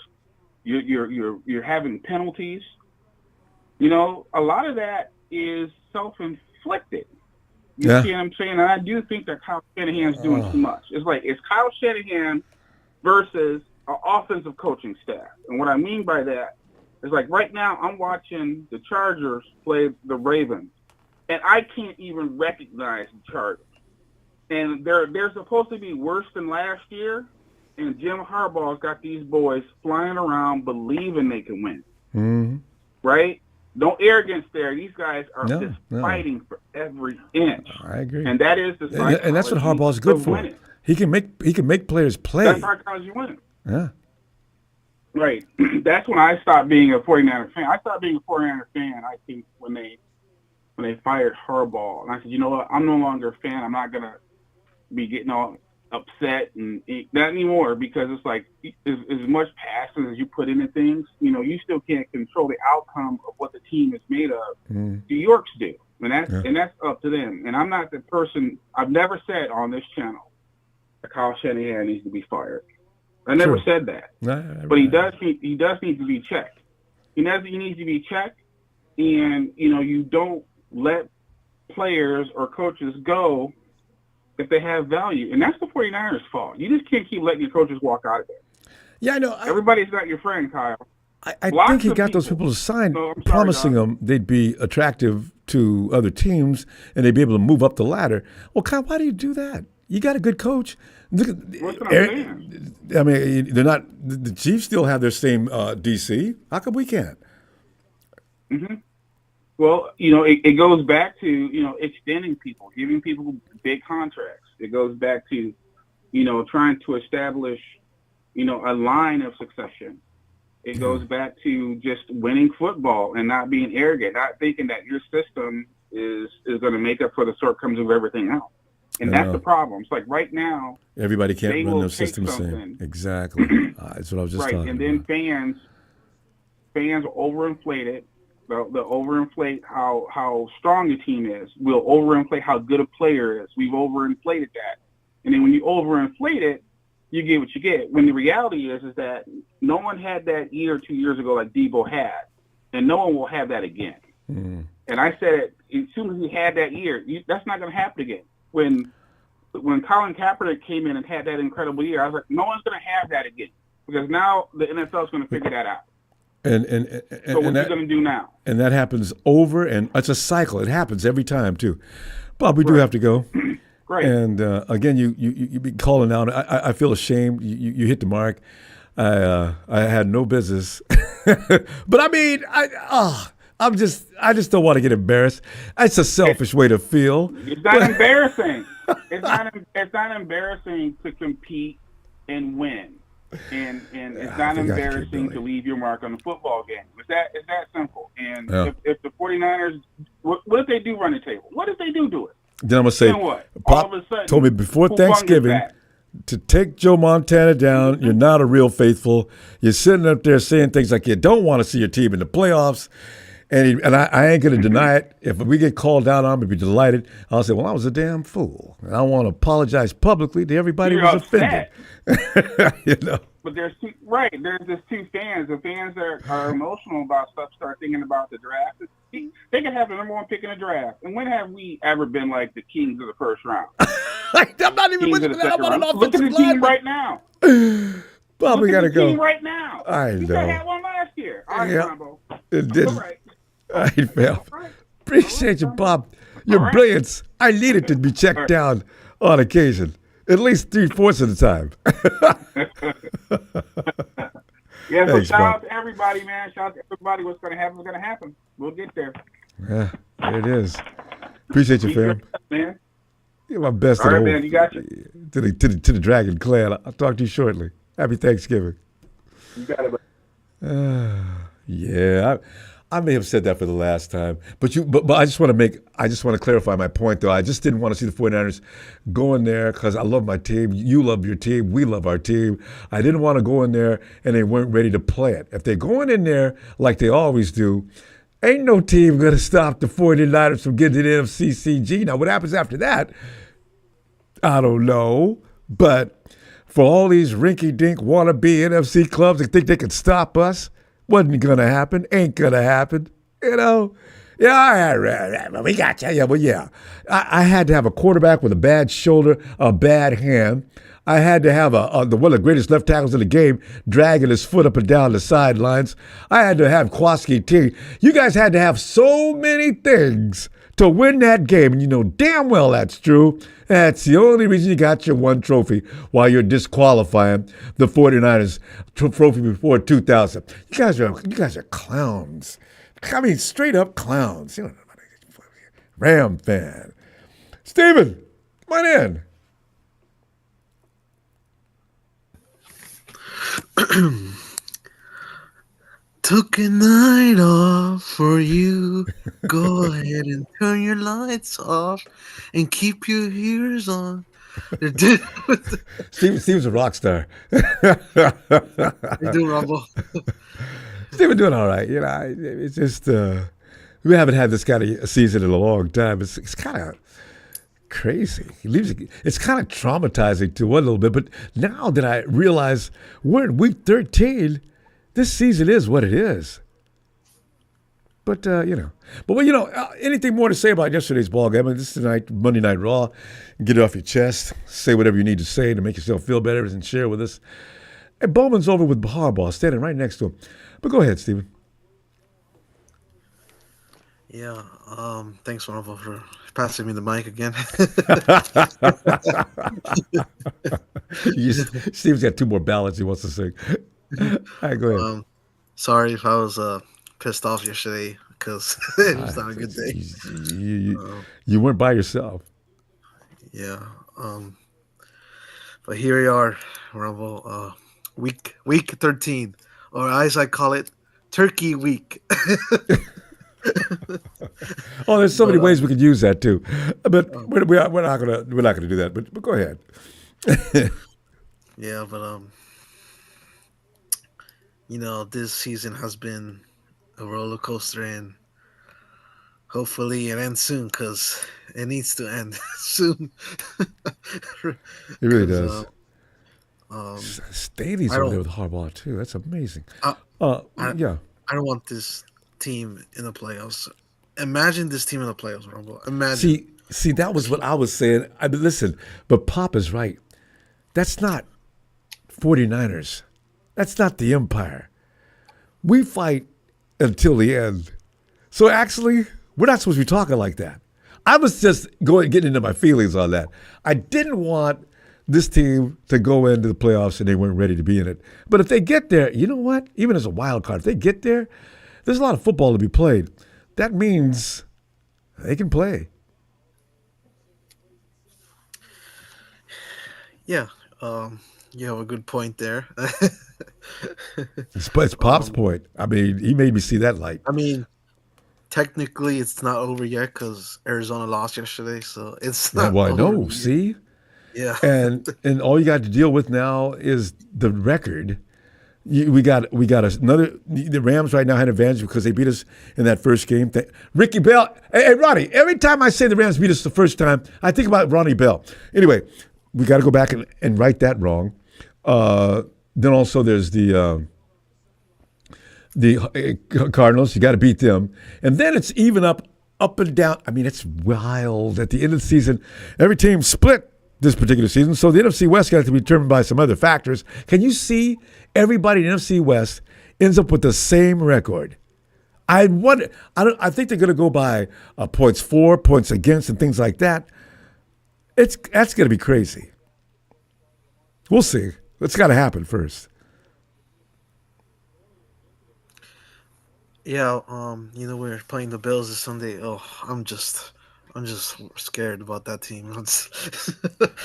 You're having penalties. A lot of that is self-inflicted. You see what I'm saying? And I do think that Kyle Shanahan's doing too much. It's like, it's Kyle Shanahan versus an offensive coaching staff. And what I mean by that is, like, right now I'm watching the Chargers play the Ravens, and I can't even recognize the Chargers. And they're supposed to be worse than last year, and Jim Harbaugh's got these boys flying around believing they can win. Mm-hmm. Right? No arrogance there. These guys are just fighting for every inch. I agree. And that is the psychology and that's what Harbaugh's good for. winning. He can make players play. That's psychology winning. Yeah. Right. That's when I stopped being a 49er fan. I stopped being a 49er fan, I think, when they fired Harbaugh. And I said, you know what? I'm no longer a fan. I'm not going to be getting all upset and not anymore, because it's like as much passion as you put into things, you still can't control the outcome of what the team is made of. The Yorks do. And that's up to them. And I'm not the person, I've never said on this channel that Kyle Shanahan needs to be fired. I never said that. But he does need to be checked. He needs to be checked, and you don't let players or coaches go if they have value. And that's the 49ers' fault. You just can't keep letting your coaches walk out of there. Yeah, I know. Everybody's not your friend, Kyle. I think he got those people to sign, promising them they'd be attractive to other teams and they'd be able to move up the ladder. Well, Kyle, why do you do that? You got a good coach. Look at, I mean, they're not. The Chiefs still have their same DC. How come we can't? Mm-hmm. Well, it goes back to extending people, giving people big contracts. It goes back to trying to establish a line of succession. It goes back to just winning football and not being arrogant, not thinking that your system is going to make up for the shortcomings of everything else. And that's the problem. It's like right now, everybody can't run their system the same. Exactly. That's what I was just talking about. And then fans overinflate it. They'll overinflate how strong the team is. We'll overinflate how good a player is. We've overinflated that. And then when you overinflate it, you get what you get. When the reality is that no one had that year 2 years ago like Debo had, and no one will have that again. And I said, as soon as he had that year, that's not going to happen again. When Colin Kaepernick came in and had that incredible year, I was like, no one's going to have that again, because now the NFL is going to figure that out. So what are you going to do now? And that happens over, and it's a cycle. It happens every time too. Bob, we do have to go. Great. And again, you be calling out. I feel ashamed. You hit the mark. I had no business, but I mean, I just don't want to get embarrassed. It's a selfish way to feel. It's not embarrassing. It's not embarrassing to compete and win, and it's not embarrassing to leave your mark on the football game. It's that simple. And if the 49ers, what if they do run the table? What if they do it? Then I'm gonna say, Pop told me before Thanksgiving to take Joe Montana down. You're not a real faithful. You're sitting up there saying things like you don't want to see your team in the playoffs. And I ain't going to deny it. If we get called out on, I'll be delighted. I'll say, well, I was a damn fool. And I want to apologize publicly to everybody who was offended. But there's two fans. The fans that are emotional about stuff start thinking about the draft. They can have the number one pick in the draft. And when have we ever been like the kings of the first round? I'm not even with that. I'm on an offensive Look at the team right now. Bob, we got to go. Team right now. I know. You had one last year. All right, Ronbo. It didn't. All right. All right, fam. Appreciate you, Bob. Your brilliance. I needed to be checked down on occasion, at least 3/4 of the time. Thanks, shout out to everybody, man. Shout out to everybody. What's going to happen is going to happen. We'll get there. Yeah, there it is. Appreciate you, fam. Man. You're my best. All right, man. You got you. To the Dragon Clan. I'll talk to you shortly. Happy Thanksgiving. You got it. Yeah. I may have said that for the last time, but I just want to clarify my point, though. I just didn't want to see the 49ers go in there because I love my team. You love your team. We love our team. I didn't want to go in there and they weren't ready to play it. If they're going in there like they always do, ain't no team going to stop the 49ers from getting to the NFCCG. Now, what happens after that, I don't know. But for all these rinky-dink wannabe NFC clubs that think they can stop us, wasn't going to happen, ain't going to happen, Yeah, we got you. Yeah, well, yeah. I had to have a quarterback with a bad shoulder, a bad hand. I had to have one of the greatest left tackles in the game dragging his foot up and down the sidelines. I had to have Kwaski T. You guys had to have so many things to win that game, and you know damn well that's true. That's the only reason you got your one trophy while you're disqualifying the 49ers trophy before 2000. You guys are clowns. I mean, straight up clowns. You know, Ram fan. Steven, come on in. Took a night off for you. Go ahead and turn your lights off and keep your ears on. Steven's a rock star. You do, Ronbo. Steven doing all right. You know, it's just we haven't had this kind of season in a long time. It's kind of crazy. It's kind of traumatizing to one little bit. But now that I realize we're in week 13, this season is what it is. But anything more to say about yesterday's ball game? I mean, this is tonight, Monday Night Raw. Get it off your chest. Say whatever you need to say to make yourself feel better and share with us. And Bowman's over with Harbaugh, standing right next to him. But go ahead, Steven. Yeah, thanks, Ronbo, for passing me the mic again. Steven's got 2 more ballads he wants to sing. All right, go ahead. Sorry if I was pissed off yesterday because it was not a good day. You weren't by yourself. Yeah. But here we are, Ronbo. Week 13, or as I call it, Turkey Week. Oh, there's so many ways we could use that too, but we're not gonna do that. But go ahead. Yeah, but this season has been a roller coaster, and hopefully it ends soon because it needs to end soon. It really does. Staley's over there with Harbaugh too. That's amazing. Yeah. I don't want this team in the playoffs. Imagine this team in the playoffs, Ronbo. Imagine. See, that was what I was saying. I mean, listen, but Pop is right. That's not 49ers. That's not the Empire. We fight until the end. So actually, we're not supposed to be talking like that. I was just getting into my feelings on that. I didn't want this team to go into the playoffs and they weren't ready to be in it. But if they get there, you know what? Even as a wild card, if they get there, there's a lot of football to be played. That means they can play. Yeah, you have a good point there. It's Pop's point. I mean, he made me see that light. I mean, technically, it's not over yet because Arizona lost yesterday, so it's not. Well, I know. See, yeah, and all you got to deal with now is the record. We got another. The Rams right now had an advantage because they beat us in that first game. Ricky Bell. Hey, Ronnie. Every time I say the Rams beat us the first time, I think about Ronnie Bell. Anyway, we got to go back and right that wrong. Then also there's the Cardinals. You got to beat them, and then it's even up and down. I mean, it's wild. At the end of the season, every team split this particular season, so the NFC West got to be determined by some other factors. Can you see everybody in the NFC West ends up with the same record? I wonder. I think they're going to go by points for, points against, and things like that. That's going to be crazy. We'll see. It's got to happen first. Yeah, we're playing the Bills this Sunday. Oh, I'm just scared about that team.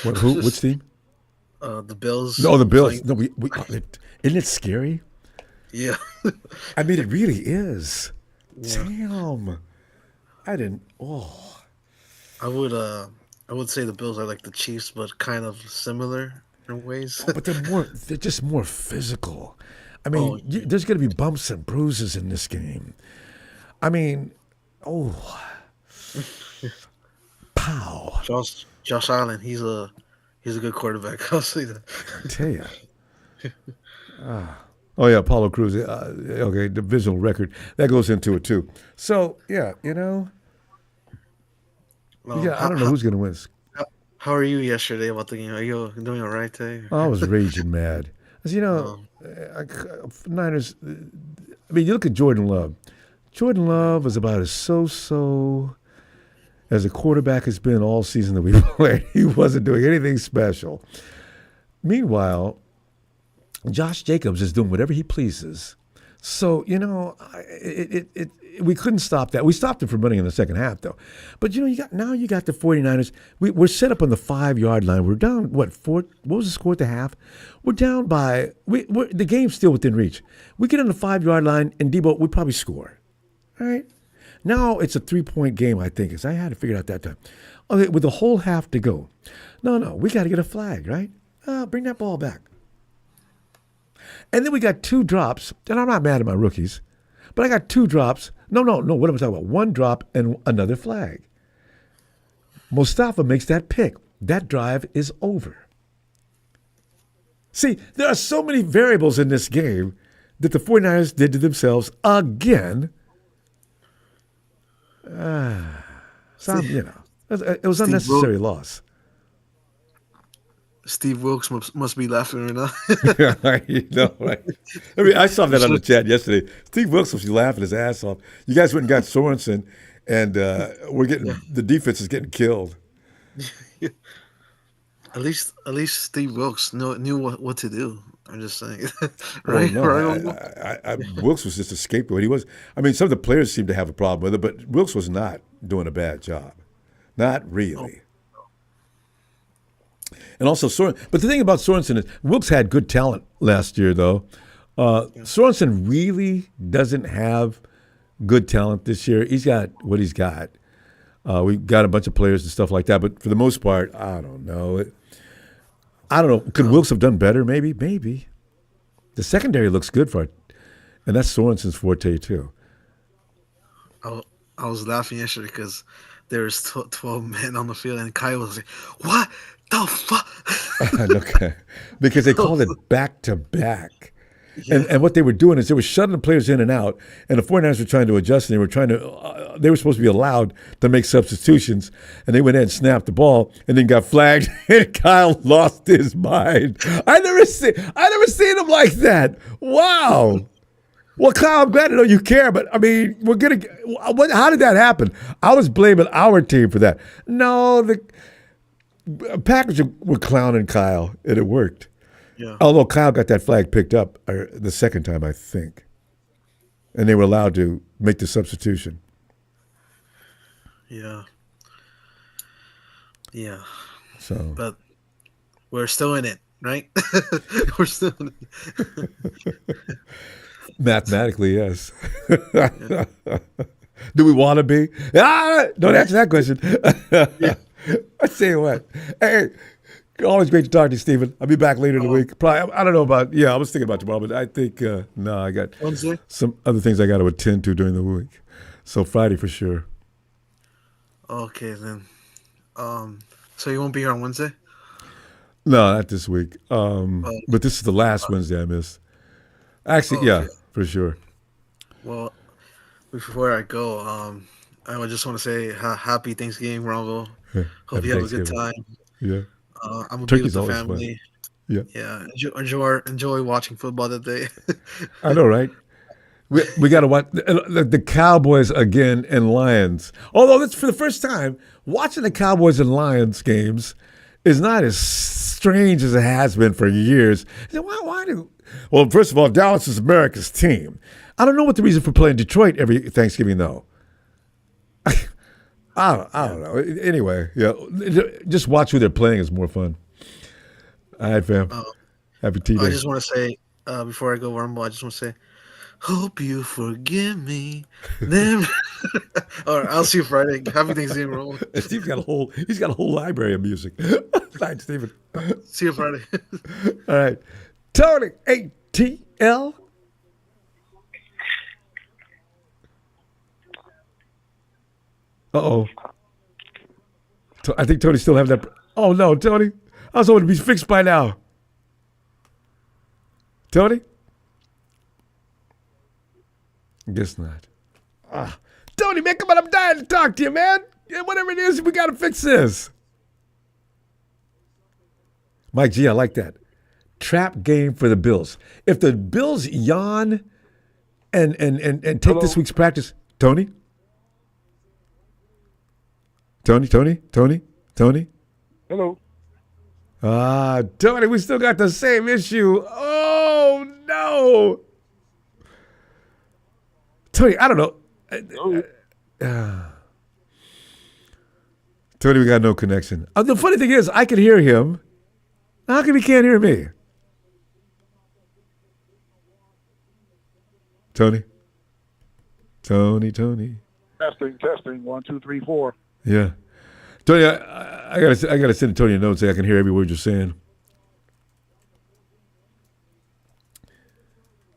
Which team? The Bills. No, the Bills. No, isn't it scary? Yeah. I mean, it really is. Yeah. Damn. I didn't. Oh. I would say the Bills are like the Chiefs, but kind of similar in ways. But they're just more physical. I mean, there's going to be bumps and bruises in this game. I mean, pow. Josh Allen, he's a good quarterback. I'll say that. I tell you. Oh yeah, Apollo Crews. Okay, divisional record that goes into it too. So yeah, I don't know who's going to win. How are you yesterday about the game? Are you doing all right today? I was raging mad. As Niners. I mean, you look at Jordan Love. Jordan Love was about as so as a quarterback has been all season that we played. He wasn't doing anything special. Meanwhile, Josh Jacobs is doing whatever he pleases. So, we couldn't stop that. We stopped it from running in the second half, though. But, you got the 49ers. We're set up on the 5-yard line. We're down, what was the score at the half? We're down by, the game's still within reach. We get on the 5-yard line, and Debo, we probably score. All right? Now it's a 3-point game, I think. I had to figure it out that time. Okay, with the whole half to go. No, we got to get a flag, right? Bring that ball back. And then we got 2 drops, and I'm not mad at my rookies, but I got 2 drops. No, what am I talking about? 1 drop and another flag. Mustafa makes that pick. That drive is over. See, there are so many variables in this game that the 49ers did to themselves again. It was unnecessary loss. Steve Wilkes must be laughing right now. Right? I mean, I saw that on the chat yesterday. Steve Wilkes was laughing his ass off. You guys went and got Sorensen, and the defense is getting killed. At least Steve Wilkes knew what to do. I'm just saying, right? Wilkes was just a scapegoat. He was. I mean, some of the players seemed to have a problem with it, but Wilkes was not doing a bad job. Not really. And also but the thing about Sorensen is Wilkes had good talent last year, though. Sorensen really doesn't have good talent this year. He's got what he's got. We got a bunch of players and stuff like that, but for the most part, I don't know. Could Wilkes have done better? Maybe. The secondary looks good for it, and that's Sorensen's forte too. I was laughing yesterday because there was 12 men on the field, and Kyle was like, "What the fuck?" Okay, because they called it back to back. And what they were doing is they were shutting the players in and out, and the 49ers were trying to adjust, and they were they were supposed to be allowed to make substitutions, and they went in and snapped the ball, and then got flagged, and Kyle lost his mind. I never seen him like that. Wow. Well, Kyle, I'm glad to know you care, but I mean, how did that happen? I was blaming our team for that. No, the Packers were clowning Kyle, and it worked. Yeah. Although Kyle got that flag picked up the second time, I think. And they were allowed to make the substitution. Yeah. But we're still in it, right? We're still in it. Mathematically, yes. Do we want to be? Don't answer that question. I tell you what. Hey, always great to talk to you, Stephen. I'll be back later in the week. Probably, I don't know about, I was thinking about tomorrow, but I think, I got Wednesday? Some other things I got to attend to during the week. So Friday for sure. Okay, then. So you won't be here on Wednesday? No, not this week. But this is the last Wednesday I missed. Actually, okay. For sure. Well, before I go, I would just want to say happy Thanksgiving, Ronbo. Hope you have a good time. Yeah. I'm gonna be with the family. Fun. Yeah. Enjoy watching football that day. I know, right? We got to watch the Cowboys again and Lions. Although it's for the first time, watching the Cowboys and Lions games is not as strange as it has been for years. Well, first of all, Dallas is America's team. I don't know what the reason for playing Detroit every Thanksgiving, though. I don't know. Anyway, just watch who they're playing is more fun. All right, fam. Happy T-Day. I just want to say, before I go, Ronbo, I just want to say, hope you forgive me. Never. All right, I'll see you Friday. Happy Thanksgiving, Ronbo. Steve's got a whole library of music. Thanks, Steven. See you Friday. All right. Tony, ATL. Uh-oh. I think Tony still have that. Oh, no, Tony. I was hoping to be fixed by now. Tony? Guess not. Tony, man, come on. I'm dying to talk to you, man. Yeah, whatever it is, we got to fix this. Mike G, I like that. Trap game for the Bills. If the Bills yawn and take this week's practice. Tony? Tony? Hello. Tony, we still got the same issue. Oh, no. Tony, I don't know. Tony, we got no connection. The funny thing is, I can hear him. How come he can't hear me? Tony? Tony. Testing. 1, 2, 3, 4. Yeah. Tony, I gotta send Tony a note so I can hear every word you're saying.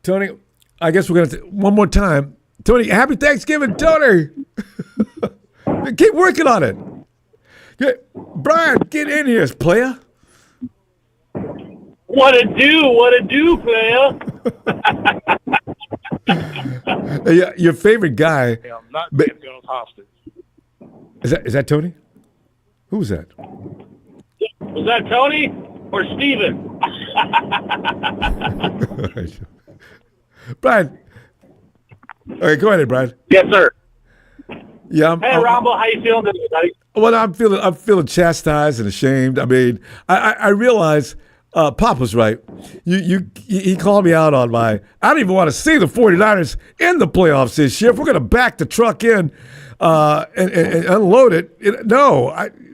Tony, I guess we're gonna one more time. Tony, happy Thanksgiving, Tony. Keep working on it. Brian, get in here, player. What it do, player? Yeah, your favorite guy. Yeah, I'm not getting girls hostage. Is that Tony? Who was that? Was that Tony or Steven? Brian. Okay, go ahead, Brian. Yes, sir. Yeah. Hey, Ronbo, how you feeling today, buddy? Well, I'm feeling chastised and ashamed. I mean, I realize Pop was right. He called me out on my. I don't even want to see the 49ers in the playoffs this year. If we're going to back the truck in and unload it,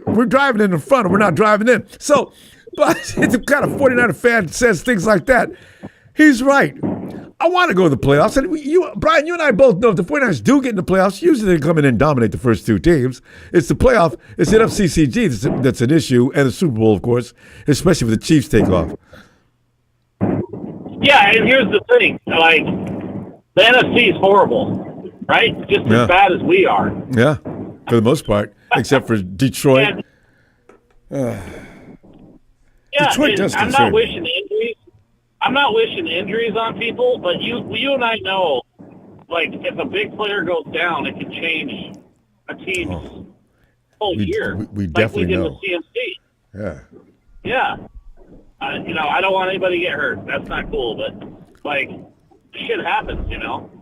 we're driving in the front, and we're not driving in. So, but the kind of 49er fan says things like that. He's right. I want to go to the playoffs. And Brian, you and I both know if the 49ers do get in the playoffs, usually they come in and dominate the first two teams. It's the playoff. It's the NFCCG that's an issue, and the Super Bowl, of course, especially if the Chiefs take off. Yeah, and here's the thing. Like, the NFC is horrible, right? Just as bad as we are. Yeah, for the most part, except for Detroit. Detroit does concern me. I'm not wishing injuries on people, but you and I know, like, if a big player goes down, it can change a team's whole year. We definitely know. Like we did with CMC. Yeah. Yeah. I don't want anybody to get hurt. That's not cool, but, like, shit happens,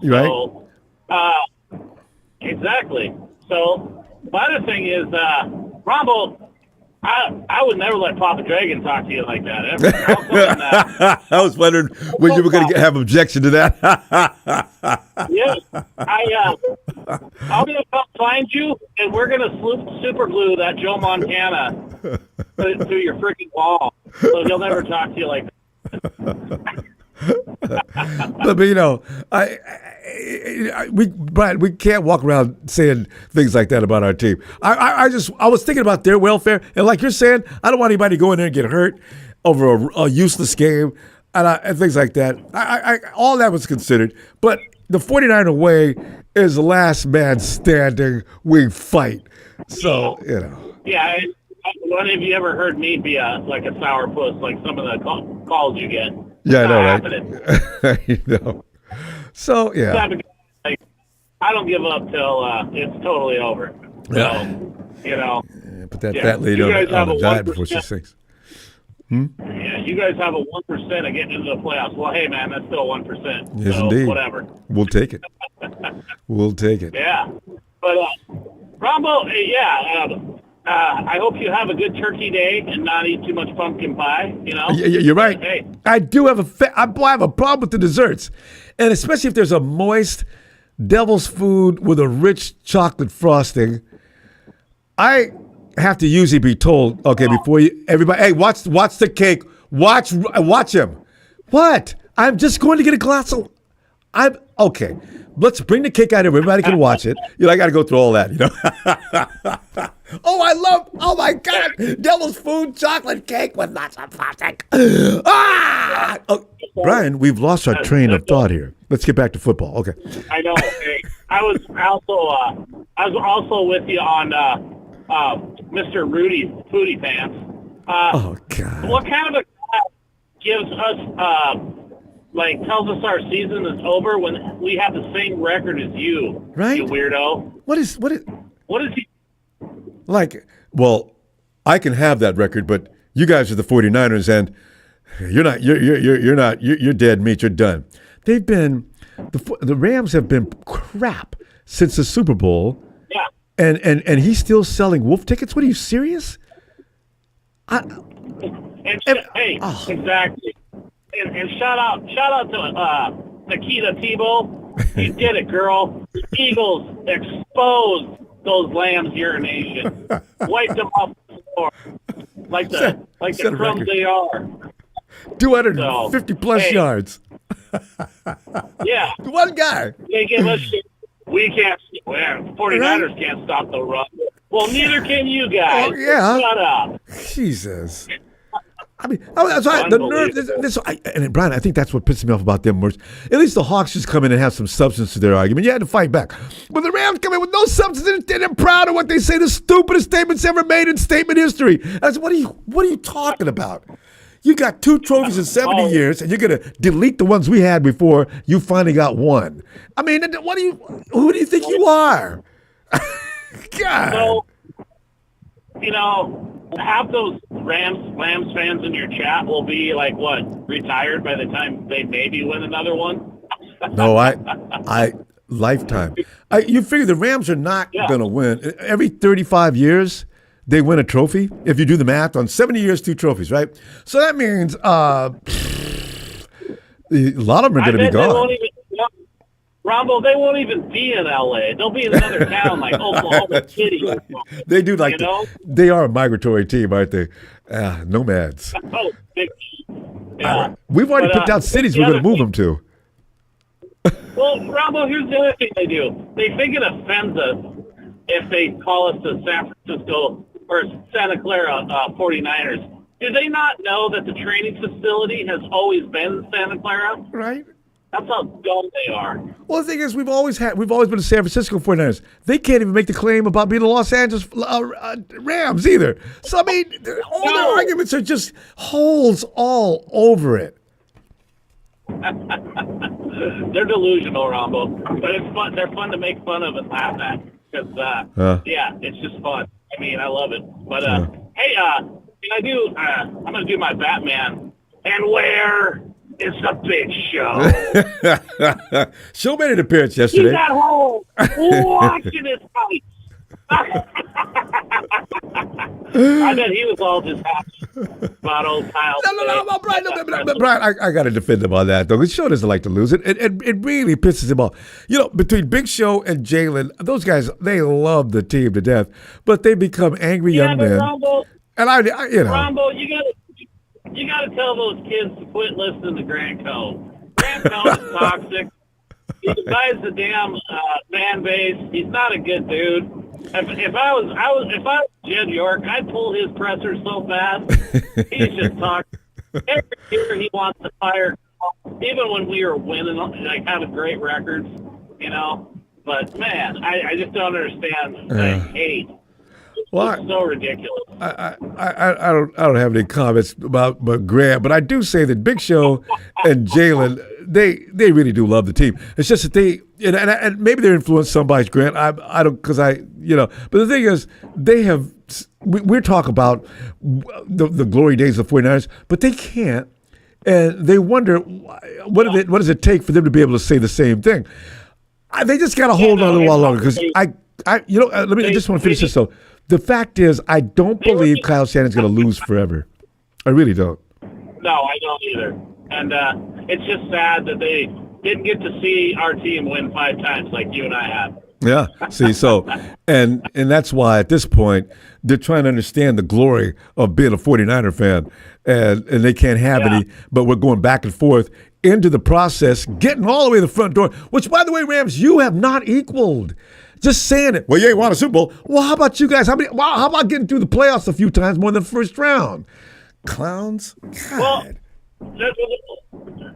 Right. So, exactly. So, the other thing is, Ronbo, I would never let Papa Dragon talk to you like that ever. I was wondering when you were going to have objection to that. Yes, I'm going to come find you, and we're going to super glue that Joe Montana through your freaking wall, so he'll never talk to you like that. But Brian, we can't walk around saying things like that about our team. I was thinking about their welfare, and like you're saying, I don't want anybody to go in there and get hurt over a useless game and things like that. All that was considered, but the 49er way is the last man standing. We fight, so Yeah. When have you ever heard me be a sourpuss like some of the calls you get? Yeah, I know, right? So, yeah. I don't give up till it's totally over. So, Put that fat lady on the diet before she sinks. Yeah, you guys have a 1% of getting into the playoffs. Well, hey, man, that's still 1%. Yes, so indeed. Whatever. We'll take it. We'll take it. Yeah. But, Ronbo, I hope you have a good turkey day and not eat too much pumpkin pie, You're right. Hey. I do have I have a problem with the desserts. And especially if there's a moist devil's food with a rich chocolate frosting. I have to usually be told, okay, before everybody, hey, watch the cake. Watch him. What? I'm just going to get a glass of, okay. Let's bring the cake out here. Everybody can watch it. I got to go through all that, Oh my God, devil's food, chocolate cake with lots of frosting. Oh, Brian, we've lost our train of thought here. Let's get back to football. Okay. I know. Hey, I was also with you on Mr. Rudy Foodie Pants. Oh God. What kind of a guy gives us tells us our season is over when we have the same record as you? Right. You weirdo. What is he? Well, I can have that record, but you guys are the 49ers, and you're not. You're dead meat. You're done. They've been the Rams have been crap since the Super Bowl. Yeah. And he's still selling wolf tickets. What are you serious? Exactly. And shout out to Nikita Tebow. You did it, girl. The Eagles exposed those lambs' urination. Wiped them off the floor like the crumbs they are. 250 plus yards. Yeah. One guy. They give us shit. We can't. Well, 49ers can't stop the run. Well, neither can you guys. Oh, yeah. Shut up. Jesus. I mean, that's why the nerve. And Brian, I think that's what pisses me off about them worse. At least the Hawks just come in and have some substance to their argument. You had to fight back. But the Rams come in with no substance, and they're proud of what they say. The stupidest statements ever made in statement history. That's what are you talking about? You got 2 trophies in 70 years, and you're gonna delete the ones we had before you finally got one. I mean, who do you think you are? God. So, half those Rams fans in your chat will be like what, retired by the time they maybe win another one? No, I lifetime. You figure the Rams are not gonna win every 35 years. They win a trophy. If you do the math on 70 years, 2 trophies, right? So that means a lot of them are going to be gone. Ronbo, they won't even be in L.A. They'll be in another town like Oklahoma City. Right. They do they are a migratory team, aren't they? Nomads. Oh, big. Yeah. We've already picked out cities we're going to move them to. Well, Ronbo, here's the other thing they do. They think it offends us if they call us the San Francisco or Santa Clara 49ers. Do they not know that the training facility has always been Santa Clara? Right. That's how dumb they are. Well, the thing is, we've always been the San Francisco 49ers. They can't even make the claim about being the Los Angeles Rams either. So, I mean, all their arguments are just holes all over it. They're delusional, Ronbo. But it's fun. They're fun to make fun of and laugh at. Because, it's just fun. I mean, I love it. But, hey, can I do, I'm going to do my Batman. And where is the Big Show? Show made an appearance yesterday. He's at home watching his fight. I bet he was all just happy about old Kyle. No, Brian, I got to defend him on that, though. The show doesn't like to lose. It really pisses him off. Between Big Show and Jalen, those guys, they love the team to death, but they become angry young men. Ronbo, and Ronbo, you gotta tell those kids to quit listening to Grant Cohn. Grant Cohn is toxic. He divides the damn fan base. He's not a good dude. If I was Jed York, I'd pull his presser so fast. He's just talking. Every year he wants to fire, even when we were winning, like having great records, But man, I just don't understand the hate. It's so ridiculous. I don't have any comments about Grant, but I do say that Big Show and Jalen, they really do love the team. It's just that they and maybe they're influenced some by Grant. I don't because But the thing is, they have. We're talking about the glory days of the 49ers, but they can't, and they wonder what does it take for them to be able to say the same thing. They just got to hold on a little while longer because I just want to finish this though. The fact is, I don't believe Kyle Shanahan's going to lose forever. I really don't. No, I don't either. And it's just sad that they didn't get to see our team win 5 times like you and I have. Yeah. See, so, and that's why at this point, they're trying to understand the glory of being a 49er fan. And they can't have any, but we're going back and forth into the process, getting all the way to the front door, which, by the way, Rams, you have not equaled. Just saying it. Well, you ain't won a Super Bowl. Well, how about you guys? How about getting through the playoffs a few times more than the first round? Clowns? God. Well,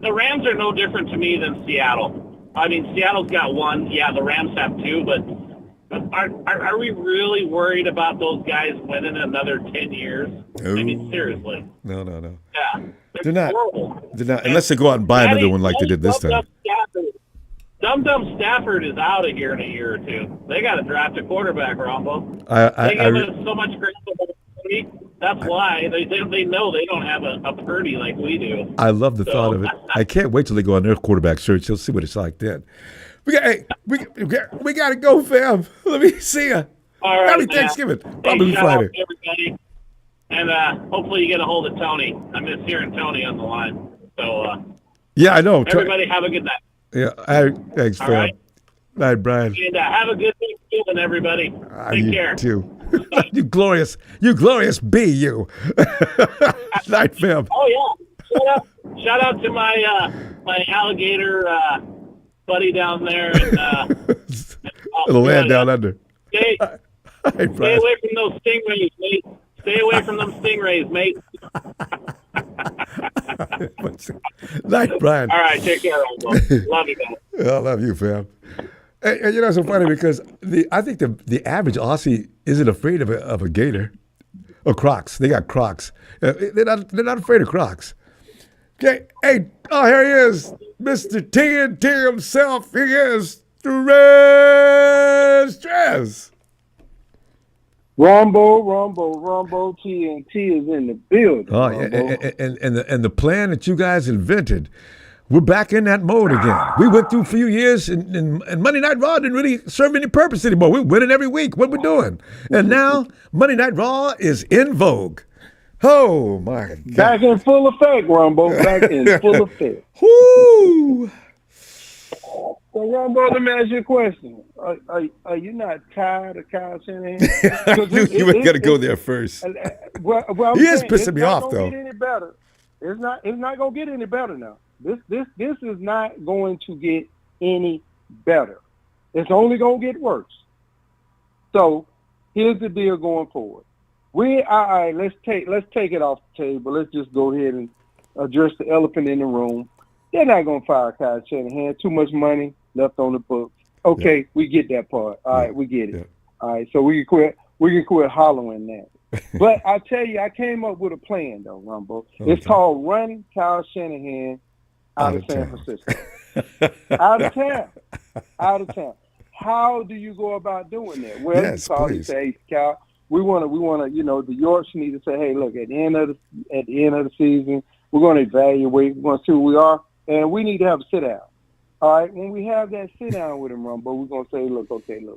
the Rams are no different to me than Seattle. I mean, Seattle's got 1. Yeah, the Rams have 2, but are we really worried about those guys winning another 10 years? Ooh. I mean, seriously. No. Yeah. They're not. They're not. Unless they go out and buy another one like they did this time. Dumb Stafford is out of here in a year or 2. They got to draft a quarterback, Rombo. They give us so much credit about Purdy. That's why they know they don't have a Purdy like we do. I love the thought of it. I can't wait till they go on their quarterback search. You'll see what it's like then. We got to go, fam. Let me see ya. All right, Happy Thanksgiving. Probably shout out Friday. to everybody. And hopefully you get a hold of Tony. I miss hearing Tony on the line. So yeah, I know. Everybody have a good night. Yeah. Thanks, All fam. right. Night, Brian. And have a good Thanksgiving, everybody. Take You care. too. you glorious bee, you. Night, fam. Oh yeah. Shout out to my my alligator buddy down there in The land down under. Stay Hey, away Brian. from those stingrays, mate. Stay away from them stingrays, mate. Night, Brian. All right, take care, Ronbo. Love you guys. I love you, fam. And you know, it's so funny because I think the average Aussie isn't afraid of a gator or Crocs. They got Crocs. They're not afraid of Crocs. Okay, hey, oh, here he is, Mr. TNT himself. He is Stress. Ronbo, TNT is in the building. Oh, and the plan that you guys invented, we're back in that mode again. We went through a few years, and Monday Night Raw didn't really serve any purpose anymore. We're winning every week. What we're doing, and now Monday Night Raw is in vogue. Oh my God! Back in full effect, Ronbo. Back in full effect. Woo! So, Ronbo, let me ask you a question. Are you not tired of Kyle Shanahan? I knew you were going to go there first. Well, He is pissing me off, though. It's not going to get any better. It's not going to get any better now. This is not going to get any better. It's only going to get worse. So here's the deal going forward. All right, let's take it off the table. Let's just go ahead and address the elephant in the room. They're not going to fire Kyle Shanahan. Too much money left on the books. Okay, we get that part. All right, we get it. Yeah. All right, so we can quit hollering that. But I tell you, I came up with a plan though, Ronbo. It's called Run Kyle Shanahan out of San Francisco. Out of town. How do you go about doing that? Well, Yes, you call please. and say, hey, Kyle, we want to, the Yorks need to say, hey, look, at the end of the season, we're going to evaluate, we're going to see who we are, and we need to have a sit down. All right, when we have that sit down with him, Rumbo, we're going to say, look,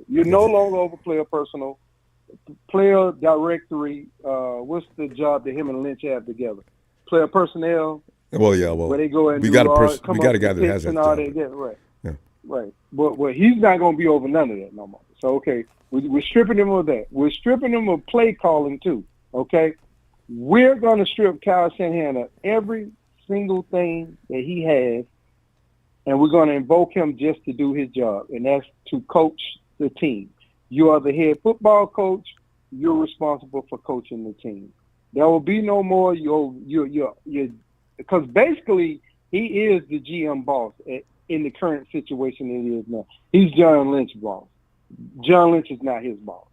you're no longer over player personal, player directory. What's the job that him and Lynch have together? Player personnel. Well, yeah, well, where they go and we do got all- a guy that has that and all job. that. Right. Yeah. Right. But he's not going to be over none of that no more. So, okay, we're stripping him of that. We're stripping him of play calling, too. Okay? We're going to strip Kyle Shanahan of every single thing that he has, and we're going to invoke him just to do his job, and that's to coach the team. You are the head football coach. You're responsible for coaching the team. There will be no more because basically he is the GM boss in the current situation it is now. He's John Lynch's boss. John Lynch is not his boss.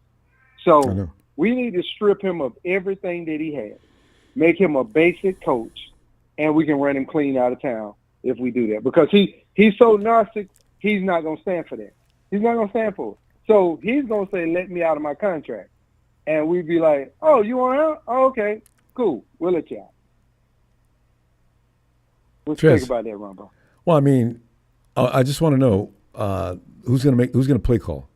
So we need to strip him of everything that he has, make him a basic coach, and we can run him clean out of town if we do that. Because he's so narcissistic, he's not going to stand for that. He's not going to stand for it. So he's going to say, let me out of my contract. And we'd be like, oh, you want out? Oh, okay, cool. We'll let you out. What you think about that, Ronbo? Well, I mean, I just want to know who's going to play call.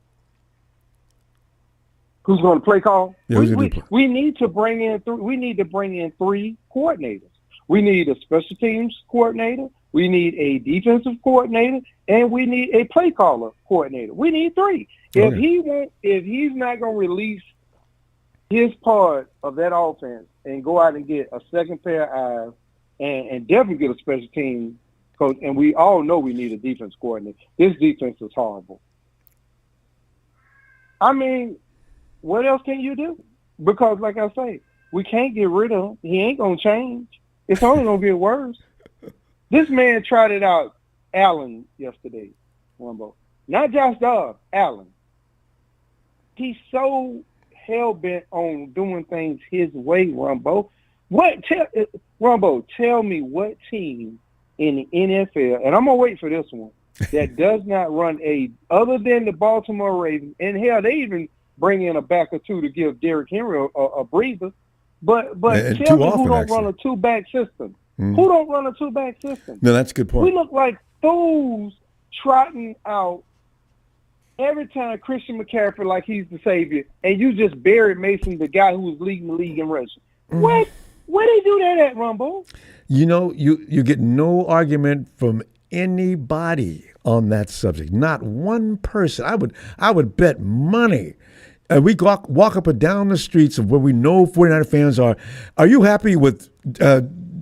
Who's going to play call? Yeah, we need to bring in three coordinators. We need a special teams coordinator. We need a defensive coordinator, and we need a play caller coordinator. We need three. If he's not going to release his part of that offense and go out and get a second pair of eyes and definitely get a special team coach, and we all know we need a defense coordinator. This defense is horrible. I mean, what else can you do? Because, like I say, we can't get rid of him. He ain't going to change. It's only going to get worse. This man tried it out, Allen, yesterday, Ronbo. Not Josh Dobbs, Allen. He's so hell-bent on doing things his way, Ronbo. Ronbo, tell me what team in the NFL, and I'm going to wait for this one, that does not run other than the Baltimore Ravens, and hell, they even bring in a back or two to give Derrick Henry a breather. But tell me who don't run a two-back system. Mm. Who don't run a two-back system? No, that's a good point. We look like fools trotting out every time Christian McCaffrey like he's the savior, and you just buried Mason, the guy who was leading the league in rushing. What? Where they do that at, Rumbo? You know, you get no argument from anybody on that subject. Not one person. I would bet money. And we walk up and down the streets of where we know 49er fans are. Are you happy with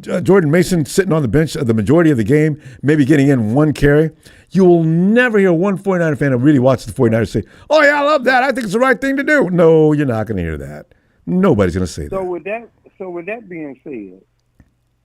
Jordan Mason sitting on the bench the majority of the game, maybe getting in one carry? You will never hear one 49er fan who really watches the 49ers say, oh, yeah, I love that. I think it's the right thing to do. No, you're not going to hear that. Nobody's going to say that. So with that being said,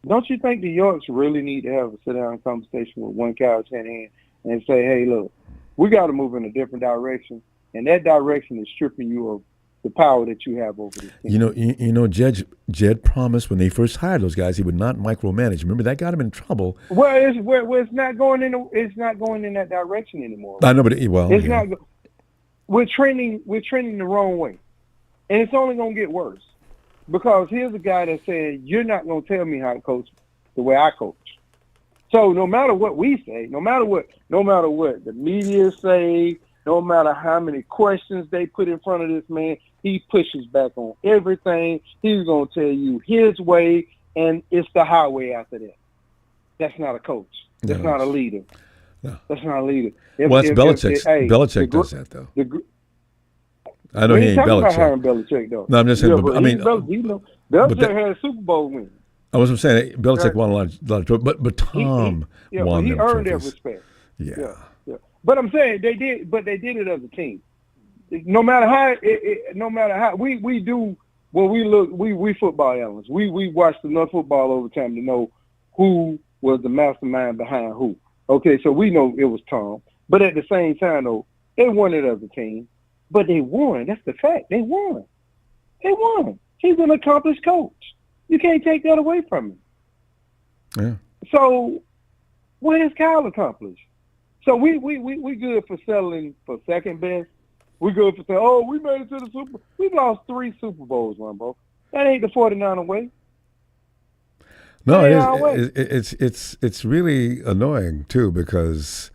don't you think the Yorks really need to have a sit-down conversation with one Kyle Shanahan and say, hey, look, we got to move in a different direction, and that direction is stripping you of the power that you have over this team. You know, Jed promised when they first hired those guys he would not micromanage. Remember, that got him in trouble. Well, it's not going in that direction anymore. I know, but not. We're trending the wrong way, and it's only going to get worse. Because here's a guy that said, you're not going to tell me how to coach the way I coach. So no matter what we say, no matter what the media say, no matter how many questions they put in front of this man, he pushes back on everything. He's going to tell you his way, and it's the highway after that. That's not a coach. That's not a leader. No. That's not a leader. That's Belichick. Belichick does that, though. I know he ain't Belichick. About hiring Belichick, though. No, I'm just saying. Belichick had a Super Bowl win. I was saying Belichick won a lot of trophies, but Tom won them earned trophies. their respect. Yeah. But I'm saying they did it as a team. No matter how we do when we football analysts, we watched enough football over time to know who was the mastermind behind who. Okay, so we know it was Tom. But at the same time, though, they won it as a team. But they won. That's the fact. They won. He's an accomplished coach. You can't take that away from him. Yeah. So what has Kyle accomplished? So we good for settling for second best. We good for saying, oh, we made it to the Super Bowl. We lost 3 Super Bowls, Ronbo. That ain't the 49er way. No, it's really annoying too, because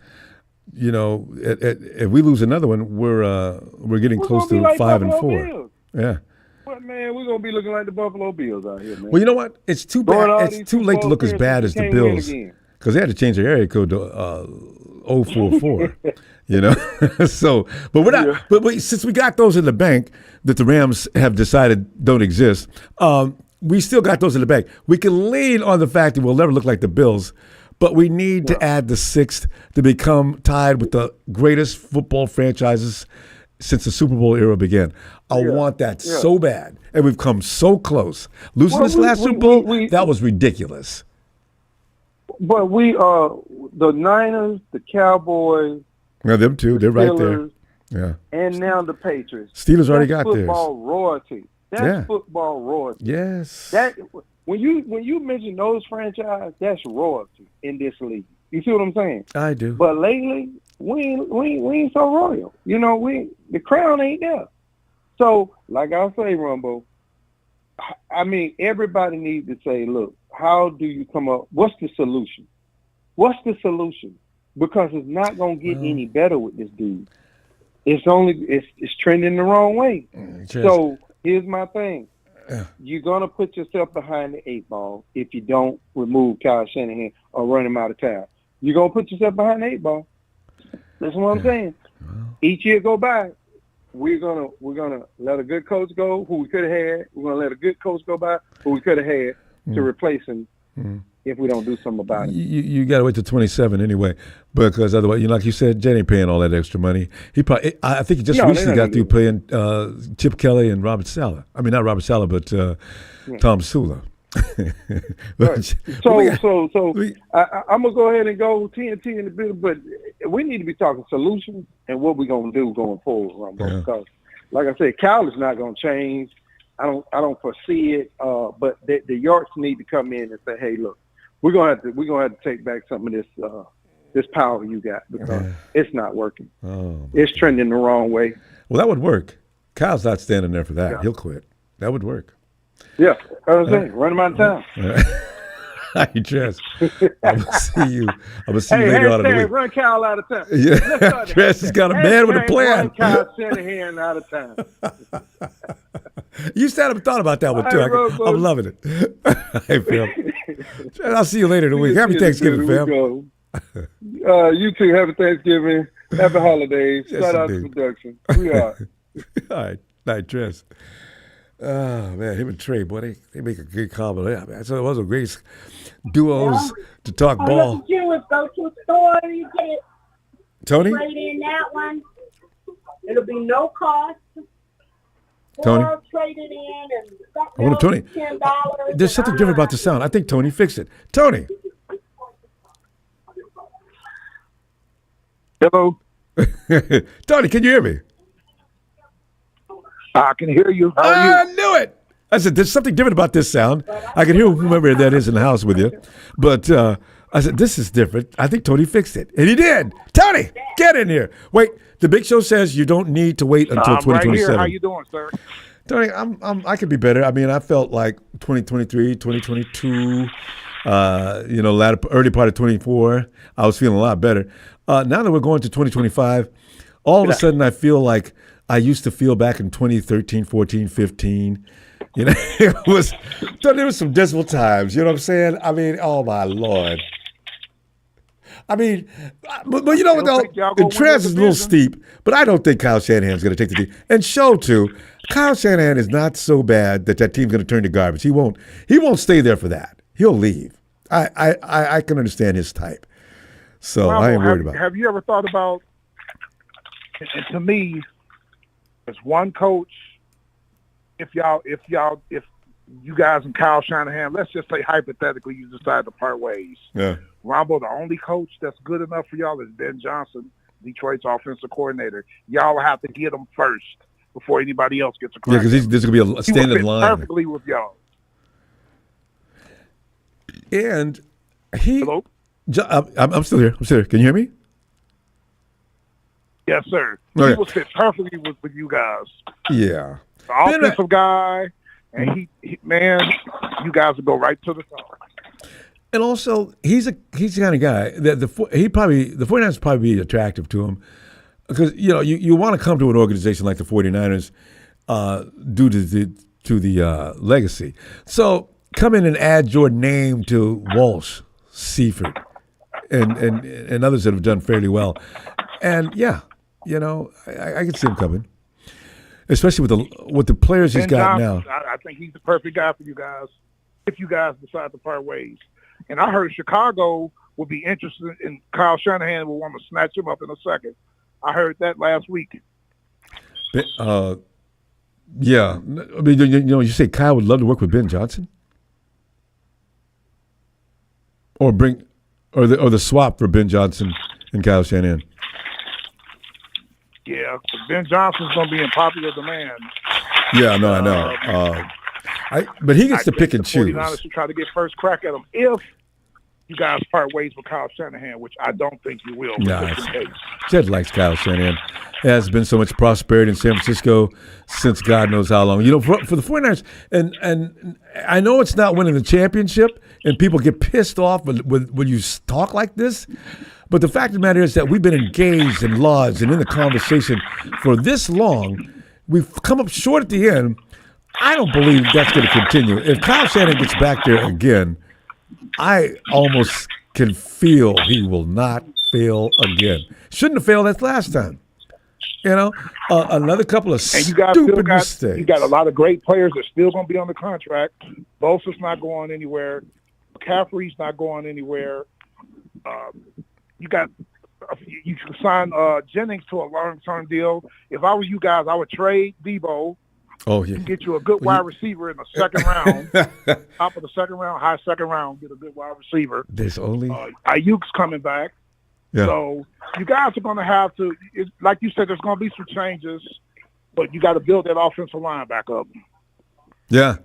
if we lose another one, we're getting close to like 5 and 4. Bills. Yeah. But man, we're gonna be looking like the Buffalo Bills out here, man. Well, you know what? It's too bad. It's too late to look as bad as the Bills, because they had to change their area code to 044. So, but we're not. Yeah. But since we got those in the bank that the Rams have decided don't exist, we still got those in the bank. We can lean on the fact that we'll never look like the Bills, but we need to add the 6th to become tied with the greatest football franchises since the Super Bowl era began. I want that so bad, and we've come so close. Losing this last Super Bowl, that was ridiculous. But the Niners, the Cowboys. Yeah, them too. They're right there. Yeah. And now the Patriots. Steelers already got theirs. Football royalty. That's football royalty. Yes. That when you mention those franchises, that's royalty in this league. You see what I'm saying? I do. But lately, we ain't so royal. The crown ain't there. So, like I say, Ronbo, I mean, everybody needs to say, look, how do you come up? What's the solution? Because it's not going to get any better with this dude. It's trending the wrong way. So here's my thing. You're going to put yourself behind the 8 ball if you don't remove Kyle Shanahan or run him out of town. You're going to put yourself behind the 8 ball. That's what I'm saying. Each year go by, we're gonna let a good coach go who we could have had. We're gonna let a good coach go by who we could have had to replace him if we don't do something about it. You got to wait till 27 anyway, because otherwise, like you said, Jed ain't paying all that extra money. I think he just recently got through paying Chip Kelly and Robert Saleh. I mean, not Robert Saleh, but Tom Sula. Right. So I'm gonna go ahead and go TNT in the building, but we need to be talking solutions and what we're gonna do going forward, because, like I said, Cal is not gonna change. I don't foresee it. But the Yorks need to come in and say, hey, look, we're gonna have to take back some of this power you got, because it's not working. It's trending the wrong way. Well, that would work. Kyle's not standing there for that. Yeah. He'll quit. That would work. Yeah, I was saying, run him out of town. Hey, Tress, I'm gonna see you later on in the week. Run Kyle out of town. Yeah, Tress has got a man with a plan. Run Kyle Shanahan out of town. You said I've thought about that one too. I'm loving it. Hey, Phil. I'll see you later in the week. Happy Thanksgiving, fam. You too. Happy Thanksgiving. Happy holidays. Yes, Shout out to indeed. production. We are. All right, Tress. Oh man, him and Trey, boy, they make a good combo. Yeah, man. So it was a great duos to talk All ball. you have to do is go to a store, you get it. Tony? Trade in that one. It'll be no cost. Tony? Or trade it in and I wonder if Tony. $10. There's something different about the sound. I think Tony fixed it. Tony. Hello. Tony, can you hear me? I can hear you. How are I knew it. I said, there's something different about this sound. I can hear whomever that is in the house with you. But I said, this is different. I think Tony fixed it. And he did. Tony, get in here. Wait, the Big Show says you don't need to wait until I'm right 2027. here. How you doing, sir? Tony, I could be better. I mean, I felt like 2023, 2022, early part of 24, I was feeling a lot better. Now that we're going to 2025, all of a sudden I feel like I used to feel back in 2013, 14, 15. You know, there was some dismal times. You know what I'm saying? I mean, oh my Lord. I mean, but you know what though? The Trez is a little steep, but I don't think Kyle Shanahan's going to take the team. And show too, Kyle Shanahan is not so bad that team's going to turn to garbage. He won't stay there for that. He'll leave. I can understand his type. So Ronbo, I ain't worried about it. Have you ever thought about? And to me, as one coach, if you guys and Kyle Shanahan, let's just say hypothetically, you decide to part ways. Yeah. Ronbo, the only coach that's good enough for y'all is Ben Johnson, Detroit's offensive coordinator. Y'all have to get him first before anybody else gets a crack. Yeah, because there's going to be a standing line. Perfectly with y'all. And he. Hello? I'm still here. Can you hear me? Yes, sir. Okay. He will fit perfectly with you guys. Yeah. The offensive guy, and he man, you guys will go right to the top. And also, he's the kind of guy that the 49ers probably be attractive to him because you want to come to an organization like the 49ers due to the legacy. So come in and add your name to Walsh, Seifert, and others that have done fairly well. And yeah, I can see him coming, especially with the players he's got Johnson, now. I think he's the perfect guy for you guys if you guys decide to part ways. And I heard Chicago would be interested in Kyle Shanahan will want to snatch him up in a second. I heard that last week. Yeah, I mean, you say Kyle would love to work with Ben Johnson, or the swap for Ben Johnson and Kyle Shanahan. Yeah, but Ben Johnson's going to be in popular demand. Yeah, no, I know. But he gets to pick and choose. 49ers should try to get first crack at him if you guys part ways with Kyle Shanahan, which I don't think you will. Nah, Jed likes Kyle Shanahan. There has been so much prosperity in San Francisco since God knows how long. For the 49ers, and I know it's not winning the championship, and people get pissed off when you talk like this, but the fact of the matter is that we've been engaged and lodged and in the conversation for this long. We've come up short at the end. I don't believe that's going to continue. If Kyle Shanahan gets back there again, I almost can feel he will not fail again. Shouldn't have failed that last time. Another couple of stupid mistakes. You got a lot of great players that are still going to be on the contract. Bosa's not going anywhere. McCaffrey's not going anywhere. You can sign Jennings to a long-term deal. If I were you guys, I would trade Debo. Oh yeah. Get you a good wide receiver in the second round, top of the second round, high second round. Get a good wide receiver. There's only Ayuk's coming back, so you guys are going to have to, like you said, there's going to be some changes, but you got to build that offensive line back up. Yeah.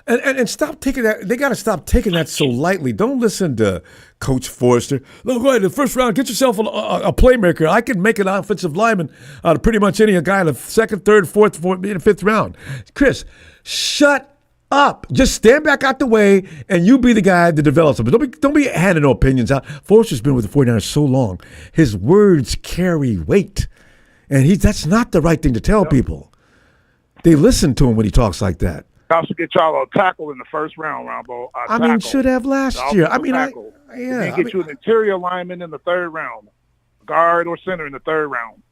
And stop taking that. They got to stop taking that so lightly. Don't listen to Coach Forrester. Look, go ahead. The first round, get yourself a playmaker. I can make an offensive lineman out of pretty much any guy in the second, third, fourth, fifth round. Chris, shut up. Just stand back out the way, and you be the guy that develops them. But don't be handing no opinions out. Forrester's been with the 49ers so long. His words carry weight, and that's not the right thing to tell people. They listen to him when he talks like that. Y'all should get y'all a tackle in the first round, Ronbo. I mean, should have last year. I mean, and then get you an interior lineman in the third round, guard or center in the third round.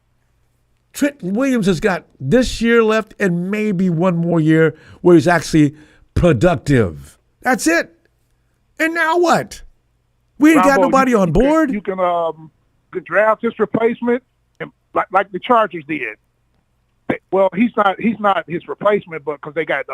Trent Williams has got this year left and maybe one more year where he's actually productive. That's it. And now what? We ain't got nobody on board. You can draft his replacement, and like the Chargers did. Well, he's not his replacement, but because they got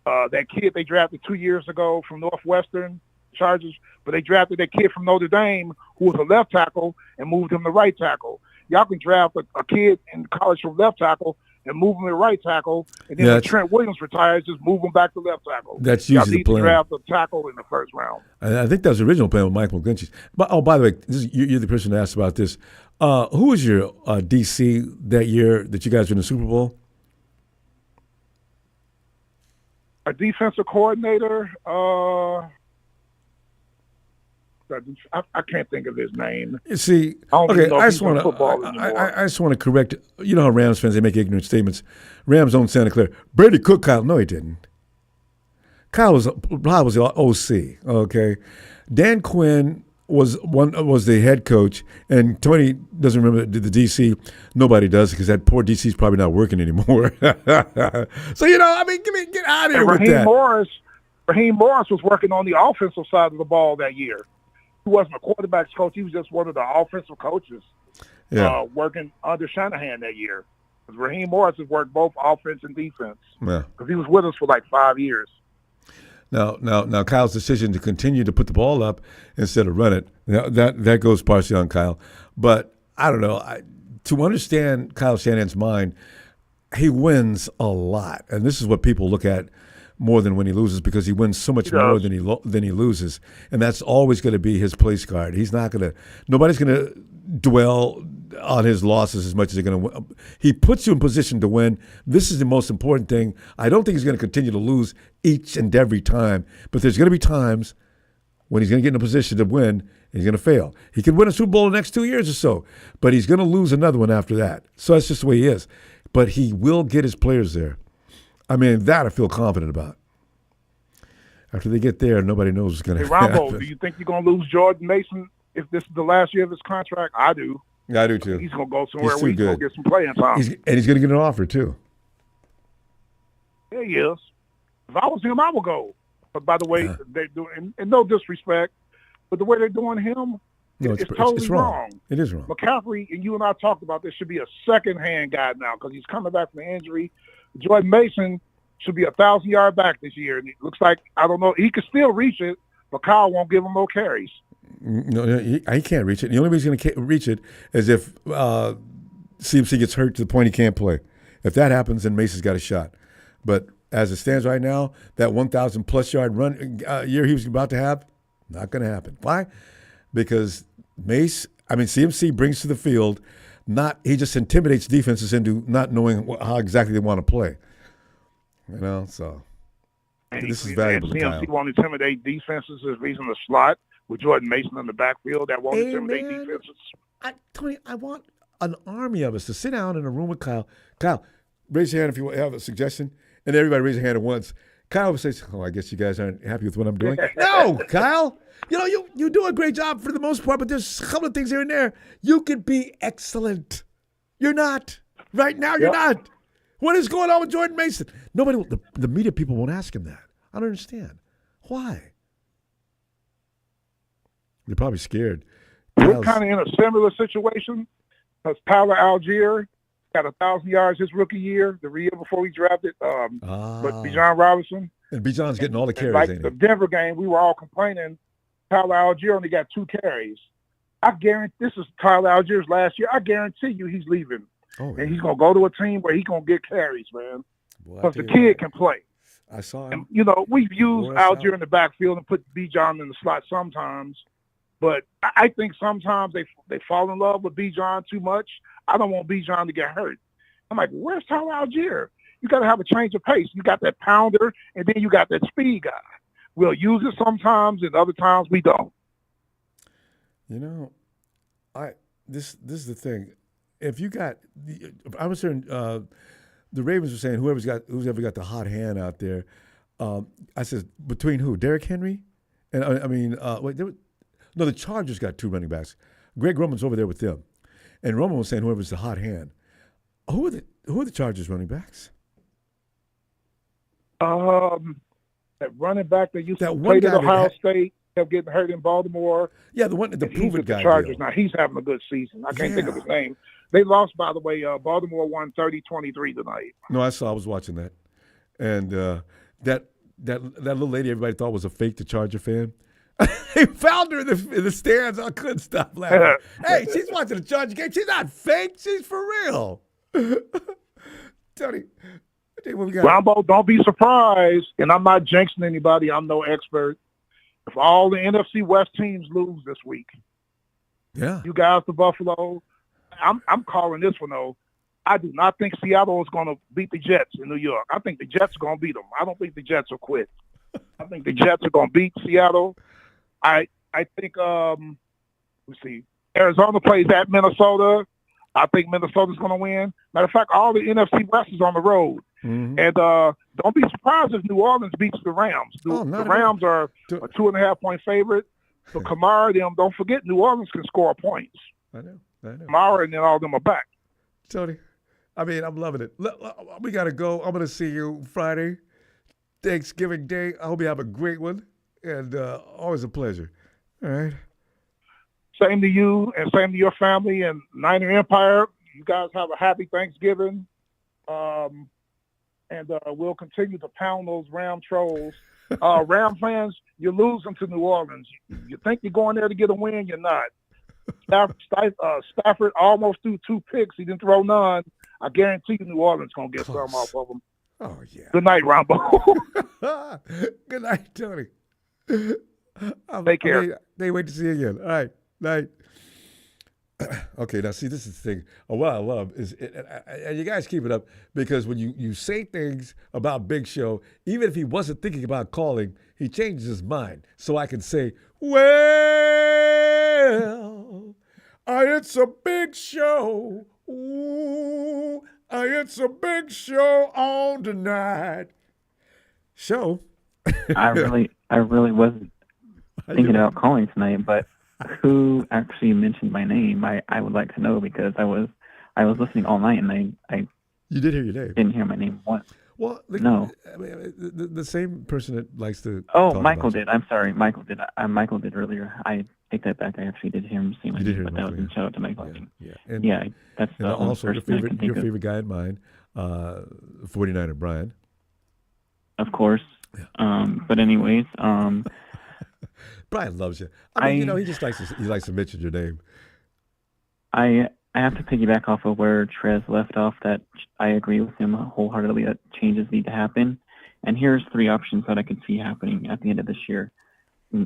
that kid they drafted 2 years ago from Northwestern Chargers, but they drafted that kid from Notre Dame who was a left tackle and moved him to right tackle. Y'all can draft a kid in college from left tackle and move him to right tackle, and then when Trent Williams retires, just move him back to left tackle. That's usually the plan. To draft a tackle in the first round. I think that was the original plan with Michael McGlinchey. But by the way, you're the person who asked about this. Who was your DC that year that you guys were in the Super Bowl? A defensive coordinator. I can't think of his name. See, okay, I just want to correct. You know how Rams fans, they make ignorant statements. Rams own Santa Clara. Brady cooked Kyle. No, he didn't. Kyle was the OC. Okay, Dan Quinn was the head coach, and Tony doesn't remember the DC. Nobody does because that poor DC is probably not working anymore. So get out of here with that. Raheem Morris was working on the offensive side of the ball that year. He wasn't a quarterback's coach. He was just one of the offensive coaches working under Shanahan that year. Because Raheem Morris has worked both offense and defense. Yeah. Because he was with us for like 5 years. Now, Kyle's decision to continue to put the ball up instead of run it, that goes partially on Kyle. But I don't know. To understand Kyle Shanahan's mind, he wins a lot. And this is what people look at more than when he loses, because he wins so much more than he loses, and that's always going to be his place card. Nobody's going to dwell on his losses as much as they're going to win. He puts you in position to win. This is the most important thing. I don't think he's going to continue to lose each and every time, but there's going to be times when he's going to get in a position to win and he's going to fail. He could win a Super Bowl in the next 2 years or so, but he's going to lose another one after that. So that's just the way he is. But he will get his players there. I mean, that I feel confident about. After they get there, nobody knows what's going to happen. Ronbo, do you think you're going to lose Jordan Mason if this is the last year of his contract? I do. Yeah, I do too. He's going to go somewhere where he's going to get some playing time. And he's going to get an offer too. Yeah, he is. If I was him, I would go. But by the way, they're doing, and no disrespect, but the way they're doing him, it's totally wrong. It is wrong. McCaffrey, and you and I talked about this, should be a second-hand guy now because he's coming back from an injury. Jordan Mason should be a 1,000-yard back this year. And it looks like, I don't know, he could still reach it, but Kyle won't give him no carries. No, he can't reach it. The only way he's going to reach it is if CMC gets hurt to the point he can't play. If that happens, then Mason's got a shot. But as it stands right now, that 1,000-plus yard run year he was about to have, not going to happen. Why? Because CMC brings to the field, he just intimidates defenses into not knowing how exactly they want to play. So this is valuable. CMC won't intimidate defenses if he's in the slot with Jordan Mason in the backfield. That won't intimidate defenses. Tony, I want an army of us to sit down in a room with Kyle. Kyle, raise your hand if you have a suggestion, and everybody raise their hand at once. Kyle would say, I guess you guys aren't happy with what I'm doing. No, Kyle. You do a great job for the most part, but there's a couple of things here and there. You could be excellent. You're not. Right now, you're not. What is going on with Jordan Mason? The media people won't ask him that. I don't understand. Why? They're probably scared. We're kind of in a similar situation because Tyler Algier got 1,000 yards his rookie year, the year before we drafted. But Bijan Robinson. And Bijan's getting all the carries. Like the Denver game, we were all complaining. Tyler Algier only got 2 carries. I guarantee this is Tyler Algier's last year. I guarantee you he's leaving. And he's going to go to a team where he's going to get carries, man. Because the kid can play. I saw him. And, we've used Algier in the backfield and put Bijan in the slot sometimes. But I think sometimes they fall in love with Bijan too much. I don't want Bijan to get hurt. I'm like, where's Tyler Algier? You got to have a change of pace. You got that pounder, and then you got that speed guy. We'll use it sometimes, and other times we don't. This is the thing. If you got, I was hearing the Ravens were saying who's ever got the hot hand out there. I said between who? Derrick Henry, and the Chargers got 2 running backs. Greg Roman's over there with them, and Roman was saying whoever's the hot hand. Who are the Chargers running backs? That running back that used to one play at guy Ohio State, kept getting hurt in Baltimore. Yeah, the proven guy. The Chargers now. He's having a good season. I can't think of his name. They lost, by the way. Baltimore won 30-23 tonight. No, I was watching that, and that little lady everybody thought was a fake, the Charger fan. They found her in the stands. I couldn't stop laughing. Hey, she's watching the Charger game. She's not fake. She's for real. Tony, what we got? Ronbo, don't be surprised, and I'm not jinxing anybody. I'm no expert. If all the NFC West teams lose this week, you guys, the Buffalo, I'm calling this one though. I do not think Seattle is going to beat the Jets in New York. I think the Jets are going to beat them. I don't think the Jets will quit. I think the Jets are going to beat Seattle. I think let's see, Arizona plays at Minnesota. I think Minnesota's going to win. Matter of fact, all the NFC West is on the road. Mm-hmm. And don't be surprised if New Orleans beats the Rams. The Rams are a 2.5-point favorite. So Kamara, don't forget, New Orleans can score points. I know. Kamara and then all of them are back. Tony, I mean, I'm loving it. We got to go. I'm going to see you Friday, Thanksgiving Day. I hope you have a great one. And always a pleasure. All right. Same to you and same to your family and Niner Empire. You guys have a happy Thanksgiving. And we'll continue to pound those Ram trolls. Ram fans, you're losing to New Orleans. You think you're going there to get a win, you're not. Stafford almost threw 2 picks. He didn't throw none. I guarantee you New Orleans going to get some off of them. Oh, yeah. Good night, Ronbo. Good night, Tony. Take care. They wait to see you again. All right. Night. Okay, now see, this is the thing. What I love is, and you guys keep it up, because when you say things about Big Show, even if he wasn't thinking about calling, he changes his mind. So I can say, well, it's a big show. Ooh, it's a big show on tonight. Show. I really wasn't thinking about calling tonight, but who actually mentioned my name? I would like to know, because I was listening all night and I you did hear your name. Didn't hear my name once. Well, no. I mean, the same person that likes to. Oh, Michael did. I'm sorry, Michael did. Michael did earlier. I take that back. I actually did hear him say my name, but that was a shout out to Michael. Yeah. That's and also your favorite guy in mine, 49er Brian. Of course. Yeah. But anyways, Brian loves you. I mean, he just likes to mention your name. I have to piggyback off of where Trez left off, that I agree with him wholeheartedly that changes need to happen. And here's 3 options that I could see happening at the end of this year.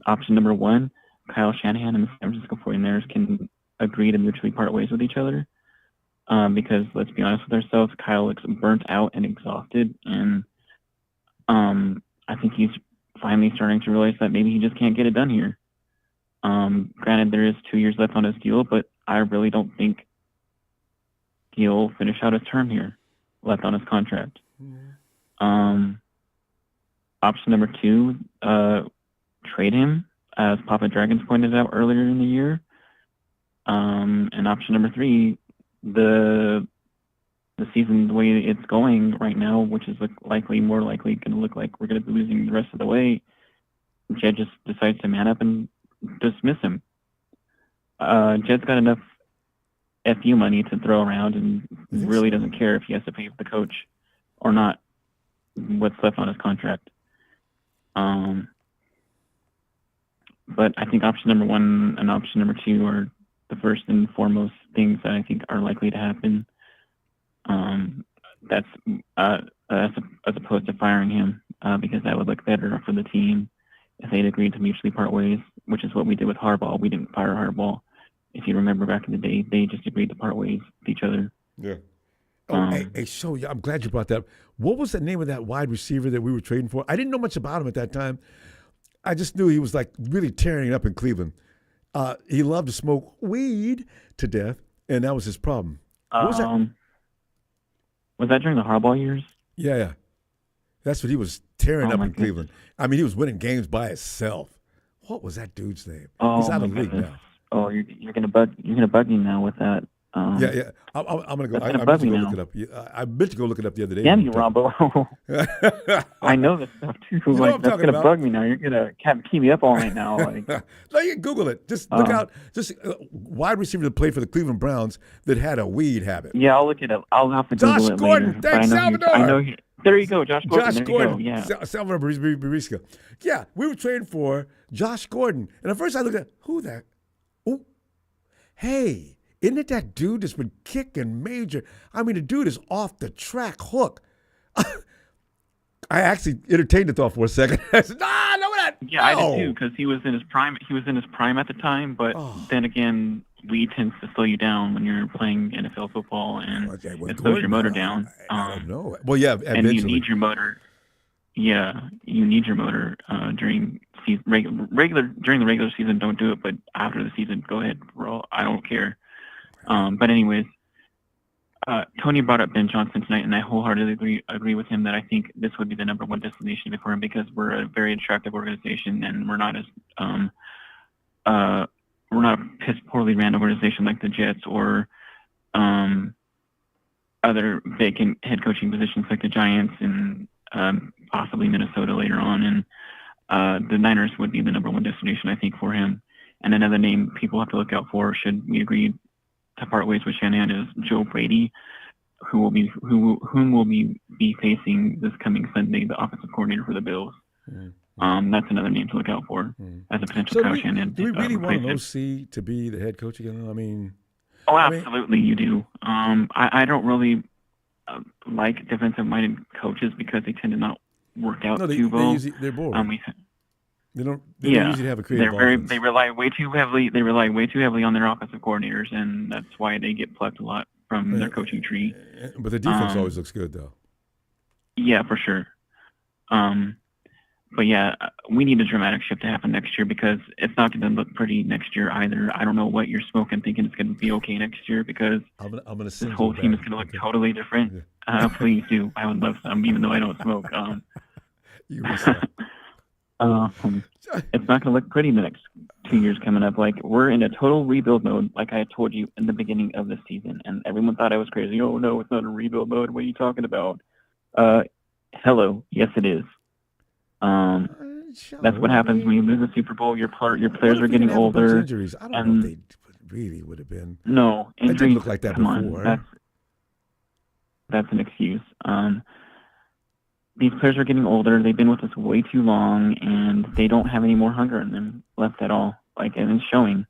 Option number 1, Kyle Shanahan and the San Francisco 49ers can agree to mutually part ways with each other. Because let's be honest with ourselves, Kyle looks burnt out and exhausted. And I think he's finally starting to realize that maybe he just can't get it done here. Granted, there is 2 years left on his deal, but I really don't think he'll finish out his term here, left on his contract. Option number 2, trade him, as Papa Dragons pointed out earlier in the year. And option number 3, the season, the way it's going right now, which is more likely going to look like we're going to be losing the rest of the way, Jed just decides to man up and dismiss him. Jed's got enough FU money to throw around and really doesn't care if he has to pay the coach or not what's left on his contract. But I think option number 1 and option number 2 are the first and foremost things that I think are likely to happen. That's as opposed to firing him, because that would look better for the team if they'd agreed to mutually part ways, which is what we did with Harbaugh. We didn't fire Harbaugh. If you remember back in the day, they just agreed to part ways with each other. Yeah. So I'm glad you brought that up. What was the name of that wide receiver that we were trading for? I didn't know much about him at that time. I just knew he was really tearing it up in Cleveland. He loved to smoke weed to death, and that was his problem. What was that? Was that during the Harbaugh years? Yeah. That's what he was tearing up in Cleveland. I mean, he was winning games by himself. What was that dude's name? He's out of the league now. Oh, you're gonna bug me now with that. Yeah. I'm gonna go. I meant to go look it up. I meant to go look it up the other day. Damn you, Ronbo. I know this stuff too. You know like what I'm that's talking gonna about. bug me now. You're gonna keep me up all night now. Like, no, you can Google it. Just look out. Just wide receiver that played for the Cleveland Browns that had a weed habit. Yeah, I'll look it up. I'll have to Google Josh it Gordon. later. Thanks, Salvador. I know. There you go, Josh Gordon. Josh Gordon. Yeah. Salvador Barisca. Yeah, we were trading for Josh Gordon, and at first I looked at who that. Oh, hey. Isn't it that dude that's been kicking major? I mean, the dude is off the track hook. I actually entertained the thought for a second. I said, no, that. Yeah, I did too, because he was in his prime. He was in his prime at the time, but then again, weed tends to slow you down when you're playing NFL football, and it slows your motor down. I don't know. Well, yeah, and you need your motor. Yeah, you need your motor during season, during the regular season. Don't do it, but after the season, go ahead, roll. I don't care. But anyways, Tony brought up Ben Johnson tonight, and I wholeheartedly agree with him that I think this would be the number one destination for him because we're a very attractive organization, and we're not a piss poorly ran organization like the Jets or other vacant head coaching positions like the Giants and possibly Minnesota later on. And the Niners would be the number one destination, I think, for him. And another name people have to look out for, should we agree to part ways with Shanahan, is Joe Brady, whom will be facing this coming Sunday, the offensive coordinator for the Bills. That's another name to look out for as a potential Kyle Shanahan. Do we really want an OC to be the head coach again? I mean, absolutely, you do. I don't really like defensive-minded coaches because they tend to not work out too well. They're boring. They don't usually have a creative offense. They rely way too heavily on their offensive coordinators, and that's why they get plucked a lot from their coaching tree. But the defense always looks good, though. Yeah, for sure. But yeah, we need a dramatic shift to happen next year because it's not going to look pretty next year either. I don't know what you're smoking, thinking it's going to be okay next year because this whole team is going to look totally different. Please do. I would love some, even though I don't smoke. It's not going to look pretty the next 2 years coming up. Like, we're in a total rebuild mode, like I had told you in the beginning of the season, and everyone thought I was crazy. Oh, no, it's not a rebuild mode. What are you talking about? Hello. Yes, it is. That's what happens when you lose a Super Bowl. Your players are getting older. Injuries? I don't know if they really would have been. No, injuries. It didn't look like that before. That's an excuse. These players are getting older. They've been with us way too long, and they don't have any more hunger in them left at all. Like, and it's showing.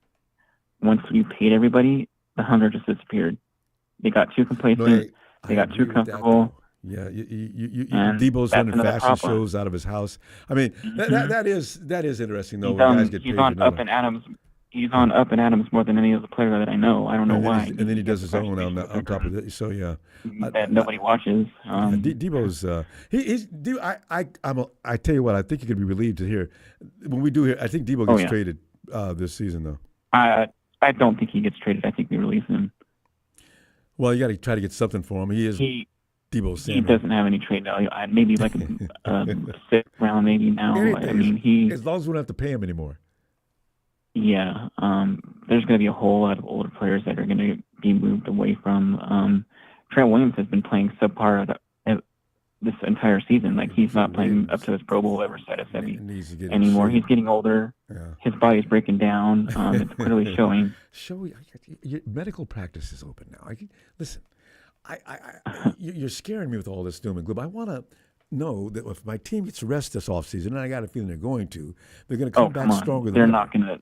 Once you paid everybody, the hunger just disappeared. They got too complacent. They got too comfortable. Yeah, Debo's running fashion shows out of his house. I mean, that is interesting though. He's on Up and Adams. He's on Up and Adams more than any other player that I know. I don't know why. And then he does his own on top of it. So yeah, that nobody watches. Debo's I tell you what, I think you could be relieved to hear when we do hear. I think Debo gets traded this season though. I don't think he gets traded. I think we release him. Well, you got to try to get something for him. Debo Samuel. He doesn't have any trade value. Maybe like a sixth round, maybe now. I mean, as long as we don't have to pay him anymore. Yeah, there's going to be a whole lot of older players that are going to be moved away from. Trent Williams has been playing subpar this entire season. Like, he's not playing up to his Pro Bowl ever status anymore. He's getting older. Yeah. His body's breaking down. It's clearly showing. Your medical practice is open now. Listen. You're scaring me with all this doom and gloom. I want to know that if my team gets rest this offseason, and I got a feeling they're going to come back stronger. They're not going to.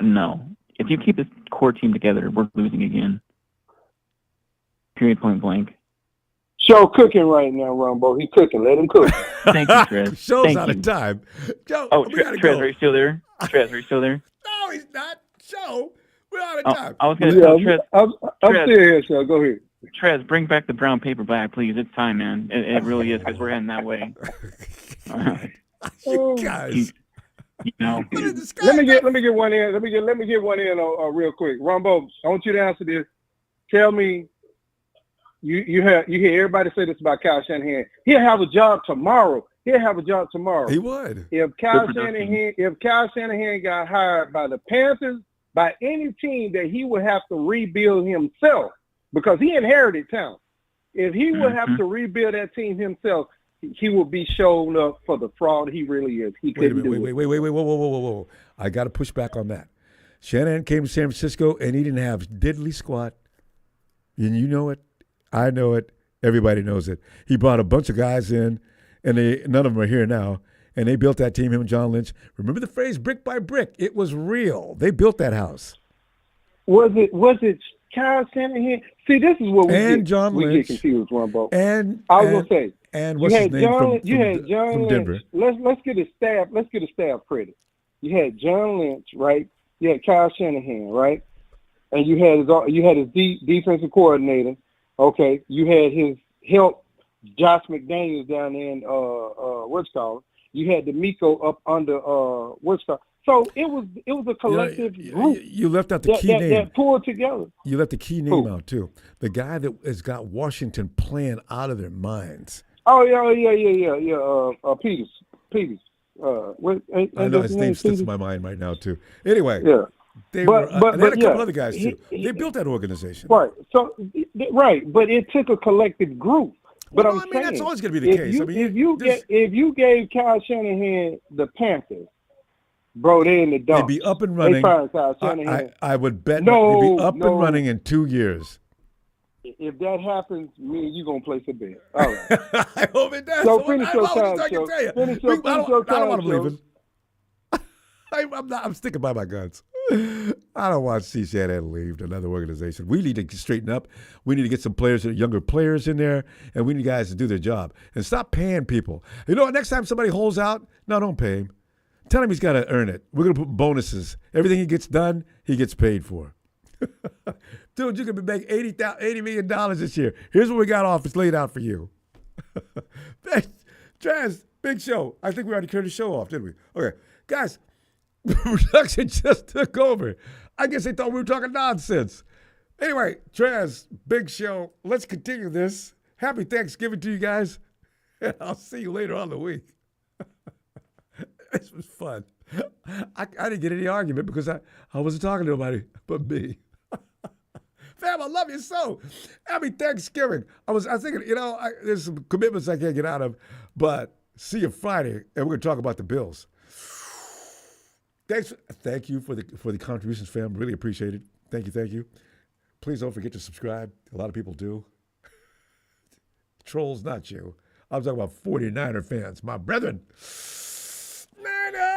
No. If you keep this core team together, we're losing again. Period, point blank. Show cooking right now, Ronbo. He's cooking. Let him cook. Thank you, Trez. Show's out of time. Joe, Trez, are you still there? Trez, are you still there? No, he's not. Show, we're out of time. I was going to tell Trez. I'm still here, so go ahead. Trez, bring back the brown paper bag, please. It's time, man. It really is, because we're heading that way. You guys. Let me get one in. Let me get one in real quick. Ronbo, I want you to answer this. Tell me you hear everybody say this about Kyle Shanahan. He'll have a job tomorrow. He would. If Kyle Shanahan got hired by the Panthers, by any team, that he would have to rebuild himself because he inherited talent. If he would have to rebuild that team himself, he would be shown up for the fraud he really is. He couldn't do it. Wait, whoa. I got to push back on that. Shanahan came to San Francisco, and he didn't have diddly squat. And you know it. I know it. Everybody knows it. He brought a bunch of guys in, and none of them are here now, and they built that team, him and John Lynch. Remember the phrase brick by brick? It was real. They built that house. Was it Kyle Shanahan? See, this is what we get confused, Ronbo. And I was gonna say, and what's his name from Denver? Let's get a staff credit. You had John Lynch, right? You had Kyle Shanahan, right? And you had his defensive coordinator. Okay, you had his help, Josh McDaniels down there in what's called. You had D'Amico up under what's called. So it was a collective group. You left out the key name. That pulled together. You left the key name out too. The guy that has got Washington playing out of their minds. Oh yeah. Peters. I know his name slips my mind right now too. Anyway, yeah. They had a couple other guys too. They built that organization. Right. So but it took a collective group. But I'm saying that's always going to be the case. If you gave Kyle Shanahan the Panthers, bro, they in the dump. They'd be up and running. I would bet they'd be up and running in 2 years. If that happens, me and you gonna place a bet. All right. I hope it does. So finish your time show. I don't want to believe it. I'm sticking by my guns. I don't want to see Shanahan leave to another organization. We need to straighten up. We need to get some players, younger players in there, and we need guys to do their job. And stop paying people. You know what? Next time somebody holds out, no, don't pay him. Tell him he's got to earn it. We're going to put bonuses. Everything he gets done, he gets paid for. Dude, you could make $80 million this year. Here's what we got off. It's laid out for you. Trez, big show. I think we already turned the show off, didn't we? Okay. Guys, production just took over. I guess they thought we were talking nonsense. Anyway, Trez, big show. Let's continue this. Happy Thanksgiving to you guys. And I'll see you later on the week. This was fun. I didn't get any argument because I wasn't talking to nobody but me. Fam, I love you so. Happy Thanksgiving. I was thinking, there's some commitments I can't get out of, but see you Friday, and we're going to talk about the Bills. Thank you for the contributions, fam. Really appreciate it. Thank you. Please don't forget to subscribe. A lot of people do. Trolls, not you. I'm talking about 49er fans, my brethren. Niners!